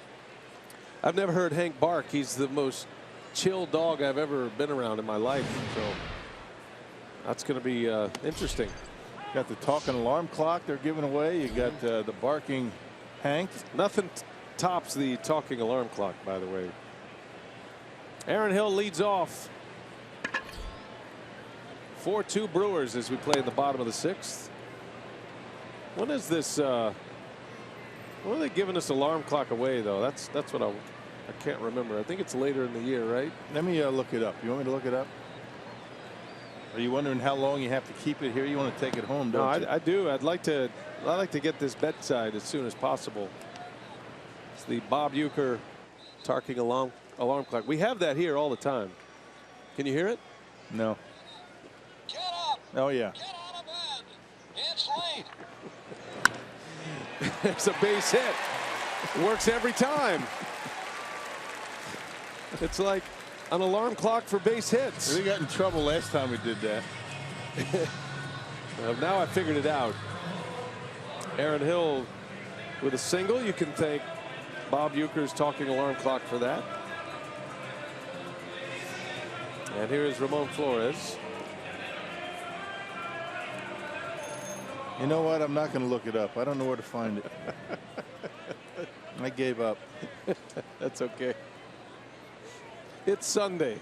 S3: I've never heard Hank bark. He's the most chill dog I've ever been around in my life. So that's going to be interesting.
S4: Got the talking alarm clock they're giving away. You got the barking Hank.
S3: Nothing tops the talking alarm clock, by the way. Aaron Hill leads off. 4-2 Brewers as we play in the bottom of the 6th. When is this? When are they giving this alarm clock away, though? That's what I can't remember. I think it's later in the year, right?
S4: Let me look it up. You want me to look it up? Are you wondering how long you have to keep it here? You want to take it home, don't you?
S3: I do. I'd like to get this bedside as soon as possible. It's the Bob Uecker talking alarm clock. We have that here all the time. Can you hear it?
S4: No.
S2: Get up!
S4: Oh yeah.
S2: Get out of bed! It's late!
S3: It's a base hit. Works every time. It's like an alarm clock for base hits.
S4: We got in trouble last time we did that.
S3: Now I figured it out. Aaron Hill with a single. You can thank Bob Uecker's talking alarm clock for that. And here is Ramon Flores.
S4: You know what? I'm not going to look it up. I don't know where to find it. I gave up.
S3: That's okay. It's Sunday.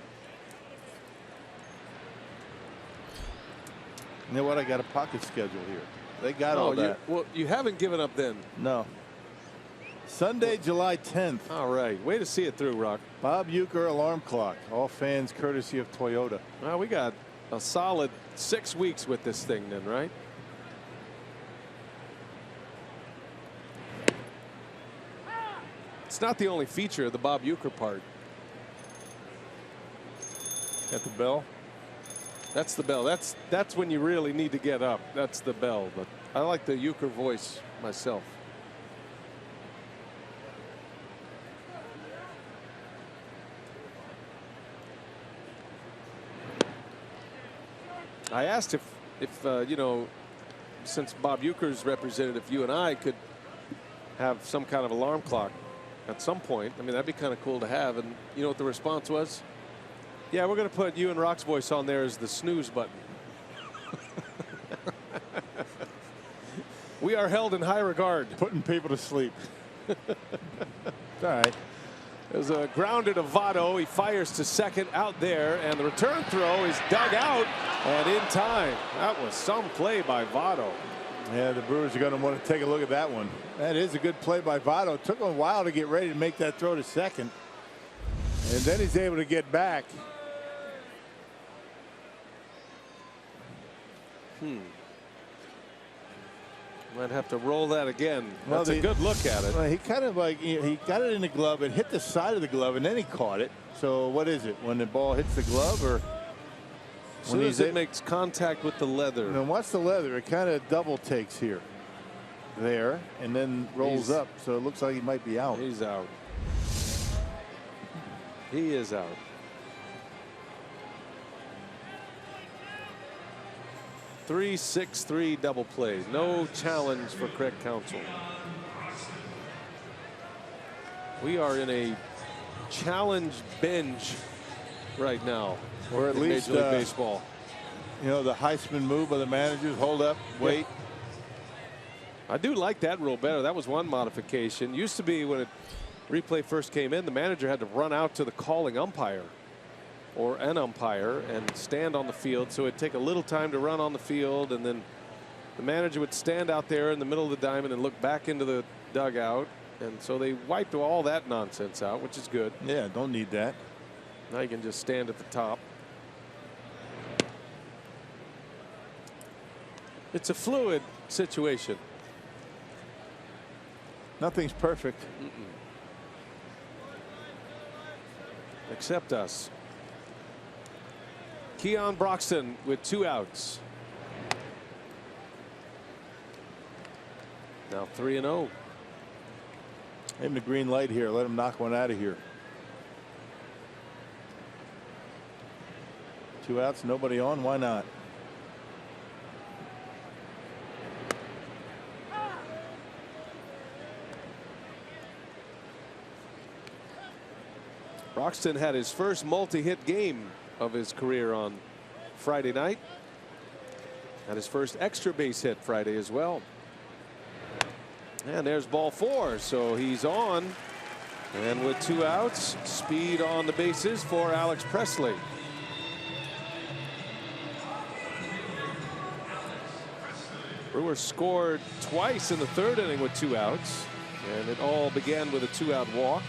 S4: You know what? I got a pocket schedule here. They got all that.
S3: Well, you haven't given up then.
S4: No. Sunday, July 10th.
S3: All right. Way to see it through, Rock.
S4: Bob Uecker alarm clock. All fans courtesy of Toyota.
S3: Well, we got a solid 6 weeks with this thing then, right? It's not the only feature of the Bob Uecker part.
S4: At the bell.
S3: That's the bell. That's when you really need to get up. That's the bell. But I like the Uecker voice myself. I asked if you know, since Bob Uecker's representative, you and I could have some kind of alarm clock at some point. I mean, that'd be kind of cool to have. And you know what the response was? Yeah, we're going to put you and Rock's voice on there as the snooze button. We are held in high regard.
S4: Putting people to sleep. All right.
S3: There's a grounded to Votto. He fires to second out there, and the return throw is dug out and in time. That was some play by Votto.
S4: Yeah, the Brewers are going to want to take a look at that one. That is a good play by Votto. It took him a while to get ready to make that throw to second. And then he's able to get back.
S3: Might have to roll that again.
S4: Well,
S3: that's a good look at it.
S4: Well, he kind of like he got it in the glove and hit the side of the glove, and then he caught it. So what is it? When the ball hits the glove, or
S3: as soon as it makes contact with the leather?
S4: And watch the leather. It kind of double takes here, there, and then rolls up. So it looks like he might be out.
S3: He's out. He is out. Three double play. No challenge for Craig Counsell. We are in a challenge binge right now.
S4: Or at least
S3: Major League Baseball.
S4: You know, the Heisman move by the managers. Hold up, wait.
S3: Yeah. I do like that rule better. That was one modification. Used to be when replay first came in, the manager had to run out to the calling umpire or an umpire and stand on the field. So it'd take a little time to run on the field, and then the manager would stand out there in the middle of the diamond and look back into the dugout. And so they wiped all that nonsense out, which is good.
S4: Yeah, don't need that.
S3: Now you can just stand at the top. It's a fluid situation.
S4: Nothing's perfect.
S3: Except us. Keon Broxton with 2 outs. Now 3-0.
S4: Give him the green light here. Let him knock one out of here. 2 outs, nobody on. Why not?
S3: Broxton had his first multi-hit game of his career on Friday night. Had his first extra base hit Friday as well. And there's ball 4, so he's on. And with 2 outs, speed on the bases for Alex Presley. Brewers scored twice in the 3rd inning with 2 outs, and it all began with a 2-out walk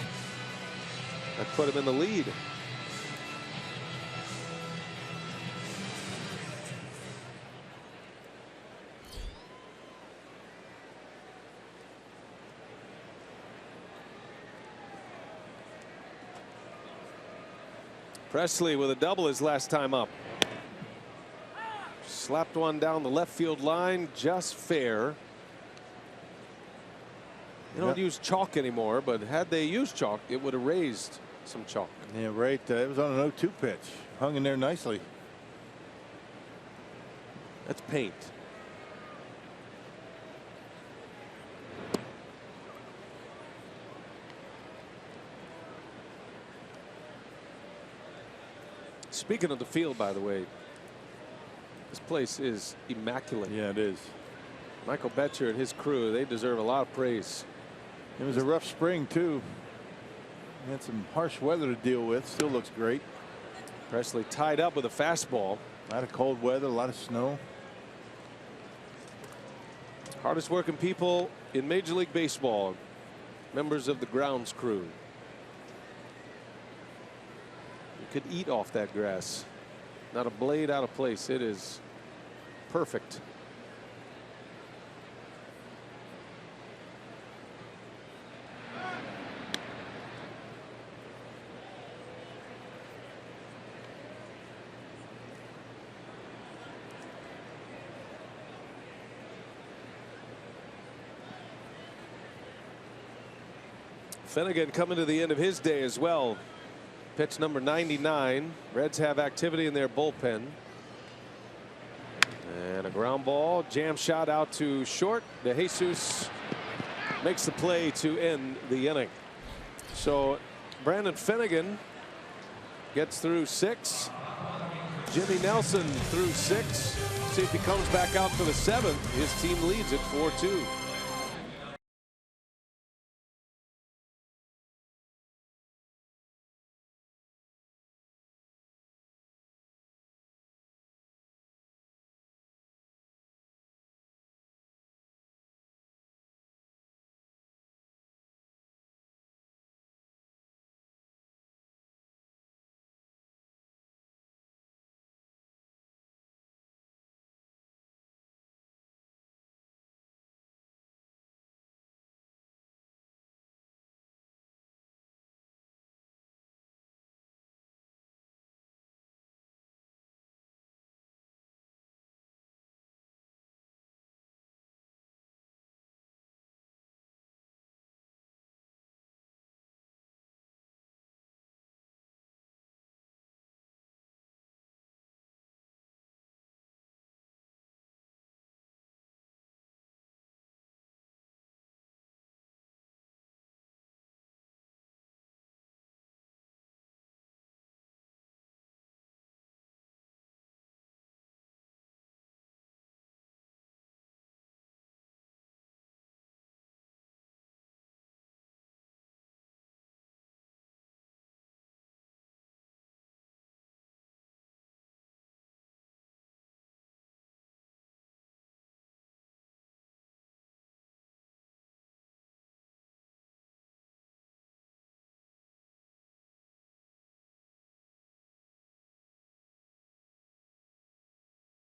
S3: that put him in the lead. Presley with a double his last time up. Slapped one down the left field line, just fair. They don't use chalk anymore, but had they used chalk, it would have raised some chalk.
S4: Yeah, right. It was on an 0-2 pitch. Hung in there nicely.
S3: That's paint. Speaking of the field, by the way, this place is immaculate.
S4: Yeah, it is.
S3: Michael Betcher and his crew, they deserve a lot of praise.
S4: It was a rough spring, too. He had some harsh weather to deal with. Still looks great.
S3: Presley tied up with a fastball.
S4: A lot of cold weather, a lot of snow.
S3: Hardest working people in Major League Baseball. Members of the grounds crew. You could eat off that grass. Not a blade out of place. It is perfect. Finnegan coming to the end of his day as well. Pitch number 99. Reds have activity in their bullpen. And a ground ball. Jam shot out to short. De Jesus makes the play to end the inning. So Brandon Finnegan gets through 6. Jimmy Nelson through 6. See if he comes back out for the 7th. His team leads at 4-2.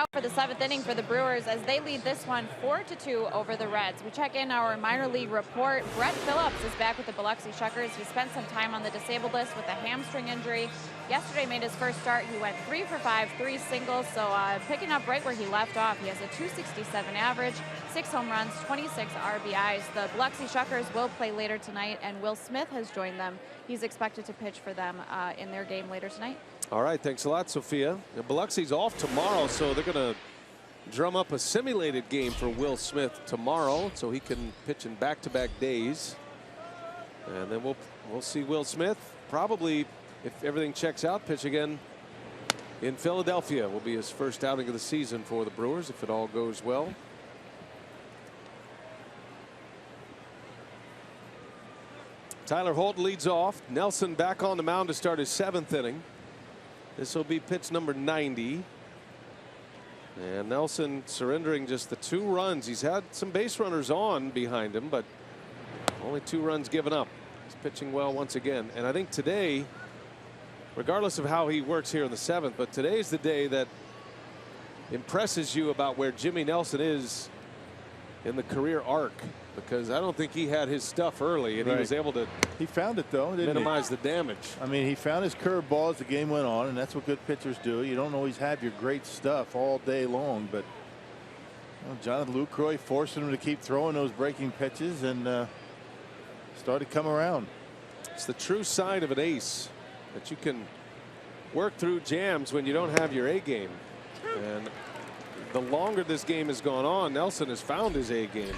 S5: Out for the 7th inning for the Brewers as they lead this one 4-2 over the Reds. We check in our minor league report. Brett Phillips is back with the Biloxi Shuckers. He spent some time on the disabled list with a hamstring injury. Yesterday made his first start. He went 3 for 5, 3 singles. So picking up right where he left off. He has a .267 average, 6 home runs, 26 RBIs. The Biloxi Shuckers will play later tonight, and Will Smith has joined them. He's expected to pitch for them in their game later tonight.
S3: All right, thanks a lot, Sophia. Biloxi's off tomorrow, so they're going to drum up a simulated game for Will Smith tomorrow, so he can pitch in back-to-back days. And then we'll see Will Smith probably, if everything checks out, pitch again in Philadelphia. Will be his first outing of the season for the Brewers if it all goes well. Tyler Holt leads off. Nelson back on the mound to start his 7th inning. This will be pitch number 90. And Nelson surrendering just the 2 runs. He's had some base runners on behind him, but only 2 runs given up. He's pitching well once again. And I think today, regardless of how he works here in the 7th, but today's the day that impresses you about where Jimmy Nelson is in the career arc, because I don't think he had his stuff early, and he was able to
S4: found it though, didn't
S3: minimize the damage.
S4: I mean, he found his curveball as the game went on, and that's what good pitchers do. You don't always have your great stuff all day long, but Jonathan Lucroy forced him to keep throwing those breaking pitches, and started to come around.
S3: It's the true sign of an ace that you can work through jams when you don't have your A game. And the longer this game has gone on, Nelson has found his A game.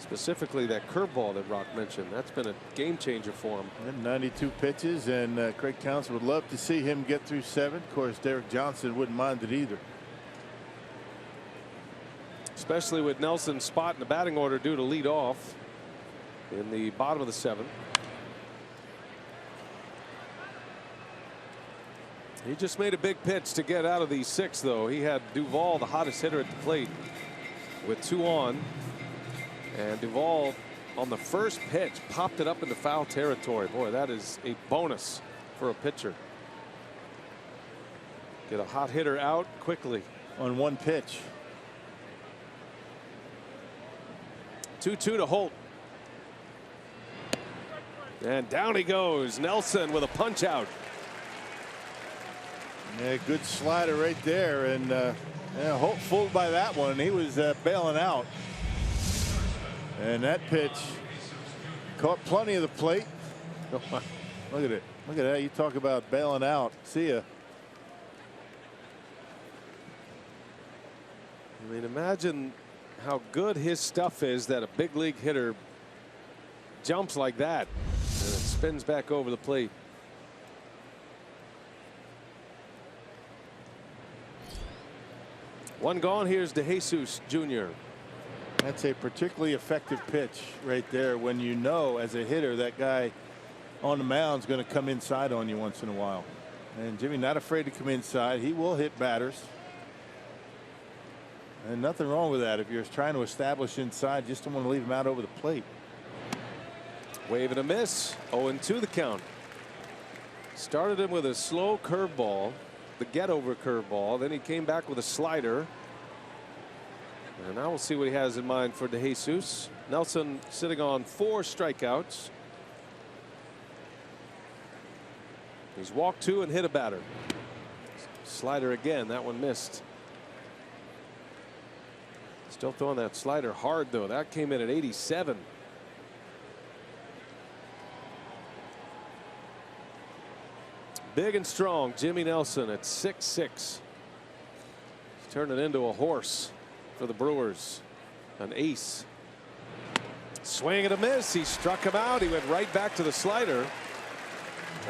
S3: Specifically that curveball that Rock mentioned. That's been a game changer for him.
S4: And 92 pitches, and Craig Townsend would love to see him get through 7. Of course, Derek Johnson wouldn't mind it either.
S3: Especially with Nelson's spot in the batting order due to lead off in the bottom of the 7th. He just made a big pitch to get out of the 6th, though. He had DUVALL, the hottest hitter at the plate, with 2 on. And DUVALL, on the first pitch, popped it up into foul territory. Boy, that is a bonus for a pitcher. Get a hot hitter out quickly.
S4: On 1 pitch.
S3: 2-2 to Holt. And down he goes. Nelson with a punch out.
S4: Yeah, good slider right there, and Holt fooled by that one. He was bailing out, and that pitch caught plenty of the plate. Look at it. Look at that. You talk about bailing out. See ya.
S3: I mean, imagine how good his stuff is that a big league hitter jumps like that and it spins back over the plate. One gone. Here's DeJesus Jr.
S4: That's a particularly effective pitch right there, when you know as a hitter that guy on the mound is going to come inside on you once in a while. And Jimmy not afraid to come inside. He will hit batters. And nothing wrong with that. If you're trying to establish inside, just don't want to leave him out over the plate.
S3: Wave and a miss. 0-2 the count. Started him with a slow curveball, the get over curveball. Then he came back with a slider. And now we'll see what he has in mind for DeJesus. Nelson sitting on 4 strikeouts. He's walked 2 and hit a batter. Slider again. That one missed. Still throwing that slider hard, though. That came in at 87. Big and strong Jimmy Nelson at 6'6". He's turned it into a horse for the Brewers. An ace. Swing and a miss. He struck him out. He went right back to the slider.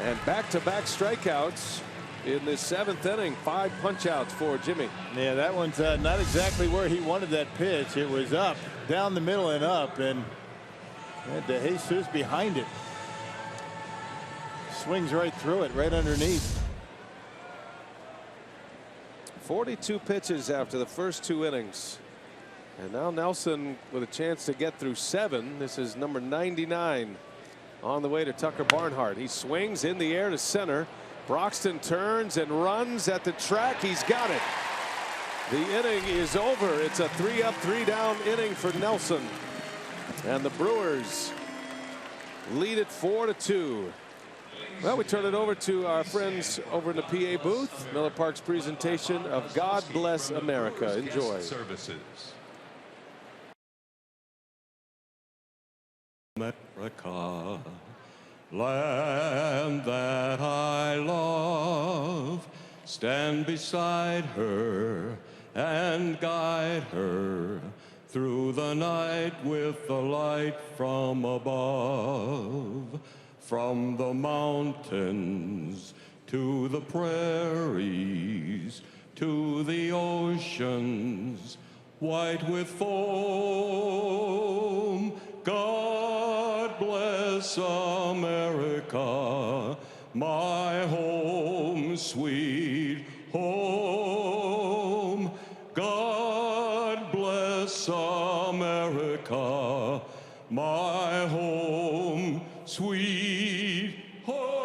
S3: And back-to-back strikeouts in this 7th inning. 5 punch-outs for Jimmy.
S4: Yeah, that one's not exactly where he wanted that pitch. It was up, down the middle and up, and DeJesus behind it. Swings right through it, right underneath.
S3: 42 pitches after the first 2 innings. And now Nelson with a chance to get through 7. This is number 99 on the way to Tucker Barnhart. He swings in the air to center. Broxton turns and runs at the track. He's got it. The inning is over. It's a 3-up, 3-down inning for Nelson. And the Brewers lead it 4-2. Well, we turn it over to our friends over in the PA booth. Miller Park's presentation of God Bless America. Enjoy.
S6: America, land that I love, stand beside her and guide her through the night with the light from above. From the mountains to the prairies to the oceans white with foam, God bless America, my home, sweet home. God bless America, my home, sweet home.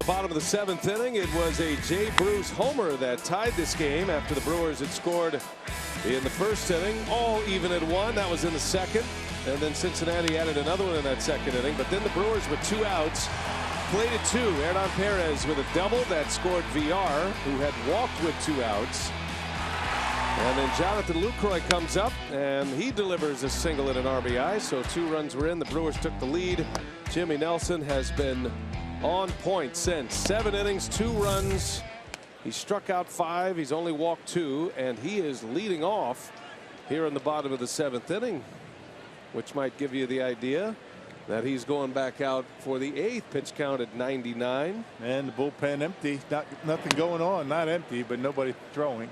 S3: Bottom of the 7th inning, it was a Jay Bruce homer that tied this game after the Brewers had scored in the first inning, all even at 1. That was in the second, and then Cincinnati added another one in that second inning. But then the Brewers with 2 outs played it 2. Hernan Perez with a double that scored VR, who had walked with 2 outs. And then Jonathan Lucroy comes up and he delivers a single and an RBI. So 2 runs were in. The Brewers took the lead. Jimmy Nelson has been on point since. 7 innings, 2 runs. He struck out 5. He's only walked 2, and he is leading off here in the bottom of the 7th inning, which might give you the idea that he's going back out for the 8th pitch count at 99.
S4: And the bullpen empty. Nothing going on. Not empty, but nobody throwing.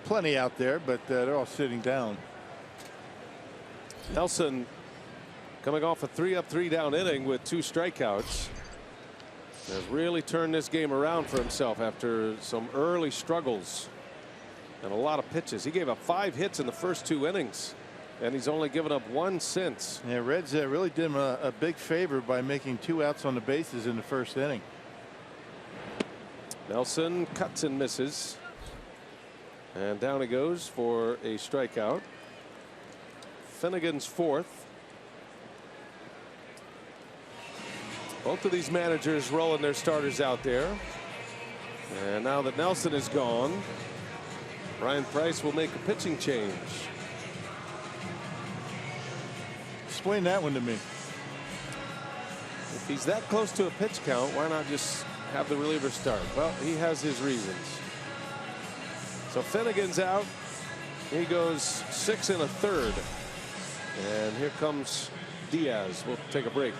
S4: Plenty out there, but they're all sitting down.
S3: Nelson coming off a 3-up 3-down inning with 2 strikeouts. Has really turned this game around for himself after some early struggles and a lot of pitches. He gave up 5 hits in the first 2 innings, and he's only given up 1 since.
S4: Yeah, Reds really did him a big favor by making 2 outs on the bases in the first inning.
S3: Nelson cuts and misses, and down he goes for a strikeout. Finnegan's 4th. Both of these managers rolling their starters out there. And now that Nelson is gone, Ryan Price will make a pitching change.
S4: Explain that one to me.
S3: If he's that close to a pitch count, why not just have the reliever start? Well, he has his reasons. So Finnegan's out. He goes 6 1/3. And here comes Diaz. We'll take a break.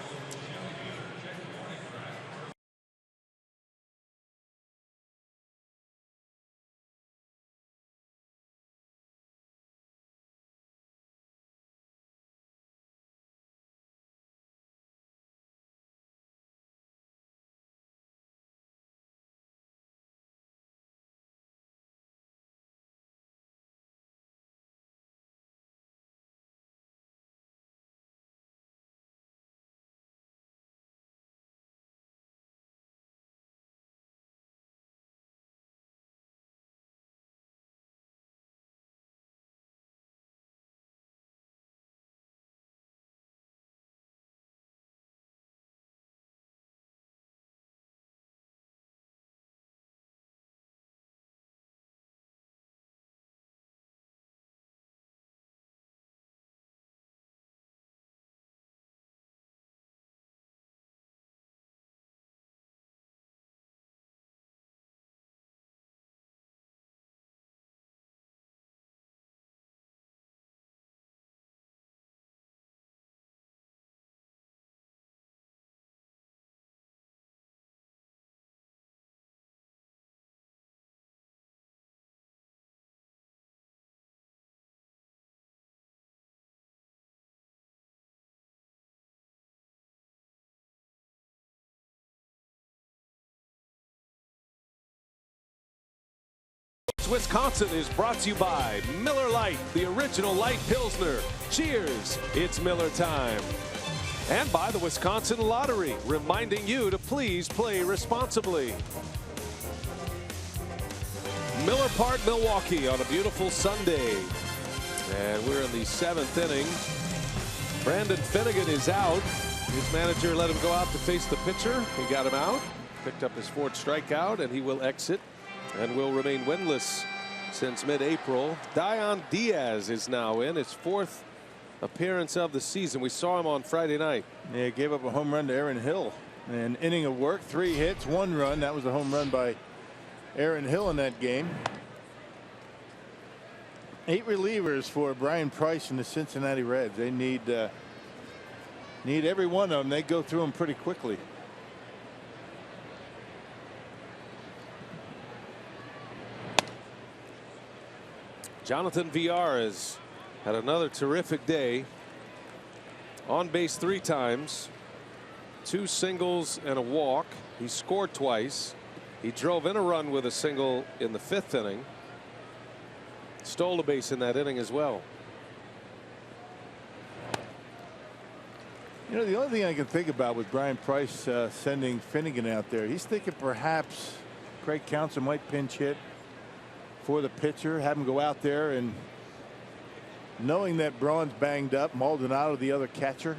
S3: Wisconsin is brought to you by Miller Lite, the original light Pilsner. Cheers, it's Miller time. And by the Wisconsin Lottery, reminding you to please play responsibly. Miller Park, Milwaukee on a beautiful Sunday. And we're in the 7th inning. Brandon Finnegan is out. His manager let him go out to face the pitcher. He got him out, picked up his 4th strikeout, and he will exit and will remain winless since mid-April. Dion Diaz is now in his 4th appearance of the season. We saw him on Friday night.
S4: Yeah, gave up a home run to Aaron Hill. An inning of work, 3 hits, 1 run. That was a home run by Aaron Hill in that game. 8 relievers for Brian Price and the Cincinnati Reds. They need every one of them. They go through them pretty quickly.
S3: Jonathan VR has had another terrific day. On base 3 times, 2 singles and a walk. He scored twice. He drove in a run with a single in the 5th inning. Stole a base in that inning as well.
S4: You know, the only thing I can think about with Brian Price sending Finnegan out there, he's thinking perhaps Craig Counsell might pinch hit for the pitcher, have him go out there, and knowing that Braun's banged up, Maldonado the other catcher,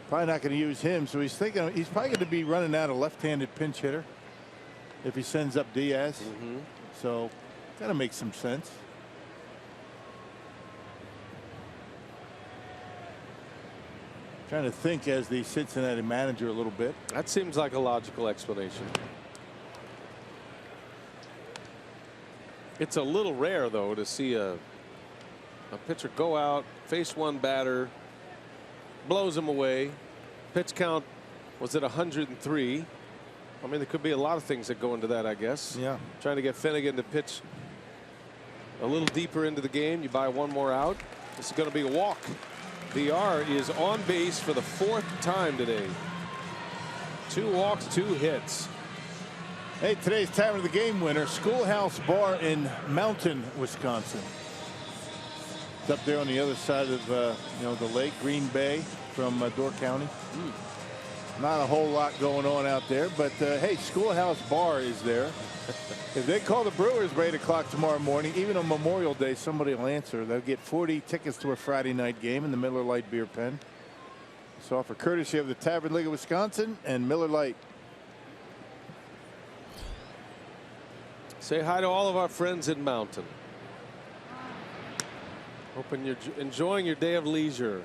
S4: probably not going to use him, so he's thinking he's probably going to be running out a left-handed pinch hitter if he sends up Diaz. So kind of makes some sense. Trying to think as the Cincinnati manager a little bit.
S3: That seems like a logical explanation. It's a little rare, though, to see a pitcher go out, face one batter, blows him away. Pitch count was at 103. I mean, there could be a lot of things that go into that, I guess.
S4: Yeah.
S3: Trying to get Finnegan to pitch a little deeper into the game. You buy 1 more out. This is going to be a walk. VR is on base for the 4th time today. 2 walks, 2 hits.
S4: Hey, today's time of the game winner, Schoolhouse Bar in Mountain, Wisconsin. It's up there on the other side of the lake, Green Bay, from Door County. Not a whole lot going on out there, but hey, Schoolhouse Bar is there. If they call the Brewers by 8 o'clock tomorrow morning, even on Memorial Day, somebody will answer. They'll get 40 tickets to a Friday night game in the Miller Lite beer pen. It's offer courtesy of the Tavern League of Wisconsin and Miller Lite.
S3: Say hi to all of our friends in Mountain. Hoping you're enjoying your day of leisure.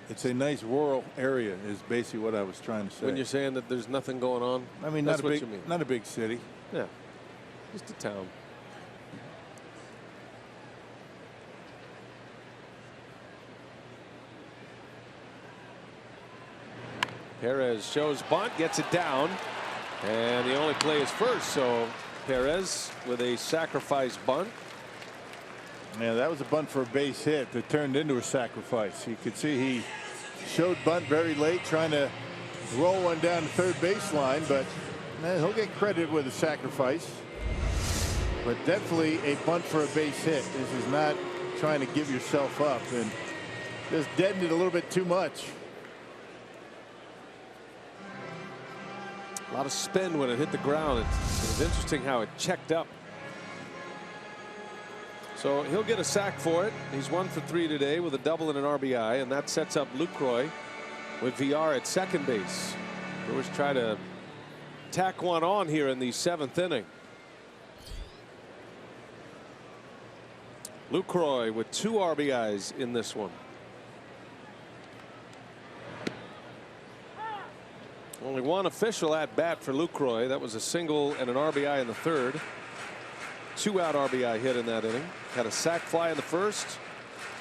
S4: It's a nice rural area is basically what I was trying to say.
S3: When you're saying that there's nothing going on,
S4: I mean,
S3: that's
S4: not
S3: what
S4: a big,
S3: you mean.
S4: not a big city.
S3: Yeah, just a town. Perez shows bunt, gets it down, and the only play is first. So Perez with a sacrifice bunt.
S4: Yeah, that was a bunt for a base hit that turned into a sacrifice. You could see he showed bunt very late, trying to roll one down the third baseline, but he'll get credit with a sacrifice. But definitely a bunt for a base hit. This is not trying to give yourself up, and just deadened it a little bit too much.
S3: A lot of spin when it hit the ground. It was interesting how it checked up. So he'll get a sack for it. He's 1 for 3 today with a double and an RBI, and that sets up LUCROY with VR at second base. Brewers try to tack one on here in the 7th inning. LUCROY with 2 RBIs in this one. Only 1 official at bat for LUCROY. That was a single and an RBI in the 3rd. 2-out RBI hit in that inning. Had a sac fly in the 1st,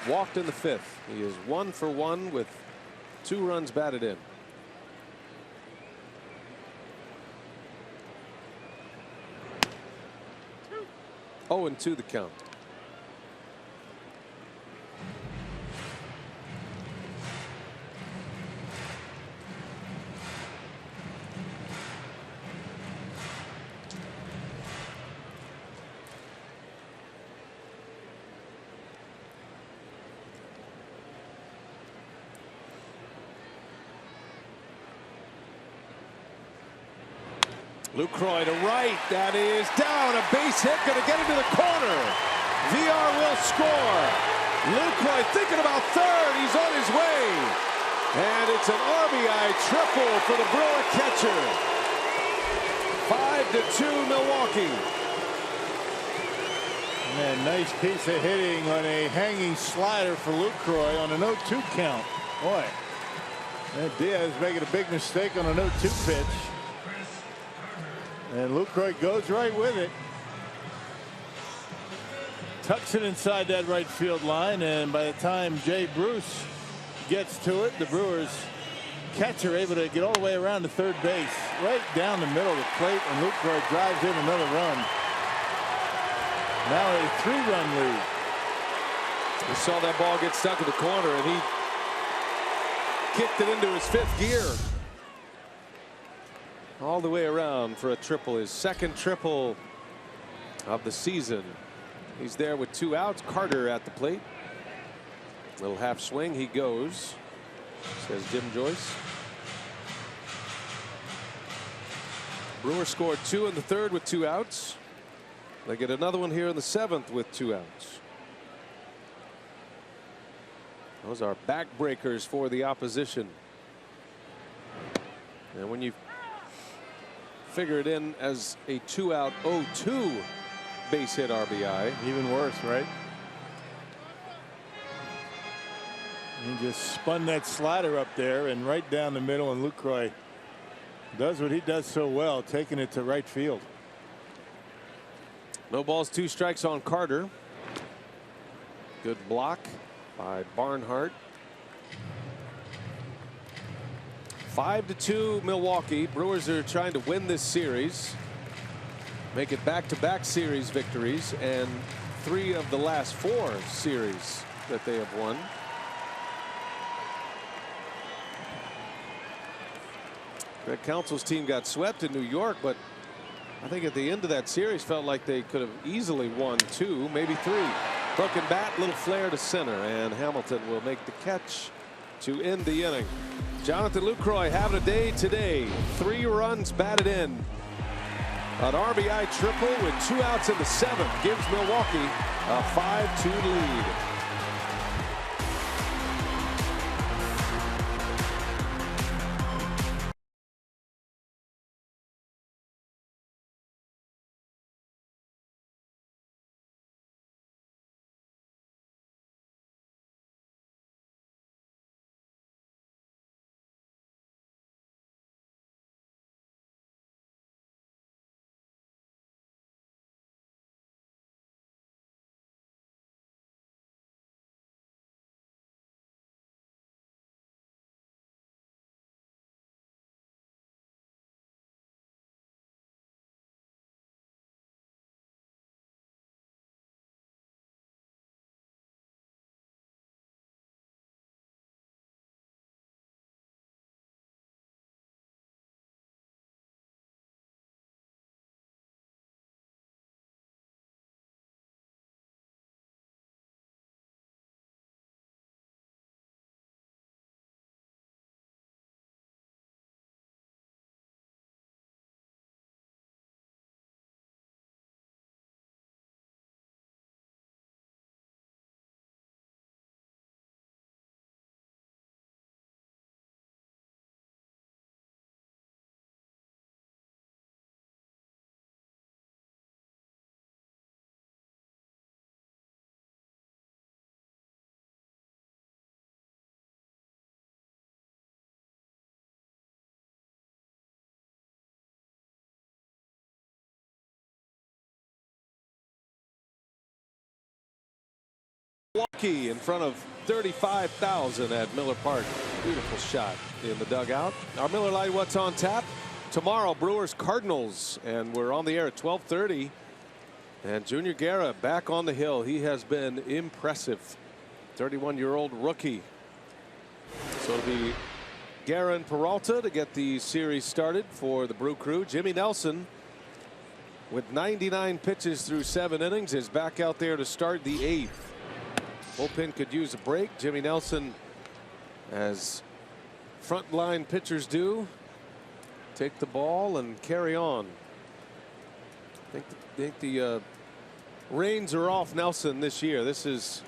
S3: walked in the 5th. He is 1 for 1 with 2 runs batted in. Oh, and 2 the count. LUCROY to right. That is down. A base hit. Going to get into the corner. VR will score. LUCROY thinking about third. He's on his way. And it's an RBI triple for the Brewer catcher. 5-2 Milwaukee.
S4: And nice piece of hitting on a hanging slider for LUCROY on an 0-2 count. Boy, and Diaz making a big mistake on an 0-2 pitch. And LUCROY goes right with it. Tucks it inside that right field line, and by the time Jay Bruce gets to it, the Brewers catcher able to get all the way around to third base, right down the middle of the plate, and LUCROY drives in another run. Now a 3-run lead.
S3: We saw that ball get stuck in the corner, and he kicked it into his 5th gear. All the way around for a triple, his 2nd triple of the season. He's there with 2 outs. Carter at the plate. Little half swing. He goes, says Jim Joyce. Brewers scored 2 in the 3rd with 2 outs. They get another one here in the 7th with 2 outs. Those are backbreakers for the opposition. And when you figure it in as a 2-out 0-2 base hit RBI,
S4: even worse, right? He just spun that slider up there and right down the middle, and LUCROY does what he does so well, taking it to right field.
S3: No balls, 2 strikes on Carter. Good block by Barnhart. 5-2 Milwaukee. Brewers are trying to win this series, make it back-to-back series victories, and 3 of the last 4 series that they have won. Greg Council's team got swept in New York, but I think at the end of that series felt like they could have easily won 2, maybe 3. Broken bat, little flare to center, and Hamilton will make the catch to end the inning. Jonathan LUCROY having a day today. 3 runs batted in. An RBI triple with 2 outs in the 7th gives Milwaukee a 5-2 lead. Milwaukee in front of 35,000 at Miller Park. Beautiful shot in the dugout. Our Miller Lite What's on Tap. Tomorrow, Brewers Cardinals, and we're on the air at 12:30. And Junior Guerra back on the hill. He has been impressive. 31-year-old rookie. So it'll be Guerra and Peralta to get the series started for the Brew Crew. Jimmy Nelson, with 99 pitches through 7 innings, is back out there to start the 8th. Bullpen could use a break. Jimmy Nelson, as frontline pitchers do, take the ball and carry on. I think the reins are off Nelson this year. This is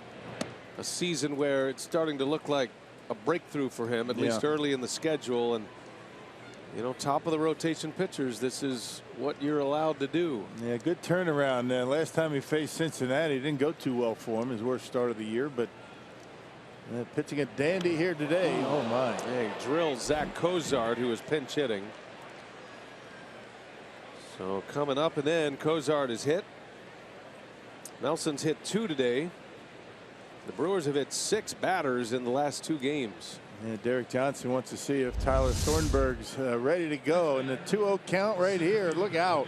S3: a season where it's starting to look like a breakthrough for him, at least early in the schedule. And you know, top of the rotation pitchers, this is what you're allowed to do.
S4: Yeah, good turnaround. Last time he faced Cincinnati, it didn't go too well for him. His worst start of the year, but pitching a dandy here today. Oh my!
S3: Yeah, he drills Zach Cozart, who is pinch hitting. So coming up, and then Cozart is hit. Nelson's hit 2 today. The Brewers have hit 6 batters in the last 2 games.
S4: Yeah, Derek Johnson wants to see if Tyler Thornburg's ready to go. And the 2-0 count right here. Look out.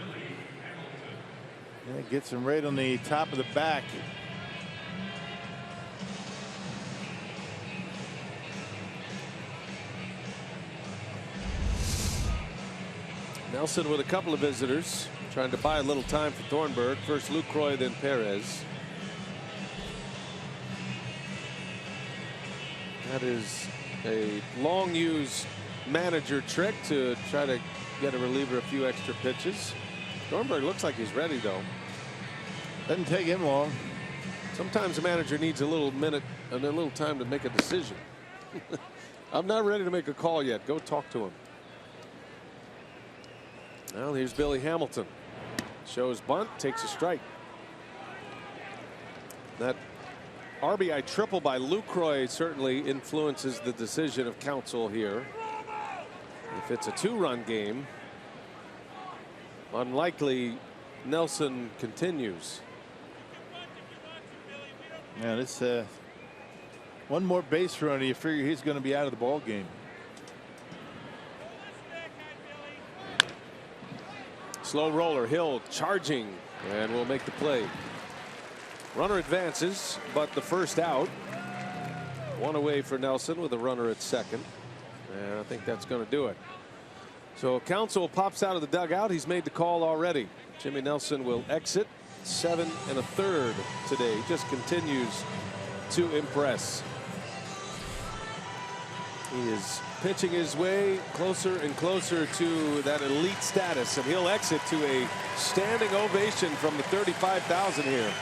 S4: Yeah, gets him right on the top of the back.
S3: Nelson with a couple of visitors, trying to buy a little time for Thornburg. First LUCROY, then Perez. That is a long used manager trick to try to get a reliever a few extra pitches. Thornburg looks like he's ready though.
S4: Doesn't take him long.
S3: Sometimes a manager needs a little minute and a little time to make a decision. I'm not ready to make a call yet. Go talk to him. Well, here's Billy Hamilton. Shows bunt, takes a strike. That RBI triple by LUCROY certainly influences the decision of counsel here. If it's a 2-run game, unlikely Nelson continues.
S4: Yeah, this one more base run, you figure he's going to be out of the ball game.
S3: Slow roller, Hill charging, and will make the play. Runner advances, but the first out. 1 away for Nelson with a runner at second. And I think that's going to do it. So counsel pops out of the dugout. He's made the call already. Jimmy Nelson will exit 7 1/3 today. He just continues to impress. He is pitching his way closer and closer to that elite status, and he'll exit to a standing ovation from the 35,000 here.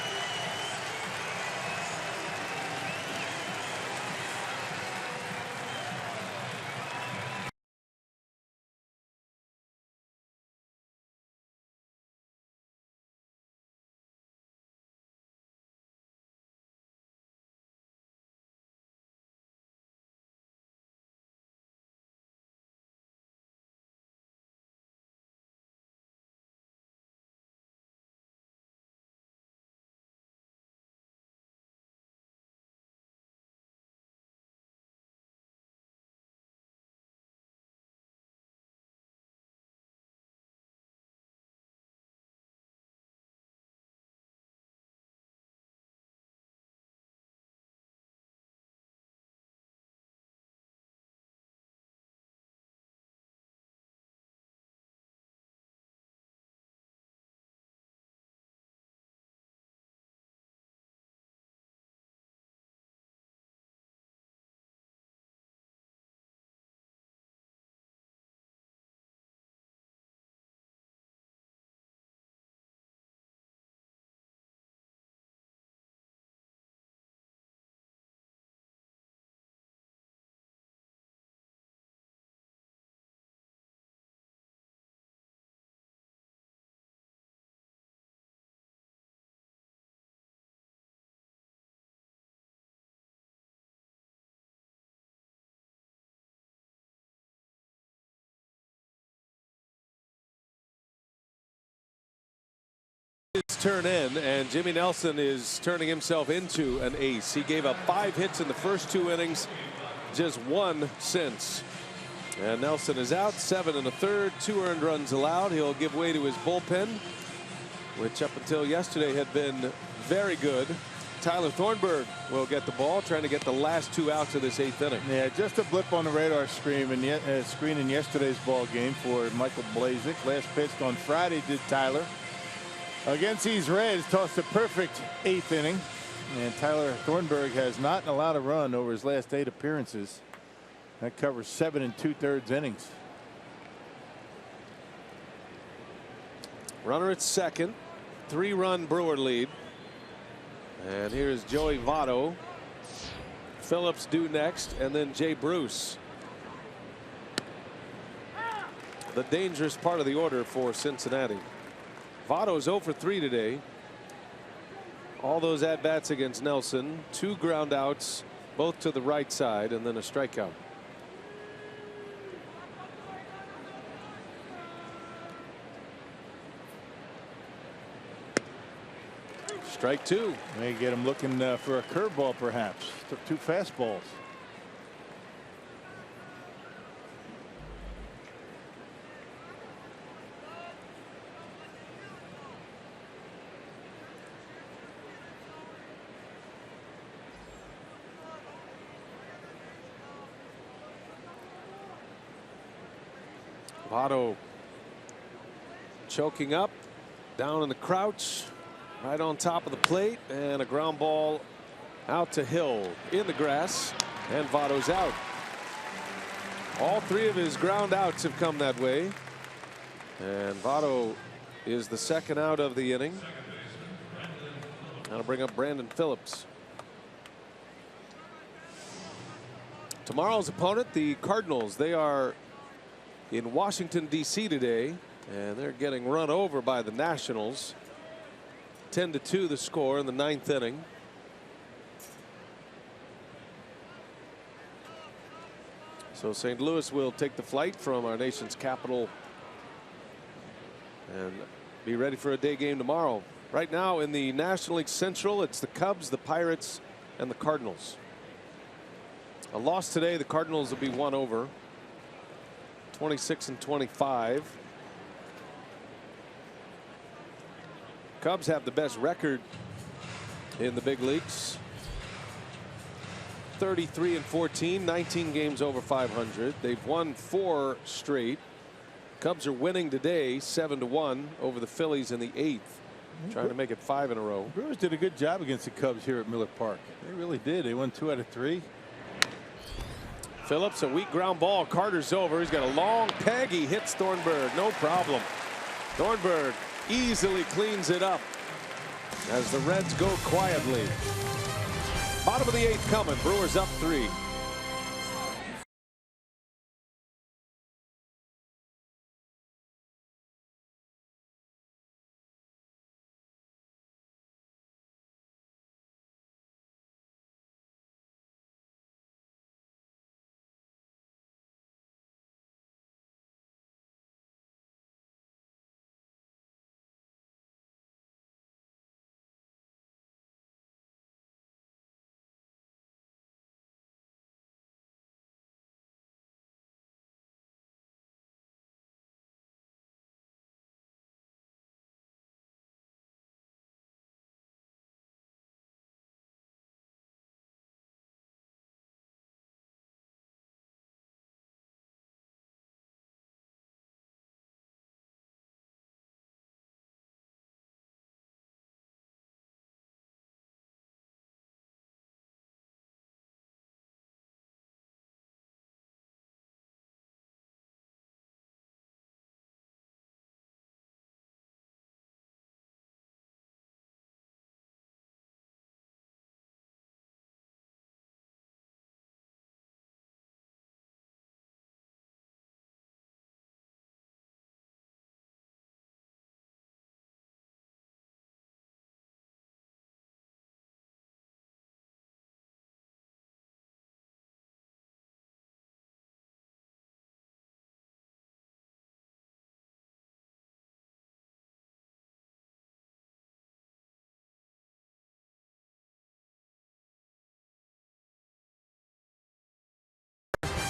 S3: Turn in, and Jimmy Nelson is turning himself into an ace. He gave up 5 hits in the first 2 innings, just 1 since. And Nelson is out 7 1/3, 2 earned runs allowed. He'll give way to his bullpen, which up until yesterday had been very good. Tyler Thornburg will get the ball, trying to get the last 2 outs of this 8th inning.
S4: Yeah, just a blip on the radar screen in yesterday's ball game for Michael Blazek. Last pitched on Friday did Tyler. Against these Reds, tossed a perfect 8th inning. And Tyler Thornburg has not allowed a run over his last 8 appearances. That covers 7 2/3 innings.
S3: Runner at second. 3-run Brewer lead. And here's Joey Votto. Phillips due next, and then Jay Bruce. The dangerous part of the order for Cincinnati. Votto's 0 for 3 today. All those at-bats against Nelson. 2 ground outs, both to the right side, and then a strikeout. Strike 2.
S4: May get him looking for a curveball, perhaps. Took 2 fastballs.
S3: Votto choking up, down in the crouch, right on top of the plate, and a ground ball out to Hill in the grass, and Votto's out. All 3 of his ground outs have come that way, and Votto is the second out of the inning. That'll bring up Brandon Phillips. Tomorrow's opponent, the Cardinals. They are in Washington, D.C. today, and they're getting run over by the Nationals. 10-2 the score in the 9th inning. So St. Louis will take the flight from our nation's capital and be ready for a day game tomorrow. Right now in the National League Central, it's the Cubs, the Pirates, and the Cardinals. A loss today, the Cardinals will be 1 over. 26-25. Cubs have the best record in the big leagues. 33-14, 19 games over 500. They've won 4 straight. Cubs are winning today 7-1 over the Phillies in the 8th. Trying to make it 5 in a row.
S4: Brewers did a good job against the Cubs here at Miller Park. They really did. They won 2 out of 3.
S3: Phillips, a weak ground ball. Carter's over. He's got a long peg. He hits Thornburg. No problem. Thornburg easily cleans it up as the Reds go quietly. Bottom of the 8th coming. Brewers up 3.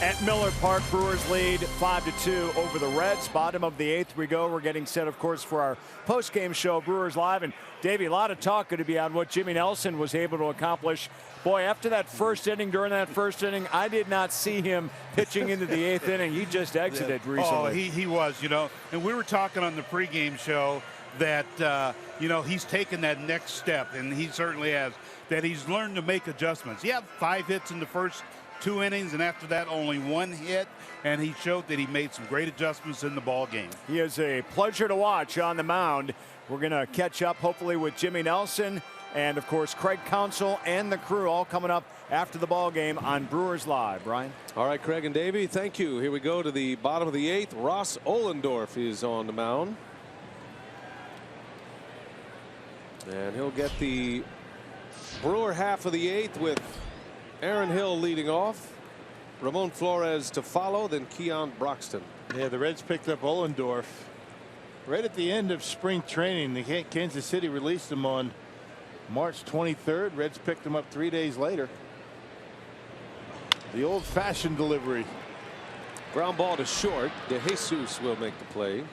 S7: At Miller Park, Brewers lead 5-2 over the Reds. Bottom of the 8th we go. We're getting set, of course, for our post-game show, Brewers Live. And, Davey, a lot of talk going to be on what Jimmy Nelson was able to accomplish. Boy, after that first inning, during that first inning, I did not see him pitching into the 8th inning. He just exited recently.
S8: Oh, he was, you know. And we were talking on the pregame show that, you know, he's taken that next step, and he certainly has, that he's learned to make adjustments. He had 5 hits in the first 2 innings, and after that, only 1 hit. And he showed that he made some great adjustments in the ball game.
S7: He is a pleasure to watch on the mound. We're going to catch up hopefully with Jimmy Nelson and, of course, Craig Counsell and the crew all coming up after the ball game on Brewers Live. Brian?
S3: All right, Craig and Davey, thank you. Here we go to the bottom of the 8th. Ross Ohlendorf is on the mound. And he'll get the Brewer half of the 8th with Aaron Hill leading off. Ramon Flores to follow, then Keon Broxton.
S4: Yeah, the Reds picked up Ohlendorf right at the end of spring training. The Kansas City released him on March 23rd. Reds picked him up 3 days later. The old-fashioned delivery.
S3: Ground ball to short. De Jesus will make the play.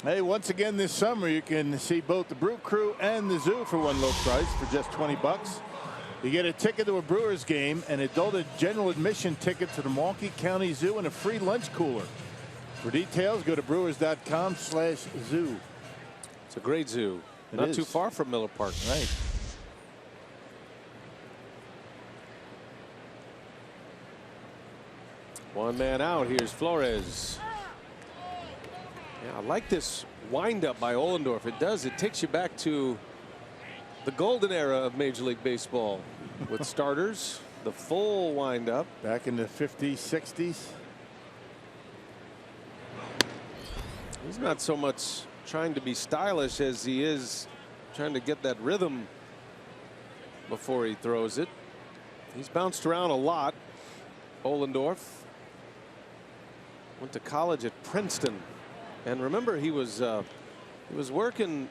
S4: Hey, once again this summer you can see both the Brew Crew and the Zoo for one low price for just $20. You get a ticket to a Brewers game, an adult general admission ticket to the Milwaukee County Zoo, and a free lunch cooler. For details, go to brewers.com/zoo.
S3: It's a great zoo. Not too far from Miller Park.
S4: Right.
S3: One man out. Here's Flores. Yeah, I like this windup by Ohlendorf. It does. It takes you back to the golden era of Major League Baseball with starters, the full windup.
S4: Back in the 50s, 60s.
S3: He's not so much trying to be stylish as he is trying to get that rhythm before he throws it. He's bounced around a lot. Ohlendorf went to college at Princeton. And remember, he was working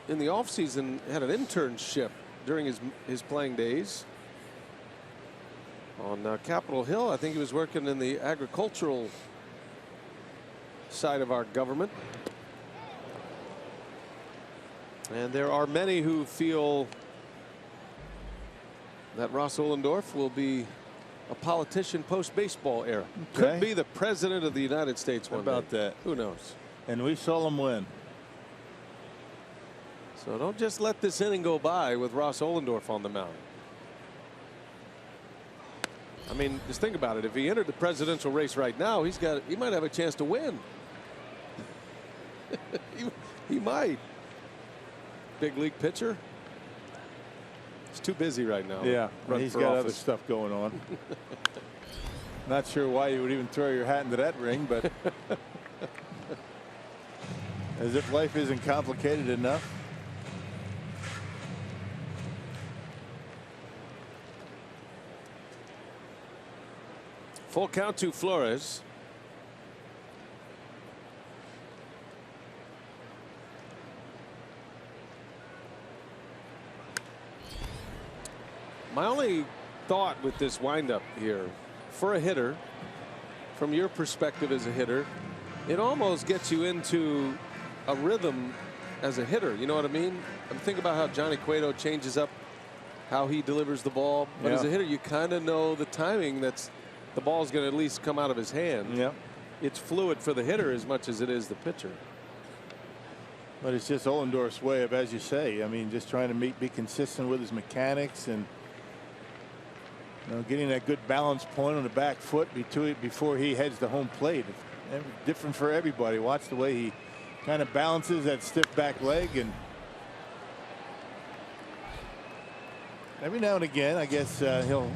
S3: in the offseason, had an internship during his playing days on Capitol Hill. I think he was working in the agricultural side of our government. And there are many who feel that Ross Ohlendorf will be a politician post-baseball era. Could be the president of the United States one day.
S4: How about that?
S3: Who knows?
S4: And we saw him win.
S3: So don't just let this inning go by with Ross Ohlendorf on the mound. I mean, just think about it. If he entered the presidential race right now, he might have a chance to win. he might. Big league pitcher. He's too busy right now.
S4: Yeah, he's got other stuff going on. Not sure why you would even throw your hat into that ring, but as if life isn't complicated enough.
S3: Full count to Flores. My only thought with this windup here, for a hitter, from your perspective as a hitter, it almost gets you into a rhythm as a hitter. You know what I mean? I'm thinking about how Johnny Cueto changes up how he delivers the ball. But as a hitter, you kind of know the timing that's the ball's going to at least come out of his hand.
S4: Yeah.
S3: It's fluid for the hitter as much as it is the pitcher.
S4: But it's just Ohlendorf's way of, as you say, I mean, just trying to be consistent with his mechanics and getting that good balance point on the back foot before he heads to home plate. It's different for everybody. Watch the way he kind of balances that stiff back leg, and every now and again, I guess he'll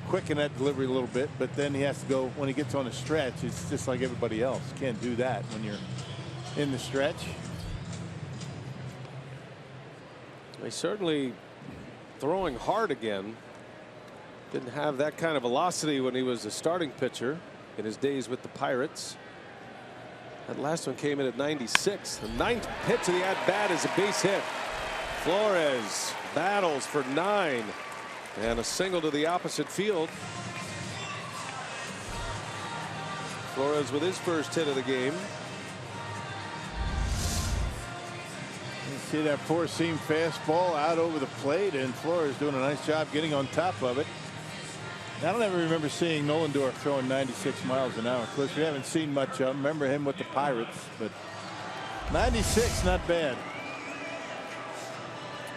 S4: quicken that delivery a little bit, but then he has to go when he gets on a stretch. It's just like everybody else. Can't do that when you're in the stretch.
S3: He's certainly throwing hard again. Didn't have that kind of velocity when he was a starting pitcher in his days with the Pirates. That last one came in at 96. The 9th pitch of the at-bat is a base hit. Flores battles for 9 and a single to the opposite field. Flores with his first hit of the game.
S4: You see that four-seam fastball out over the plate, and Flores doing a nice job getting on top of it. I don't ever remember seeing Ohlendorf throwing 96 miles an hour. Of course, we haven't seen much of him. Remember him with the Pirates, but 96, not bad.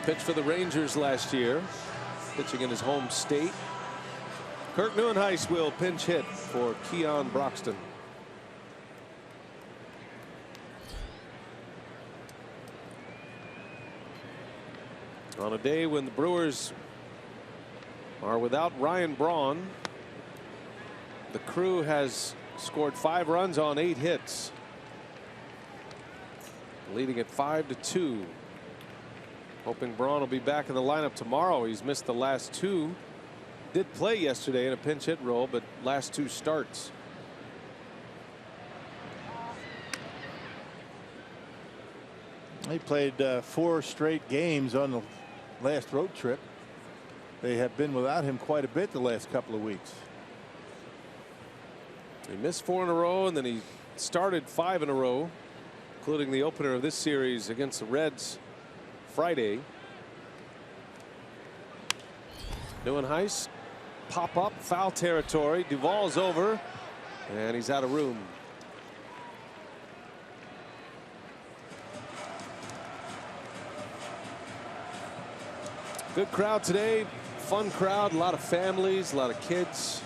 S3: Pitched for the Rangers last year. pitching in his home state. Kirk Neuenhuis will pinch hit for Keon Broxton. On a day when the Brewers are without Ryan Braun, the crew has scored 5 runs on 8 hits, leading at 5-2. Hoping Braun will be back in the lineup tomorrow. He's missed the last 2. Did play yesterday in a pinch hit role, but last 2 starts.
S4: He played 4 straight games on the last road trip. They have been without him quite a bit the last couple of weeks.
S3: He missed 4 in a row, and then he started 5 in a row, including the opener of this series against the Reds Friday. Neuenhuis, pop up, foul territory. Duvall's over, and he's out of room. Good crowd today, fun crowd, a lot of families, a lot of kids.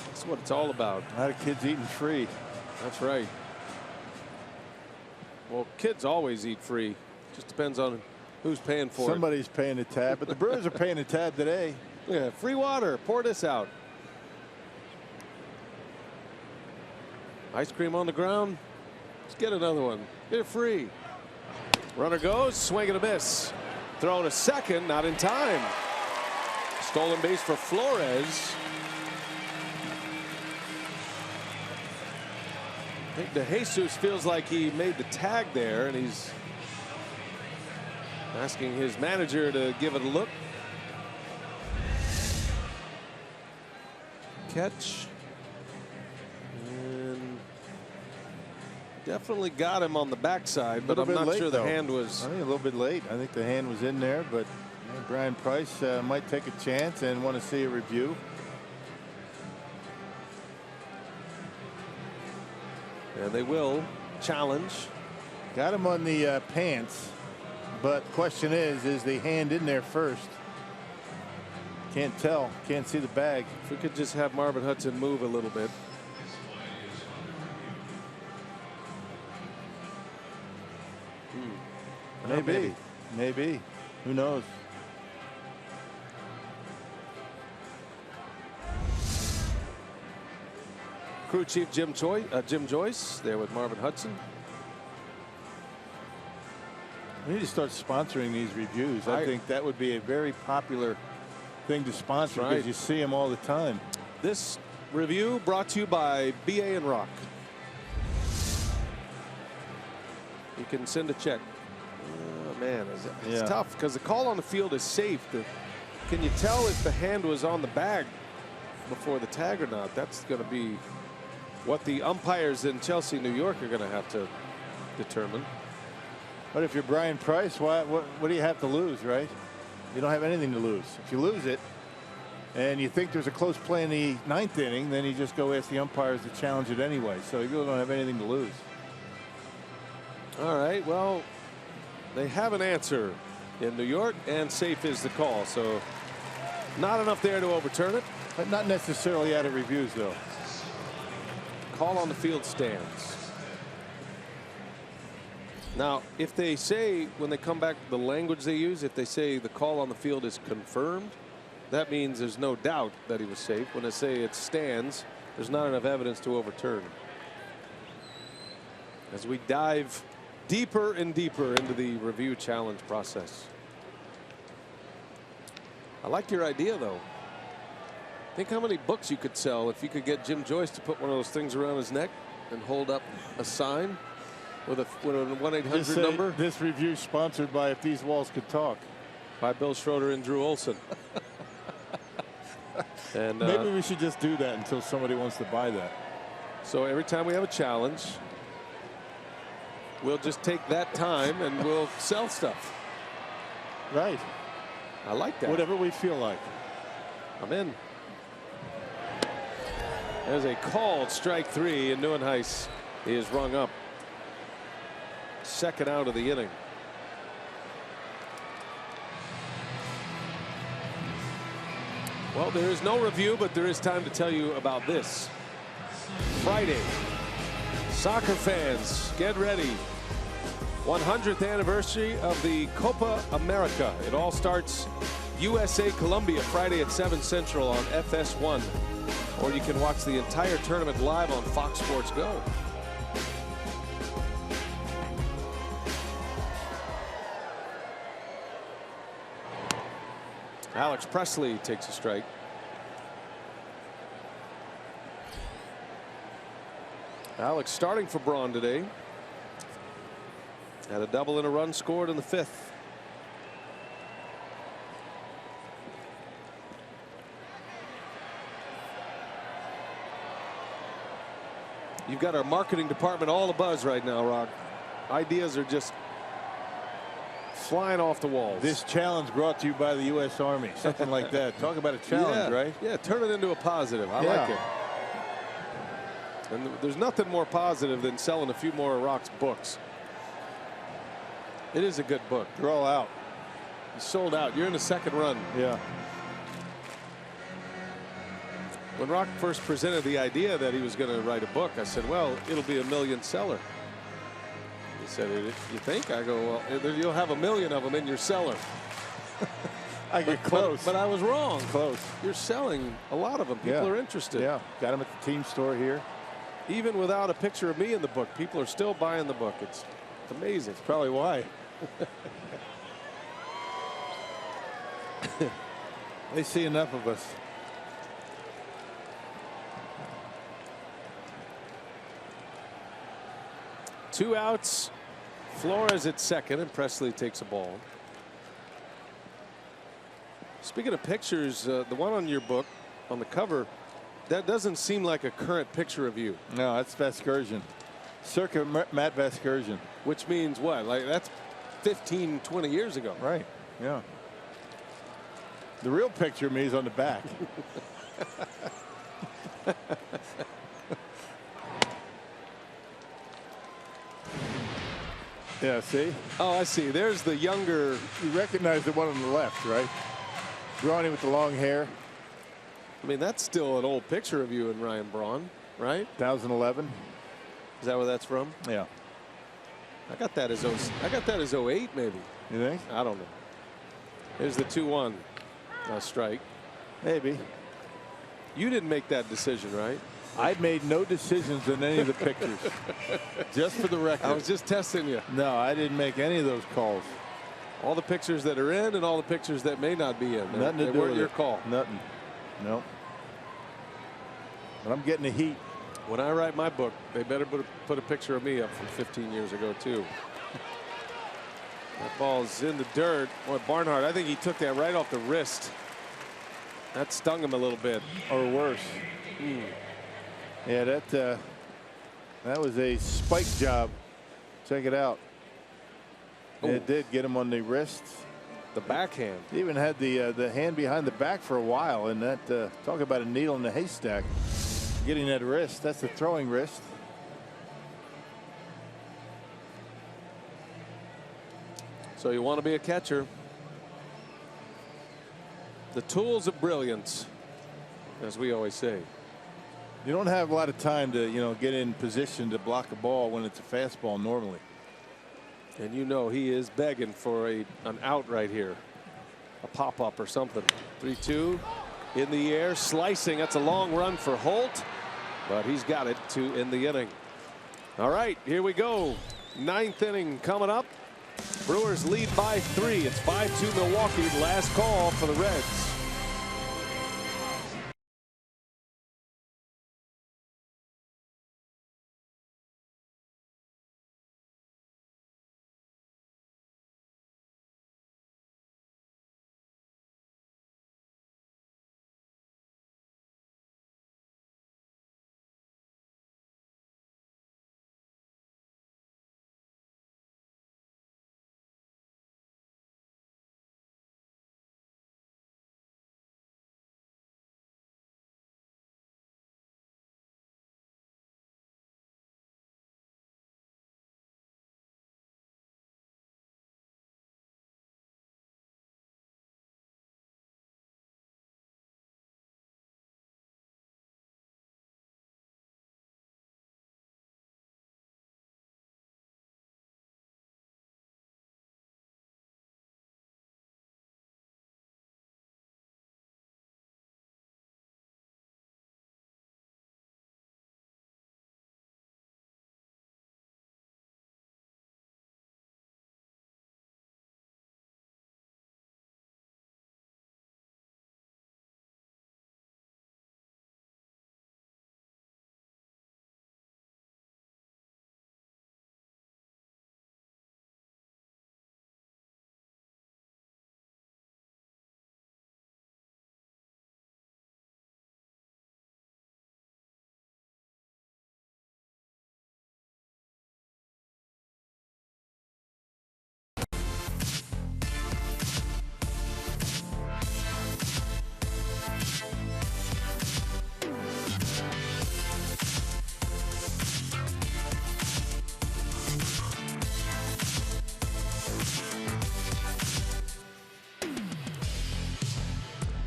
S3: That's what it's all about.
S4: A lot of kids eating free.
S3: That's right. Well, kids always eat free. Just depends on who's paying for it.
S4: Somebody's paying the tab, but the Brewers are paying the tab today.
S3: Yeah, free water. Pour this out. Ice cream on the ground. Let's get another one. Get it free. Runner goes, swing and a miss. Thrown to second, not in time. Stolen base for Flores. I think DeJesus feels like he made the tag there, and he's asking his manager to give it a look. Catch. And definitely got him on the backside, but I'm not sure the hand was.
S4: I think a little bit late. I think the hand was in there, but Brian Price might take a chance and want to see a review.
S3: And they will challenge.
S4: Got him on the pants, but the question is the hand in there first? Can't tell. Can't see the bag.
S3: If we could just have Marvin Hudson move a little bit.
S4: Maybe. Who knows?
S3: Crew chief Jim Joyce there with Marvin Hudson.
S4: We need to start sponsoring these reviews. I think that would be a very popular thing to sponsor because you see them all the time.
S3: This review brought to you by BA and Rock. You can send a check. Oh, man, it's tough because the call on the field is safe. Can you tell if the hand was on the bag before the tag or not? That's going to be what the umpires in Chelsea, New York are going to have to determine.
S4: But if you're Brian Price, what do you have to lose, right? You don't have anything to lose. If you lose it and you think there's a close play in the 9th inning, then you just go ask the umpires to challenge it anyway. So you really don't have anything to lose.
S3: All right, well, they have an answer in New York, and safe is the call. So not enough there to overturn it.
S4: But not necessarily out of reviews, though.
S3: Call on the field stands. Now, if they say, when they come back, the language they use, if they say the call on the field is confirmed, that means there's no doubt that he was safe. When they say it stands, there's not enough evidence to overturn. As we dive deeper and deeper into the review challenge process. I like your idea, though. Think how many books you could sell if you could get Jim Joyce to put one of those things around his neck and hold up a sign with a 1-800 number.
S4: This review sponsored by If These Walls Could Talk.
S3: By Bill Schroeder and Drew Olson. And
S4: maybe we should just do that until somebody wants to buy that.
S3: So every time we have a challenge, we'll just take that time and we'll sell stuff.
S4: Right.
S3: I like that.
S4: Whatever we feel like.
S3: I'm in. There's a called strike 3, and Neuenhuis is rung up. Second out of the inning. Well, there is no review, but there is time to tell you about this. Friday, soccer fans, get ready. 100th anniversary of the Copa America. It all starts USA Colombia Friday at 7 Central on FS1. Or you can watch the entire tournament live on Fox Sports Go. Alex Presley takes a strike. Alex starting for Braun today. Had a double and a run scored in the 5th. You've got our marketing department all abuzz right now, Rock. Ideas are just flying off the walls.
S4: This challenge brought to you by the U.S. Army. Something like that. Talk about a challenge, right?
S3: Yeah, turn it into a positive. I like it. And there's nothing more positive than selling a few more of Rock's books. It is a good book.
S4: You're all out.
S3: You sold out. You're in the 2nd run.
S4: Yeah.
S3: When Rock first presented the idea that he was going to write a book, I said, well, it'll be a million seller. He said, you think? I go, well, you'll have 1 million of them in your cellar.
S4: I get close.
S3: But I was wrong.
S4: Close.
S3: You're selling a lot of them. People are interested.
S4: Yeah. Got them at the team store here.
S3: Even without a picture of me in the book, people are still buying the book. It's amazing.
S4: It's probably why. They see enough of us.
S3: Two outs. Flores at 2nd, and Presley takes a ball. Speaking of pictures, the one on your book on the cover, that doesn't seem like a current picture of you.
S4: No, that's Vasgersian. Circa Matt Vasgersian.
S3: Which means what? Like that's 15, 20 years ago.
S4: Right. Yeah. The real picture of me is on the back. Yeah, see?
S3: Oh, I see. There's the younger.
S4: You recognize the one on the left, right? Ronnie with the long hair.
S3: I mean, that's still an old picture of you and Ryan Braun, right?
S4: 2011.
S3: Is that where that's from?
S4: Yeah.
S3: I got that as 08 maybe.
S4: You think?
S3: I don't know. Here's the 2-1 strike.
S4: Maybe.
S3: You didn't make that decision, right?
S4: I made no decisions in any of the pictures. Just for the record.
S3: I was just testing you.
S4: No, I didn't make any of those calls.
S3: All the pictures that are in and all the pictures that may not be in.
S4: Nothing to do
S3: weren't
S4: with
S3: your
S4: it.
S3: call.
S4: Nothing. No. But I'm getting the heat.
S3: When I write my book, they better put a picture of me up from 15 years ago, too. That ball's in the dirt. Boy, Barnhart, I think he took that right off the wrist. That stung him a little bit.
S4: Or worse. Yeah, that was a spike job. Check it out. And it did get him on the wrist.
S3: The backhand.
S4: He even had the hand behind the back for a while. And that, talk about a needle in the haystack. Getting that wrist. That's the throwing wrist.
S3: So you want to be a catcher. The tools of brilliance, as we always say.
S4: You don't have a lot of time to, get in position to block a ball when it's a fastball normally.
S3: And he is begging for an out right here. A pop-up or something. 3-2 in the air, slicing. That's a long run for Holt, but he's got it to end the inning. All right, here we go. 9th inning coming up. Brewers lead by 3. It's 5-2 Milwaukee. Last call for the Reds.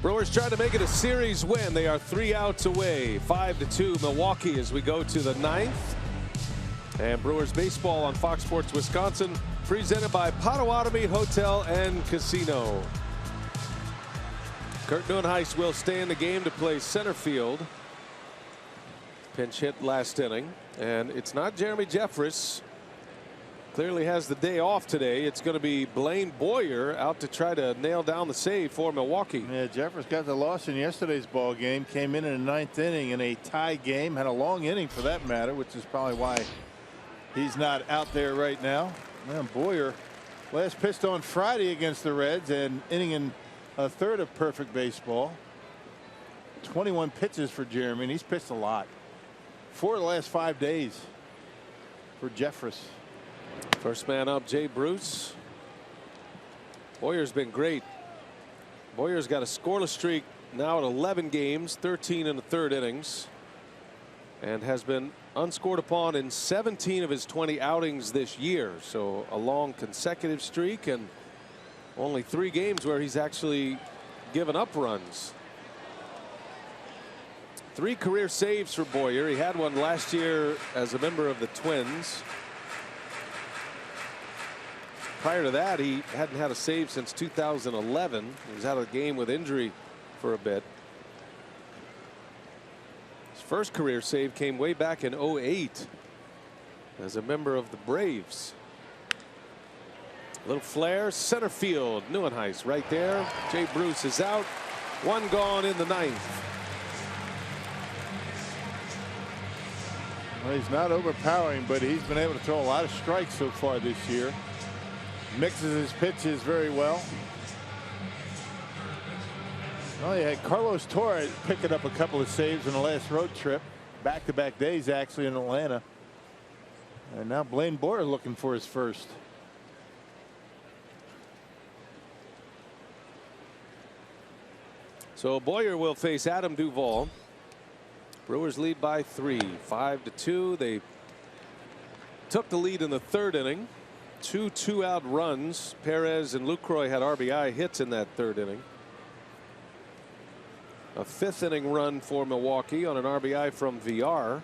S3: Brewers trying to make it a series win. They are 3 outs away. 5-2 Milwaukee as we go to the 9th. And Brewers baseball on Fox Sports Wisconsin, presented by Potawatomi Hotel and Casino. Kurt Neuenhuis will stay in the game to play center field. Pinch hit last inning. And it's not Jeremy Jeffress. Clearly has the day off today. It's going to be Blaine Boyer out to try to nail down the save for Milwaukee.
S4: Yeah, Jeffress got the loss in yesterday's ball game. Came in the 9th inning in a tie game. Had a long inning for that matter, which is probably why he's not out there right now. Man, Boyer last pitched on Friday against the Reds, and inning in a third of perfect baseball. 21 pitches for Jeremy, and he's pitched a lot. 4 of the last 5 days for Jeffress.
S3: First man up, Jay Bruce. Boyer's been great. Boyer's got a scoreless streak now at 11 games, 13 in the 3rd innings, and has been unscored upon in 17 of his 20 outings this year. So a long consecutive streak, and only 3 games where he's actually given up runs. 3 career saves for Boyer. He had one last year as a member of the Twins. Prior to that, he hadn't had a save since 2011. He was out of the game with injury for a bit. His first career save came way back in 08 as a member of the Braves. A little flare, center field. Neuenhuis right there. Jay Bruce is out. 1 gone in the 9th.
S4: Well, he's not overpowering, but he's been able to throw a lot of strikes so far this year. Mixes his pitches very well. Well, you had Carlos Torres picking up a couple of saves in the last road trip. Back-to-back days actually in Atlanta. And now Blaine Boyer looking for his first.
S3: So Boyer will face Adam Duvall. Brewers lead by 3, 5-2. They took the lead in the 3rd inning. 2 2-out runs. Perez and Lucroy had RBI hits in that 3rd inning. A 5th inning run for Milwaukee on an RBI from VR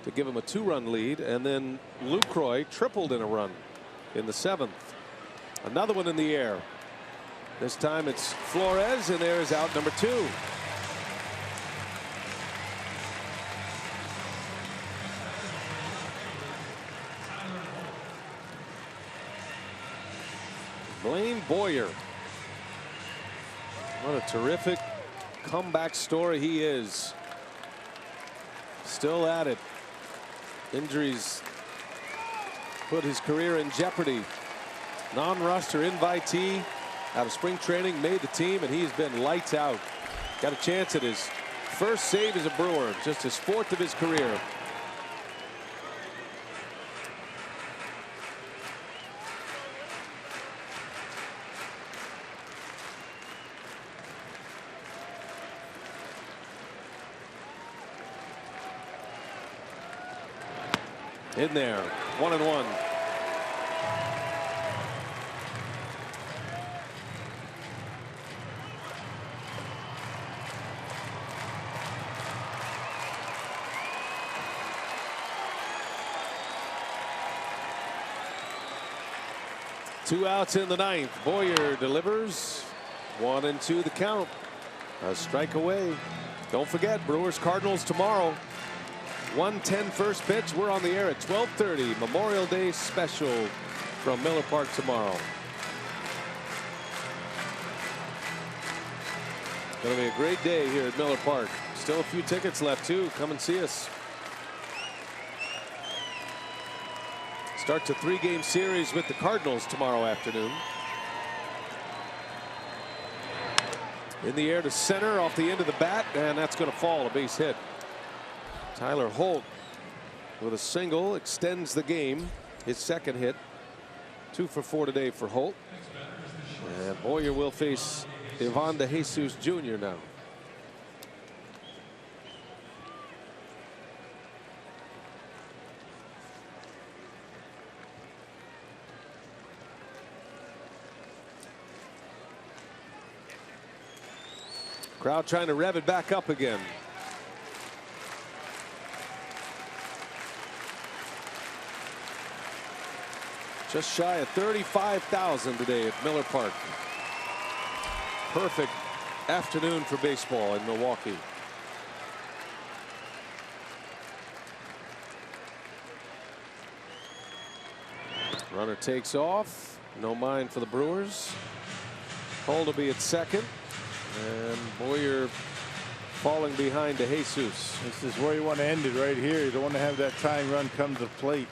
S3: to give him a 2-run lead, and then Lucroy tripled in a run in the 7th. Another one in the air. This time it's Flores, and there is out number 2. Blaine Boyer. What a terrific comeback story he is. Still at it. Injuries put his career in jeopardy. Non-roster invitee out of spring training, made the team, and he's been lights out. Got a chance at his first save as a Brewer, just his 4th of his career. In there, 1-1. Two outs in the 9th. Boyer delivers. 1-2 the count. A strike away. Don't forget, Brewers Cardinals tomorrow. 1:10 first pitch. We're on the air at 12:30. Memorial Day special from Miller Park tomorrow. Going to be a great day here at Miller Park. Still a few tickets left too. Come and see us. Starts a 3-game series with the Cardinals tomorrow afternoon. In the air to center off the end of the bat, and that's going to fall, a base hit. Tyler Holt with a single extends the game. His 2nd hit. 2 for 4 today for Holt. And Boyer will face Ivan De Jesus Jr. now. Crowd trying to rev it back up again. Just shy of 35,000 today at Miller Park. Perfect afternoon for baseball in Milwaukee. Runner takes off. No mind for the Brewers. Cole will be at second. And Boyer falling behind to Jesus.
S4: This is where you want to end it right here. You don't want to have that tying run come to the plate.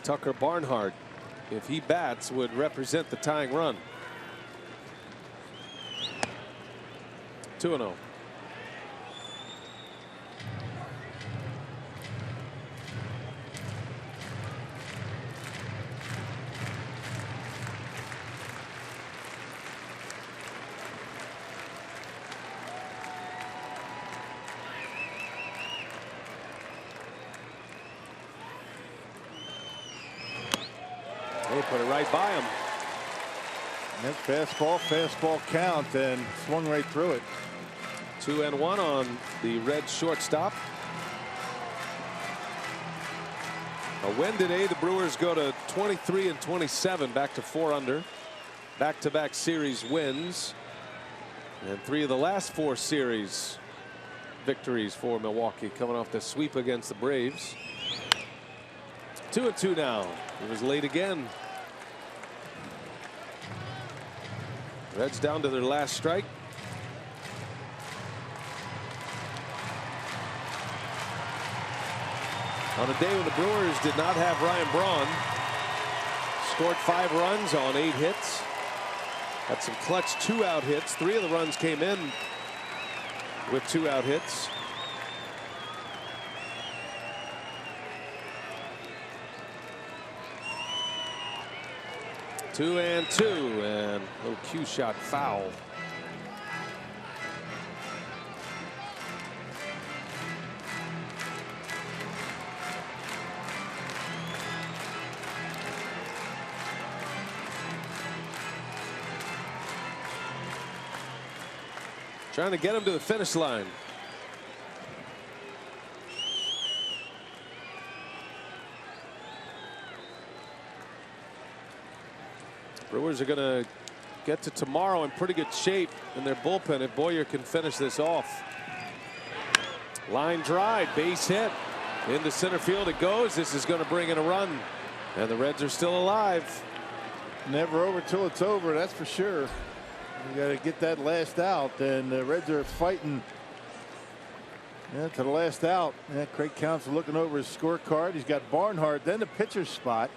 S3: Tucker Barnhart, if he bats, would represent the tying run. 2-0.
S4: They put it right by him. And that fastball count, and swung right through it.
S3: 2-1 on the Red shortstop. A win today. The Brewers go to 23-27, back to 4 under. Back-to-back series wins, and 3 of the last 4 series victories for Milwaukee, coming off the sweep against the Braves. 2-2 now. It was late again. Reds down to their last strike. On a day when the Brewers did not have Ryan Braun, scored 5 runs on 8 hits. Had some clutch 2-out hits. 3 of the runs came in with 2-out hits. Two and a little cue shot foul. Trying to get him to the finish line. Brewers are going to get to tomorrow in pretty good shape in their bullpen if Boyer can finish this off. Line drive, base hit. Into center field it goes. This is going to bring in a run. And the Reds are still alive.
S4: Never over till it's over, that's for sure. You got to get that last out, and the Reds are fighting to the last out. Craig Counsell looking over his scorecard. He's got Barnhart, then the pitcher's spot.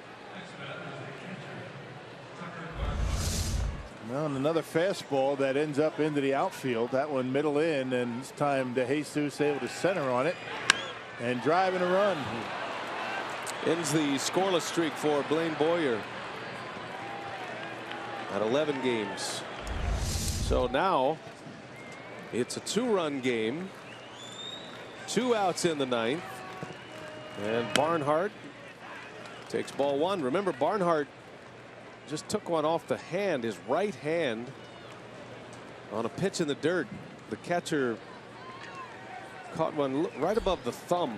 S4: Well, and another fastball that ends up into the outfield. That one middle in, and this time DeJesus able to center on it and driving a run.
S3: Ends the scoreless streak for Blaine Boyer at 11 games. So now it's a 2-run game. 2 outs in the 9th. And Barnhart takes ball 1. Remember, Barnhart just took one off the hand, his right hand, on a pitch in the dirt. The catcher caught one right above the thumb.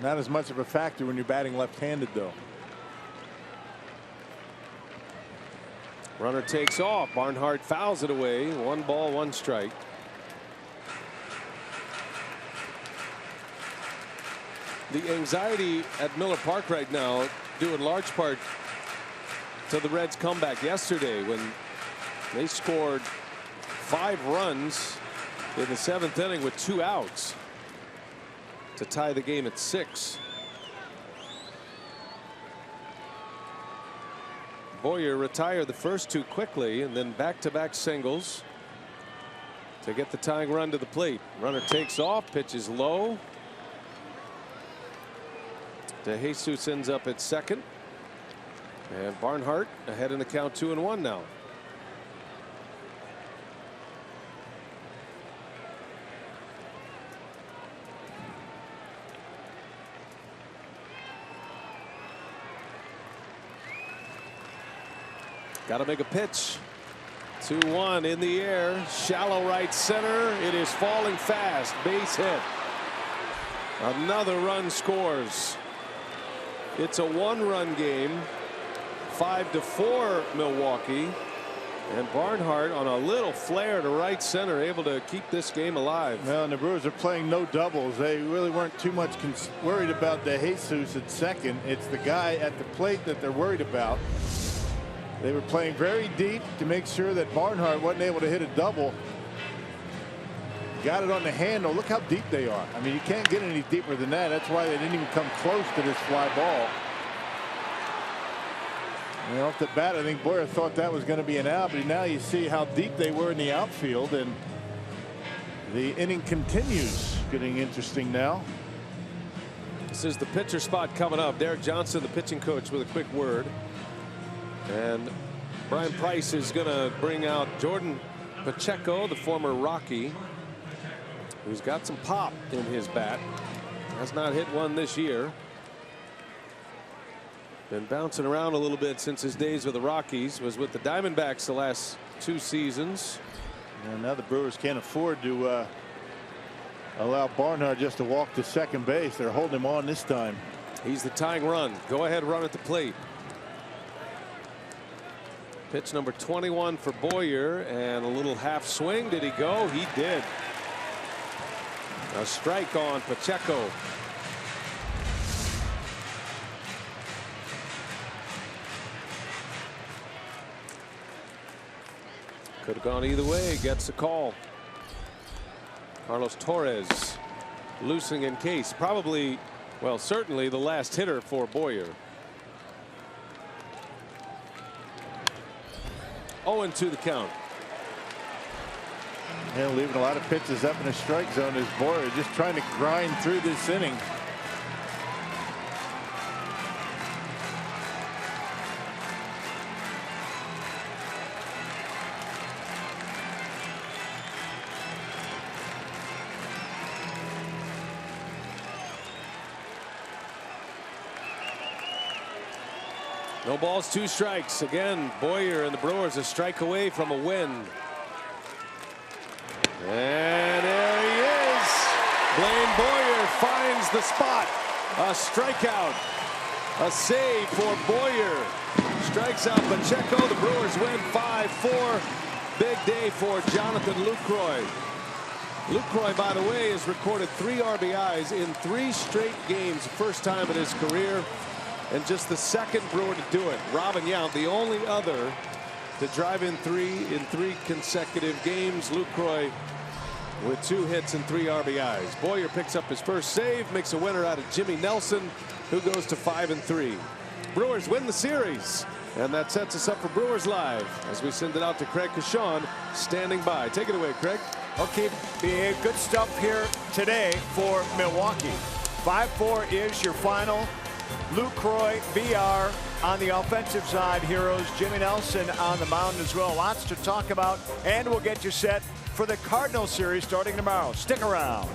S4: Not as much of a factor when you're batting left-handed, though.
S3: Runner takes off. Barnhart fouls it away. 1 ball, 1 strike. The anxiety at Miller Park right now due in large part to the Reds' comeback yesterday when they scored 5 runs in the 7th inning with 2 outs to tie the game at 6. Boyer retired the first 2 quickly, and then back-to-back singles to get the tying run to the plate. Runner takes off, pitches low. DeJesus ends up at second, and Barnhart ahead in the count 2-1 now. Got to make a pitch. 2-1 in the air. Shallow right center. It is falling fast. Base hit. Another run scores. It's a 1-run game. 5-4 Milwaukee. And Barnhart on a little flare to right center, able to keep this game alive.
S4: Well, and the Brewers are playing no doubles. They really weren't too much worried about De Jesus at second. It's the guy at the plate that they're worried about. They were playing very deep to make sure that Barnhart wasn't able to hit a double. Got it on the handle. Look how deep they are. I mean, you can't get any deeper than that. That's why they didn't even come close to this fly ball. And off the bat, I think Boyer thought that was going to be an out, but now you see how deep they were in the outfield, and the inning continues. Getting interesting now.
S3: This is the pitcher spot coming up. Derek Johnson, the pitching coach, with a quick word. And Brian Price is going to bring out Jordan Pacheco, the former Rocky, who's got some pop in his bat. Has not hit one this year. Been bouncing around a little bit since his days with the Rockies. Was with the Diamondbacks the last 2 seasons.
S4: And now the Brewers can't afford to allow Barnhart just to walk to second base. They're holding him on this time.
S3: He's the tying run. Go ahead run at the plate. Pitch number 21 for Boyer, and a little half swing. Did he go? He did. A strike on Pacheco. Could have gone either way. Gets the call. Carlos Torres loosening in case. Probably, well, certainly the last hitter for Boyer. 0-2 the count.
S4: And leaving a lot of pitches up in the strike zone is Boyer, just trying to grind through this inning.
S3: No balls, 2 strikes. Again, Boyer and the Brewers a strike away from a win. And there he is. Blaine Boyer finds the spot. A strikeout. A save for Boyer. Strikes out Pacheco. The Brewers win 5-4. Big day for Jonathan Lucroy. Lucroy, by the way, has recorded 3 RBIs in 3 straight games. First time in his career. And just the second Brewer to do it. Robin Yount, the only other to drive in 3 consecutive games. Lucroy with 2 hits and 3 RBIs. Boyer picks up his first save, makes a winner out of Jimmy Nelson, who goes to 5-3. Brewers win the series, and that sets us up for Brewers Live as we send it out to Craig Kashawn standing by. Take it away, Craig.
S7: Okay, big good stuff here today for Milwaukee. 5-4 is your final. LUCROY, VR on the offensive side, heroes. Jimmy Nelson on the mound as well. Lots to talk about, and we'll get you set for the Cardinals series starting tomorrow. Stick around.